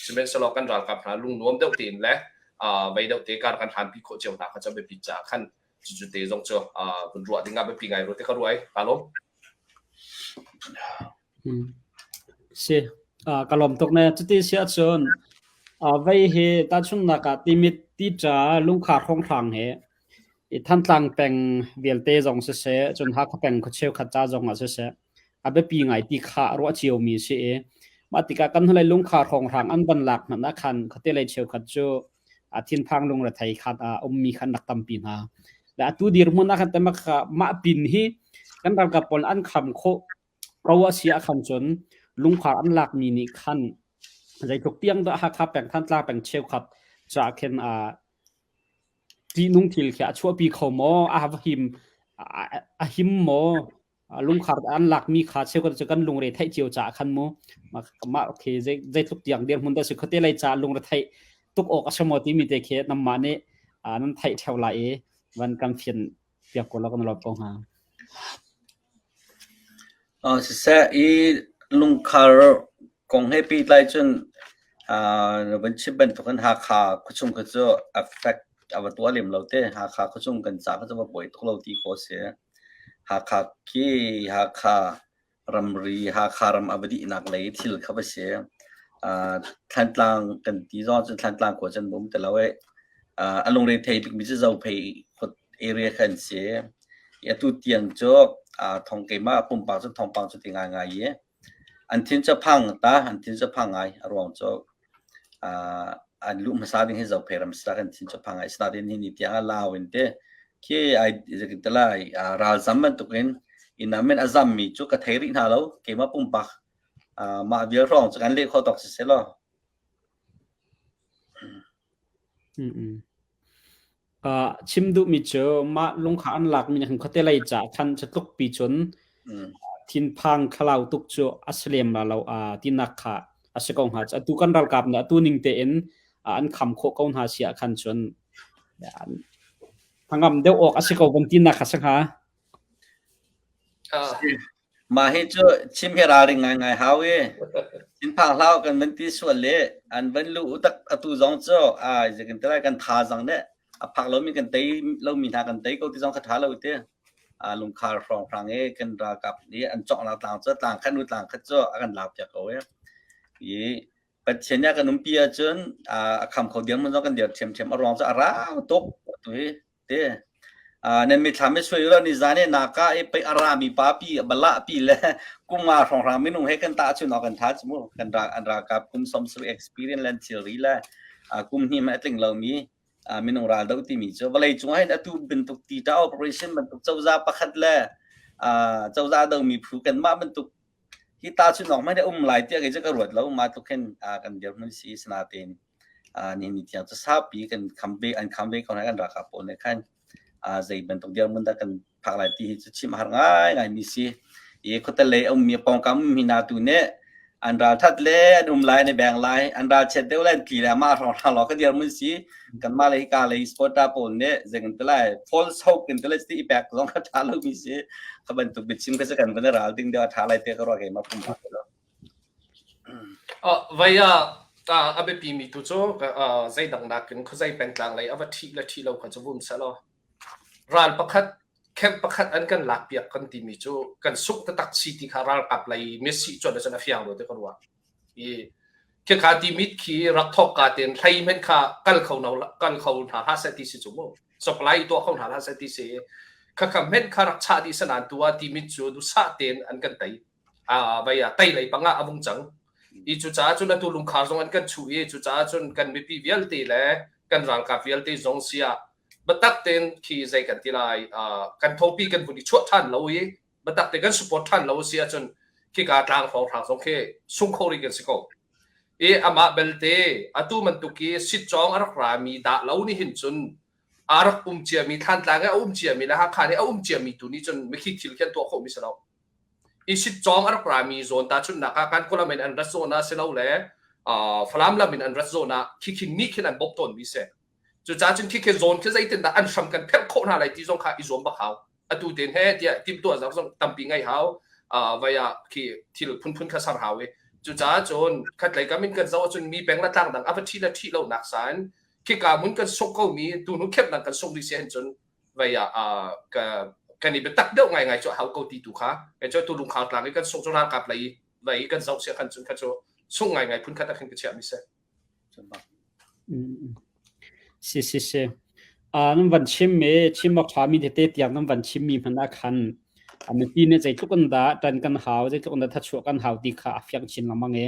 สิเป็นสโลกันรันกับหาลุงนวมเดียวตีนและไปเดาเตะการกันหันพิโคเจียวตาเขาจะไปพิจารณ์ขั้นจุดเตะจงเจ้าคุณรัวที่งานไปปีไงรัวที่เขารวยตาล้มเสียกลมตกเนี่ยจุดที่เสียจนไว้เฮตาชุนนักติมิตติจ่าลุงขาของทางเฮท่านต่างเป็นเวลเตจงเสียจนหักเป็นเขาเชี่ยวขัดจ้าจงเสียไปปีไงที่ขารัวเชียวมีเสียมาติกากันเลยลุงขาของทางอันบันหลักนั่นนะคันเขาเตเลยเชียวขัดจูทินพังลงระไทยขัดมีขันนักตั้มปีนาและตัวดีร์มุนนักแต่มาปีนฮีกันรักกับปนอันคำโคเพราะว่าเสียคันจนลุงขาอันหลักมีนี่คันใจทุกเตียงตัวหักขับแบ่งท่านลาแบ่งเชียวขัดจากเข็นที่นุ่งทิลเขียชั่วปีเขาโมหิมโมลุงขาอันหลักมีขาเชียวกันจะกันลุงเรทให้เจียวจ่าคันโมมาโอเคใจทุกเตียงเดียร์มุนแต่สุดเขาเตเลยจ่าลุงเรทให้ตุกออกสมอที่มีแต่เขตน้ำมันเนี่ยนั่นไทยเท่าไหร่วันกำเพียนเปียกคนเราก็นรอปองหาสิเสอีลุงคาร์กงให้ปีไลจนวันชิบันทุกันหาขาคุชงก็จะ affect เอาตัวเลี้ยมเราเต้หาขาคุชงกันจากก็จะมาป่วยทุกเราที่โคเสียหาขาขี้หาขารำรีหาขารำอบดีนักเลยที่เหลือเขาไปเสียทันตลางกันที่รอจนทันตลางกว่าจนบุ้มแต่ละเว้อารมณ์เรียนไทยมิจะเอาไปคนเอเรียกันเสียอย่าตุเตียงจบทองเกมาปุ่มปากจนทองปังจนติงง่ายๆอันที่จะพังตาอันที่จะพังไงอารมณ์จบอันลุ่มสาดินให้เราเพลย์สตาร์กันที่จะพังไงสตาร์ดินที่นี่ที่อ่างลาวเองเต้ที่ไอ้จะกินตลาดราลซัมมันตุกินอินามินอาซัมมีจุกกระเทรินฮาโลเกมาปุ่มปากมาเบียร์ร้องจากการเลี้ยงเขาตอกเสียแล้วชิมดูมิเจอมาลงขาอันหลักมีอย่างเขาเตลัยจ่าคันจะตุกปีจนทินพังขลาวตุกโจอัสเลมเราทินนักขาอัสกองหาจะตุกันรัลกับนะตุนิงเตนอันคำโคกองหาเสียคันจนพังกำเดียวออกอัสกองบนทินนักขาสังหามาให้เจอชิมเฮราริงง่ายๆฮาวเอทินพังเล่ากันมันที่ส่วนเละอันเป็นลูกตักตุจงเจ้าจะกันตลาดกันทาจังเนี่ยพักเรามีกันตีเรามีทางกันตีก็ที่จงคาถาเราเต้ลุงคาร์ฟองฟังเอกันรากับนี่อันเจาะเราต่างเจ้าต่างขั้นนู้นต่างขั้นเจ้ากันหลับจากเขาเอยี่ปัจเจกกันนุ่มปีจนคำเขาเดียงมันต้องกันเดียดเฉียมอารมณ์จะอาราตกตัวเต้ นั่นไม่ทำให้ช่วยเราในจานเนี่ยนักก็ไปอารามีป้าปีบัลละปีเลยกุมมาของเราไม่นุ่งให้กันตาชุนออกกันทัดสมมติกันรักอันรักกับกุมสมสู่ experience และ theory และกุมนี่มาถึงเรามีไม่นุ่งราดาวที่มีเจ้าเวลาช่วยให้ตัวเป็นตุกตีท้า operation เป็นตุกเจ้าจ่าประคัดเลยเจ้าจ่าดาวมีผูกกันมาเป็นตุกที่ตาชุนออกไม่ได้หลายเตี้ยกันจะกระโดดแล้วมาตุกเห็นกันเดี๋ยวมันสีสนาเตนนี่ที่จะทราบปีกันคำเบอันคำเบเขาให้กันรักกับปนในขั้นใจbentuk dia mendakan paklati cuci maharngai ngai misi ye khotale mi pong kam minatu ne andra that le lai ne bang lai andra chet de lai ki la ma thong lo ka dia mun si kan ma lai ka lai sport ta pol ne zeng tlai false hope kin tlai sti back long ka tha lo mi si ka bentuk bichim ka kan kan ral ding da tha lai te ka ro ke ma pum ma lo vaya abe pi mi tu cho zai dang na kin kho zai pen tlang lai ava thi la thi lo ka chum sa lo ral pakhat kem pakhat an kan lak piak kan ti mi chu kan suk ta tak si ti kharal kap lai messi chon na fiang lo te korwa e ke ka ti mit khi rak thok ka ten thai men kha kal khau na ha sa ti si chu mo supply to khau na ha sa ti se kha ka men kha rak cha di sanan tua ti mit chu du sa ten an kan tai vaya tai lai panga abung chang i chu cha chu na tu lung khar zong an kan chu e chu cha chun kan mi pi vial te le kan ral ka vial te zong sia batak ten khi zai kan tilai kan thopi kan budi chot than lo ye batak te kan support than lo sia chun khi ka tang phau thang song khe sung khori kan siko e ama belte atu man tu ki sit chong arak ra mi da lo ni hin chun arak chia mi than tlang a chia mi la ha kha ni chia mi tu ni chun me khi thil khen to kho mi salo i sit chong arak ra mi zon ta chun na ka kan kola men an rasona selo le falam la min an rasona khi ni khen an bop ton mi se chu cha chun khi ke zone ke zai ten da an sham kan phel kho na lai ti zong kha i zom ba khaw atu ten he tia tim to za zong tampi ngai haw vaya khi thil phun kha sar hawe chu cha chon khat lai kamin kan zaw chun mi peng la tang dang ava thi lo nak san khi ka mun kan sok ko mi tu nu khep na kan sok ri se hen chun vaya ka ni betak deu ngai cho haw ko ti tu kha e cho tu lung kha tlang kan sok chon kap lai vai kan zaw se kan chun kha cho sung ngai phun kha ta khen ke cha mi se si nam van chim me chim mak thami de te tiang nam van chim mi phana khan ami ti ne jai tukun da tan kan haw jai tukun da thachu kan haw ti kha afyak chin lamange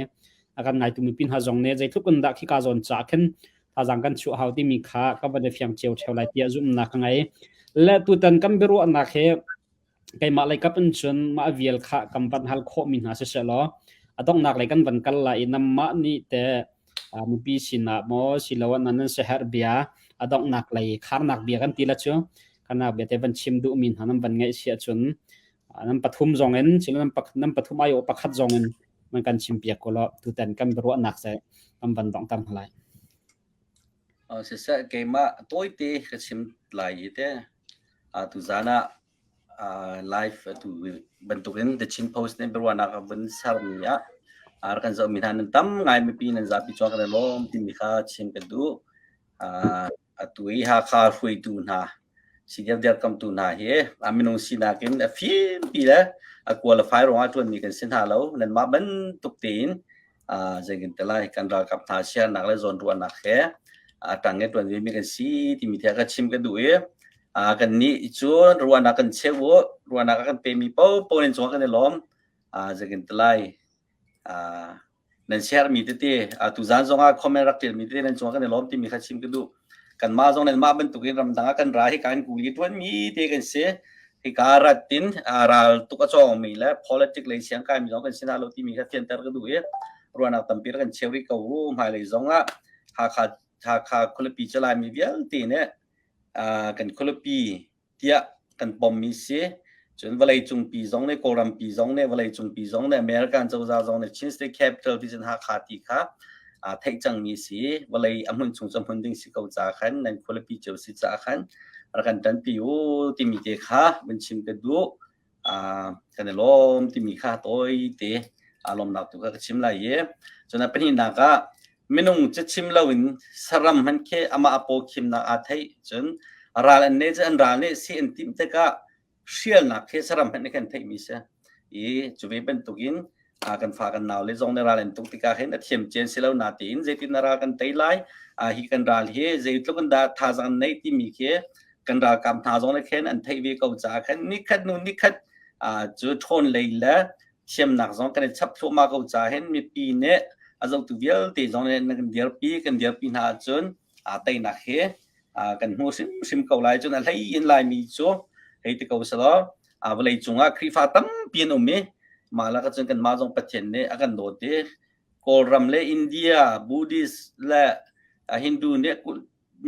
akan ngai tu mi pin ha jong ne jai tukun da khi ka zon cha khen ta jang kan chu haw ti mi kha ka ba de fyang cheu theu lai ti azum na ka ngai la tu tan kam beru na khe kai ma lai ka pen chun ma vial kha kam pan hal kho mi na se lo adong nak lai kan van kal la inam ma ni te mi pi sina mo silawan nan shehar bia adong nak lai khar nak bia kan tila chu kana be te van chim du min hanam van ngai sia chun nam pathum zongen chilam nam pathum ayo pakhat zongen man kan chim pia ko lo tu tan kam ro nak se kam van dong tam halai se sa ke ma toi te ka chim lai te tu zana live tu bentukin the chim post ne berwana ka ben sarnia arkan zo minhan tam ngai mi pin an zapi chwa kan lom ti mi kha chim ka du atui ha kha hui tu na si dia kam tu na he aminong sinakin a fin pi la a qualify ro atun mi kan sin ha lo nan ma ban tuk tin jengin telai kan ra kap tha sia nak la zon ru anak he atang nge tuan mi kan si ti mi thia ka chim ka du e kan ni chu ru anak kan chewo ru anak kan pe mi po nen chwa kan lom jengin telai nan share mi te tu zan zonga comment rak tel mi te nan chwa kan lom ti mi kha chim ka du kan ma zong nan ma ben tu kin ram danga kan ra hi kan ku li tuan mi te kan se hi karatin ral tu ka chong mi la politics le siang kai mi zong kan sina lo ti mi kha fian tar ka du e ru anak tampir kan chewi ka u mai le zonga ha kha kholapi chala mi vial ti ne kan kholapi tia kan pom mi se chun valai chung pi zong ne koram pi zong ne valai chung pi zong ne american chau za zong ne chin state capital vision ha kha ti kha thai chang mi si valai amun chung cham hun ding si kau cha khan nan kholapi chau si cha khan rakan tan pi u ti mi te kha ben chim ke du kan lom ti mi kha toi te alom nak tu ka chim la ye chuna pani na ka minung che chim lawin saram han ke ama apo khim na a thai chun ral an ne jan ral ne si an tim te ka shial na ke saram han ne kan thai mi sa e chuwe ben tukin kan fa kan naw le zong ne ral an tuk ti ka hen a thiam chen selo na tin je tin ra kan tai lai hi kan ral he je tluk kan da tha zan nei ti mi ke กันรากำทาจงเลยเข็นอันไทยวีเขาจ่าเข็นนิคัดนู่นนิคัดจุดทนเลยละเชื่อมหนักจงกันชับทั่วมาเขาจ่าเห็นมีปีเนี่ยอาจจะตัวเดียวตีจงเลยกันเดียวปีหน้าจนไตนักเหกันหัวซิมเขาไล่จนอะไรยินไล่มีจูให้ที่เขาสละเวลาจงครีฟ้าตั้มปีนอมีมาแล้วก็จนกันมาจงประเทศเนี่ยกันโดดเดโครัมเลอินเดียบูดิสและฮินดูเนี่ย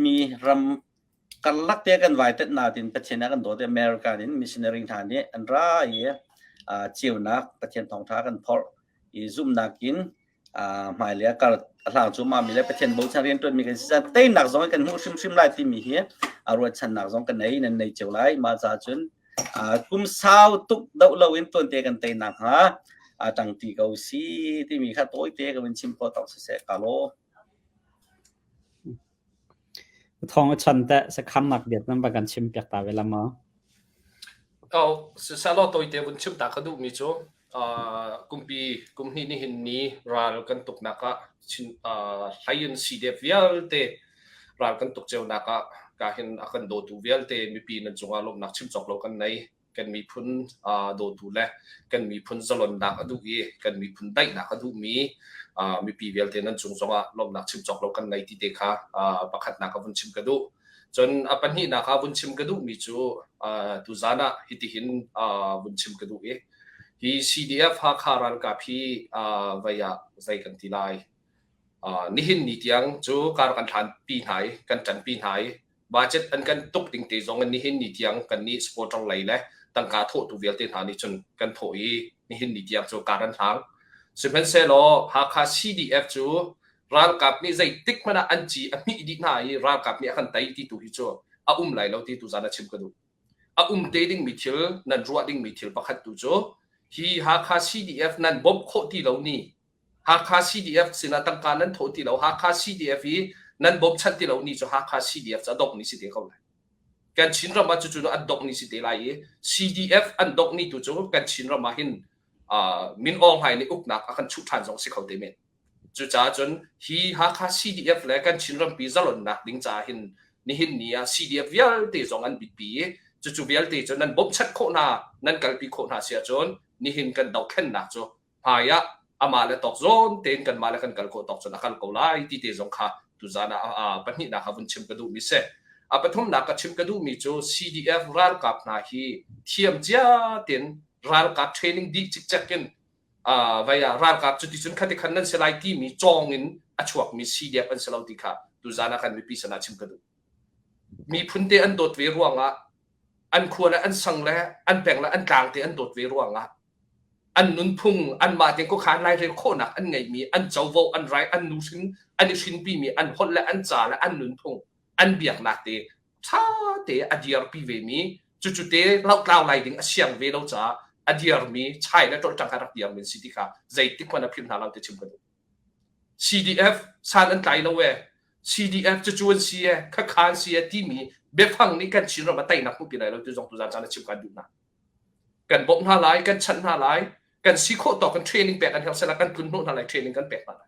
มีรำกันลักเตะกันไว้แต่นาดินประเทศนั้นกันโดดอเมริกาดินมิชชันนารีทานเนี่ยอันร้ายเจียวนักประเทศทองท้ากันพอซุ่มนักกินหมายเรียกกันหลังจุมามีเลยประเทศบุษราเรียนตัวมีกันจะเต้นนักจงกันหูชิมไล่ที่มีเหี้ยรวดชันนักจงกันในเจ้าไล่มาจากจนกุมสาวตุกดาวเราอินตัวเตะกันเต้นนักฮะตั้งที่เขาสีที่มีข้าตัวเตะกันเป็นชิมพอตักเสกกาโลทองชันแต่สักคำหนักเดียดนั่นประกันชิมเปียกตาเวลามาสลอตัวเตะบนชิมตาเขาดูมีจูกุมนี่นี่เห็นนี้ราลกันตกนักชินไลน์ซีเดฟเวลเตราลกันตกเจ้านักการเห็นอาการโดดเวลเตมีปีนั้นจงอารมณ์นักชิมจอกเรากันในกันมีพุนโดดแลกันมีพุนสลอนนักดูกันมีพุนได้นักดูมีปีเวลเตนั้นจงอารมณ์นักชิมจอกเรากันในที่เด็กประคัดนักบุญชิมกระดูจนปัญหานักบุญชิมกระดูมีจูตุจานะฮิติหินบุญชิมกระดูที่ CDF หาคารันกับพี่วิยาใจกันทีไรนี่เห็นนิที่ยังจูการกันทันปีไหนกันจันปีไหนบัจเจ็ตอันกันตุกติงเตจงกันนี่เห็นนิที่ยังกันนี่สปอร์ตตรงไหนเลยตั้งการโทษตัวเวลเตนหานี่จนกันโถยนี่เห็นนิที่ยังจูการันทางสุดเป็นเซลล์หาคา CDF จูรันกับนี่ใจติ๊กมันอันจีอันนี้ดีน่ารันกับนี่อันไตที่ตัวฮิจูไหลแล้วที่ตัวจานะชิมกันดูเตดิ้งมิทิลนั่นรัวดิ้งมิทิลประคัดตัวจูฮีหาคา CDF นั้นบ่มโคที่เรานี่หาคา CDF สินะตั้งการนั้นโทษที่เราหาคา CDF นั้นบ่มชัดที่เรานี่จะหาคา CDF จะดอกนี่สิเดียวเขาเลยการชินเรามาจู่ๆอันดอกนี่สิเดียวไร CDF อันดอกนี่จู่ๆการชินเรามาเห็นมินอองไห้ในอุกนักอาการชุดทานสองสิเขาเต็มจู่ๆจนฮีหาคา CDF และการชินเราปีจะหล่นนักดิ้งจ่าเห็นนี่เห็นนี่CDF เวลเตจงอันบิดปีจู่ๆเวลเตจนนั้นบ่มชัดโคนานั้นการปีโคนาเสียจนนี่เห็นกันดอกแค่หนักจ้ะพายะมาเลตอกโซนเต้นกันมาเลกันกันโคตอกจนนักเขาไล่ที่เตจงค่ะตุจานะปัญหานักบุญชิมกระดูมิเสปฐมนักชิมกระดูมิจ้ะ CDF รัลกับนาฮีเทียมจ้าเต้นรัลกับเทรนนิ่งดีจิกจักกันวิยารัลกับจุดที่สุดขัดขันนั้นเสลายที่มีจองอินอชวกมี CDF อันเสลาติค่ะตุจานะกันมีพิษณะชิมกระดูมีพุนเตอันโดดเวรวงอันควรและอันสังและอันแบ่งและอันกลางที่อันโดดเวรวงอันนุนพุงอันมาเต็งก็ขานไล่เรื่องโคนักอันไงมีอันเจ้าโวอันไรอันนูชินอันนิชินปีมีอันฮอดและอันจ่าและอันนุนพุงอันเบียกนักเตะช้าเตะอดียร์ปีเวมีจู่ๆเตะเล่ากล่าวไล่ดึงเสียงเวเราจ่าอดียร์มีใช่และตัวจังการรักเดียร์เป็นสิทธิค่ะใจติกวันพิมพ์หาเราเตะชิมกัน CDF สารอันไกลแล้วเว้ CDF จู่ๆเสียข้าขานเสียที่มีเบฟังนี่กันชินเรามาไต่นักมุกปีไหนเราจะจงตัวจานชิมกันดูนะกันบ่มหาไล่กันชันหาไล่กันซีโคต่อกันเทรนนิ่งแปลกันเฮลเซลกันทุนโน่นอะไรเทรนนิ่งกันแปลกอะไร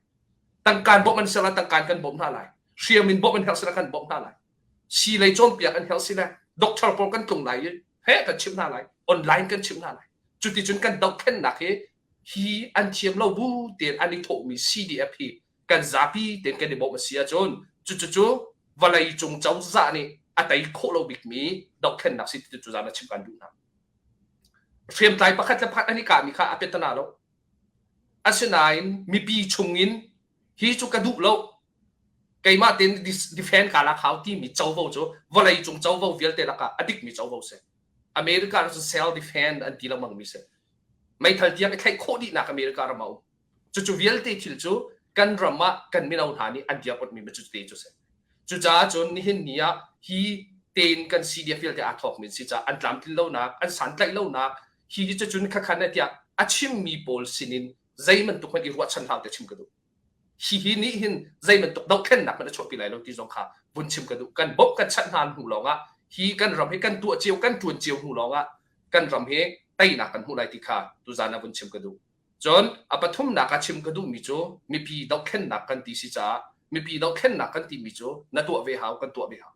ตั้งการบ่มันเซลตั้งการกันบ่มอะไรเชียร์มินบ่มันเฮลเซลกันบ่มอะไรชีเลยโจมเปียกันเฮลเซลด็อกเตอร์โปรกันตรงไหนเฮ้กันชิมอะไรออนไลน์กันชิมอะไรจุดที่จุดกันดอกแค่หนักฮีอันเทียมเราบูเตียนอันนี้ถูกมี CDF กันซาปีเตียนกันในบ่มันเสียจนจุดๆวันไหนจงเจ้าจ่านี่อันไหนโคเราบิกมีดอกแค่หนักสิจุดๆนั้นชิมกันดูนะเตรียมใจประคัดจะพักอันนี้การมีค่าอภิตนาแล้วอันเช่นนั้นมีปีชงอินฮีจุกระดูกแล้วไกมาเต็นดิเฟนการละเขาที่มีเจ้าโวจูวันไหนจงเจ้าโวเวลเตละกะอดีตมีเจ้าโวเสอเมริกาจะเซลดิเฟนอันที่ละมังมีเสไม่ทันที่จะใครโคดีนักอเมริการมาจู่ๆเวลเตทิลจูกันรำมากันไม่เอาฐานีอันเดียบอดมีมาจู่เตจูเสจู่จ้าจนนี่เห็นเนี่ยฮีเต็นกัน CDF เวลเตอาทอกมีสิจ้าอันลำที่เล่านักอันสันไกลเล่านักฮีจะจุนข้าขันเนี่ยอาชิมมีโพลสินินใจมันตุกมันอีรัวชันหาวแต่ชิมกระดูฮีนี่หินใจมันตุกดอกแค่หนักมันจะชอบปีไหลเราที่สงขาบุญชิมกระดูกันบบกันชันหานหูหลงฮีกันรำให้กันตัวเจียวกันจวนเจียวหูหลงกันรำให้ไตหนักกันหูไหลที่ขาตุจานะบุญชิมกระดูจนปฐมหนักชิมกระดูมิโจมีปีดอกแค่หนักกันที่สิจ้ามีปีดอกแค่หนักกันที่มิโจนั่นตัวเวหาวกันตัวเวหาว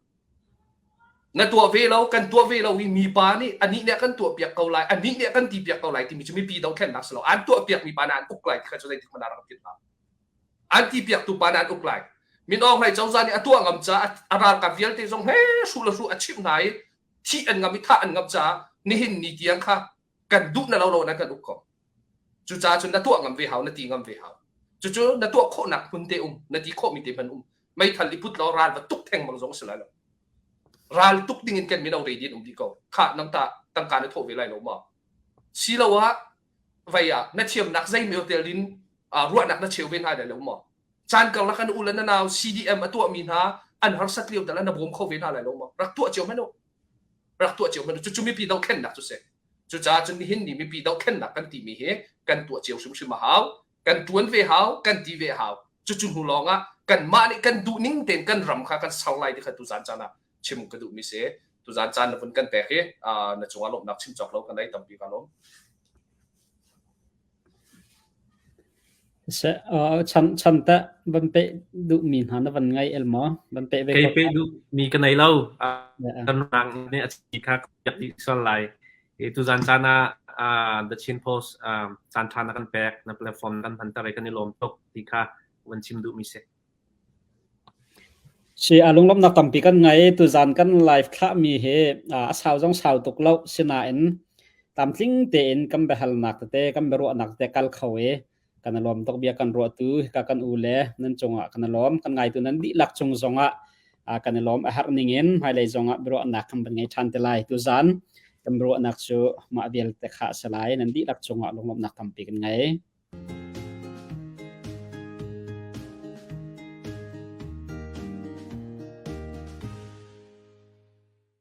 na tua ve lo kan tua ve lo wi mi pa ni ani ne kan tua piak kau lai ani ne kan ti piak kau lai ti mi chumi pi dau khen nak slo an tua piak mi pa na an uk lai kha cho dai ti mana ra pit la an ti piak tu pa na an uk lai min ong lai chau za ni atua ngam cha ara ka vial te jong he su la su a chim nai thi an ngam mi tha an ngam cha ni hin ni tiang kha kan du na lo na kan uk ko chu cha chun na tua ngam ve hau na ti ngam ve hau chu na tua kho nak hun te na ti kho mi te ban mai thal li put lo ral va tuk theng mang jong sala lo ral tuk dingin kan min au re din di ko kha nam ta tang ka na tho ve lai lo ma si lo wa vai ya na chiam nak zai mi hotel din ruat nak na cheu ven ha da lo ma chan kal la kan ulan na naw CDM atua min ha an har sat liu da la na bom kho ven ha lai lo ma rak tua cheu meno rak tua cheu meno chu mi pi dau khen nak chu se chu cha chun ni hin ni mi pi dau khen nak kan ti mi he kan tua cheu sum sum ma hau kan tuan ve hau kan ti ve hau chu chun hu longa kan ma ni kan du ning ten kan ram kha kan sau lai di kha tu zan chana chim ka du mi se tu zan chan na pun kan te he na chunga lom nak chim chok lo kan dai tam pi ka lom sẽ chăn ta ban pe du min han van ngai elmo ban pe ve Kay pe du mi kan nai lo Yeah. kan rang ne achi kha yak ti sol lai tu zan chana the chin post chan thana kan pek na platform kan han ta re kan ni lom tok ti kha wan chim du mi se si alung lom nak tampi kan ngai tu zan kan live kha mi he sao jong sao tuk lo sina en tam tling te en kam be hal nak te kam be ro nak te kal khawe kan lom tok bia kan ro tu ka kan u le nan chonga kan lom kan ngai tu nan di lak chung zonga kan lom a har ningen hai le zonga bro nak kam ban ngai than te lai tu zan kam ro nak chu ma bial te kha salai nan di lak chonga lom nak tampi kan ngai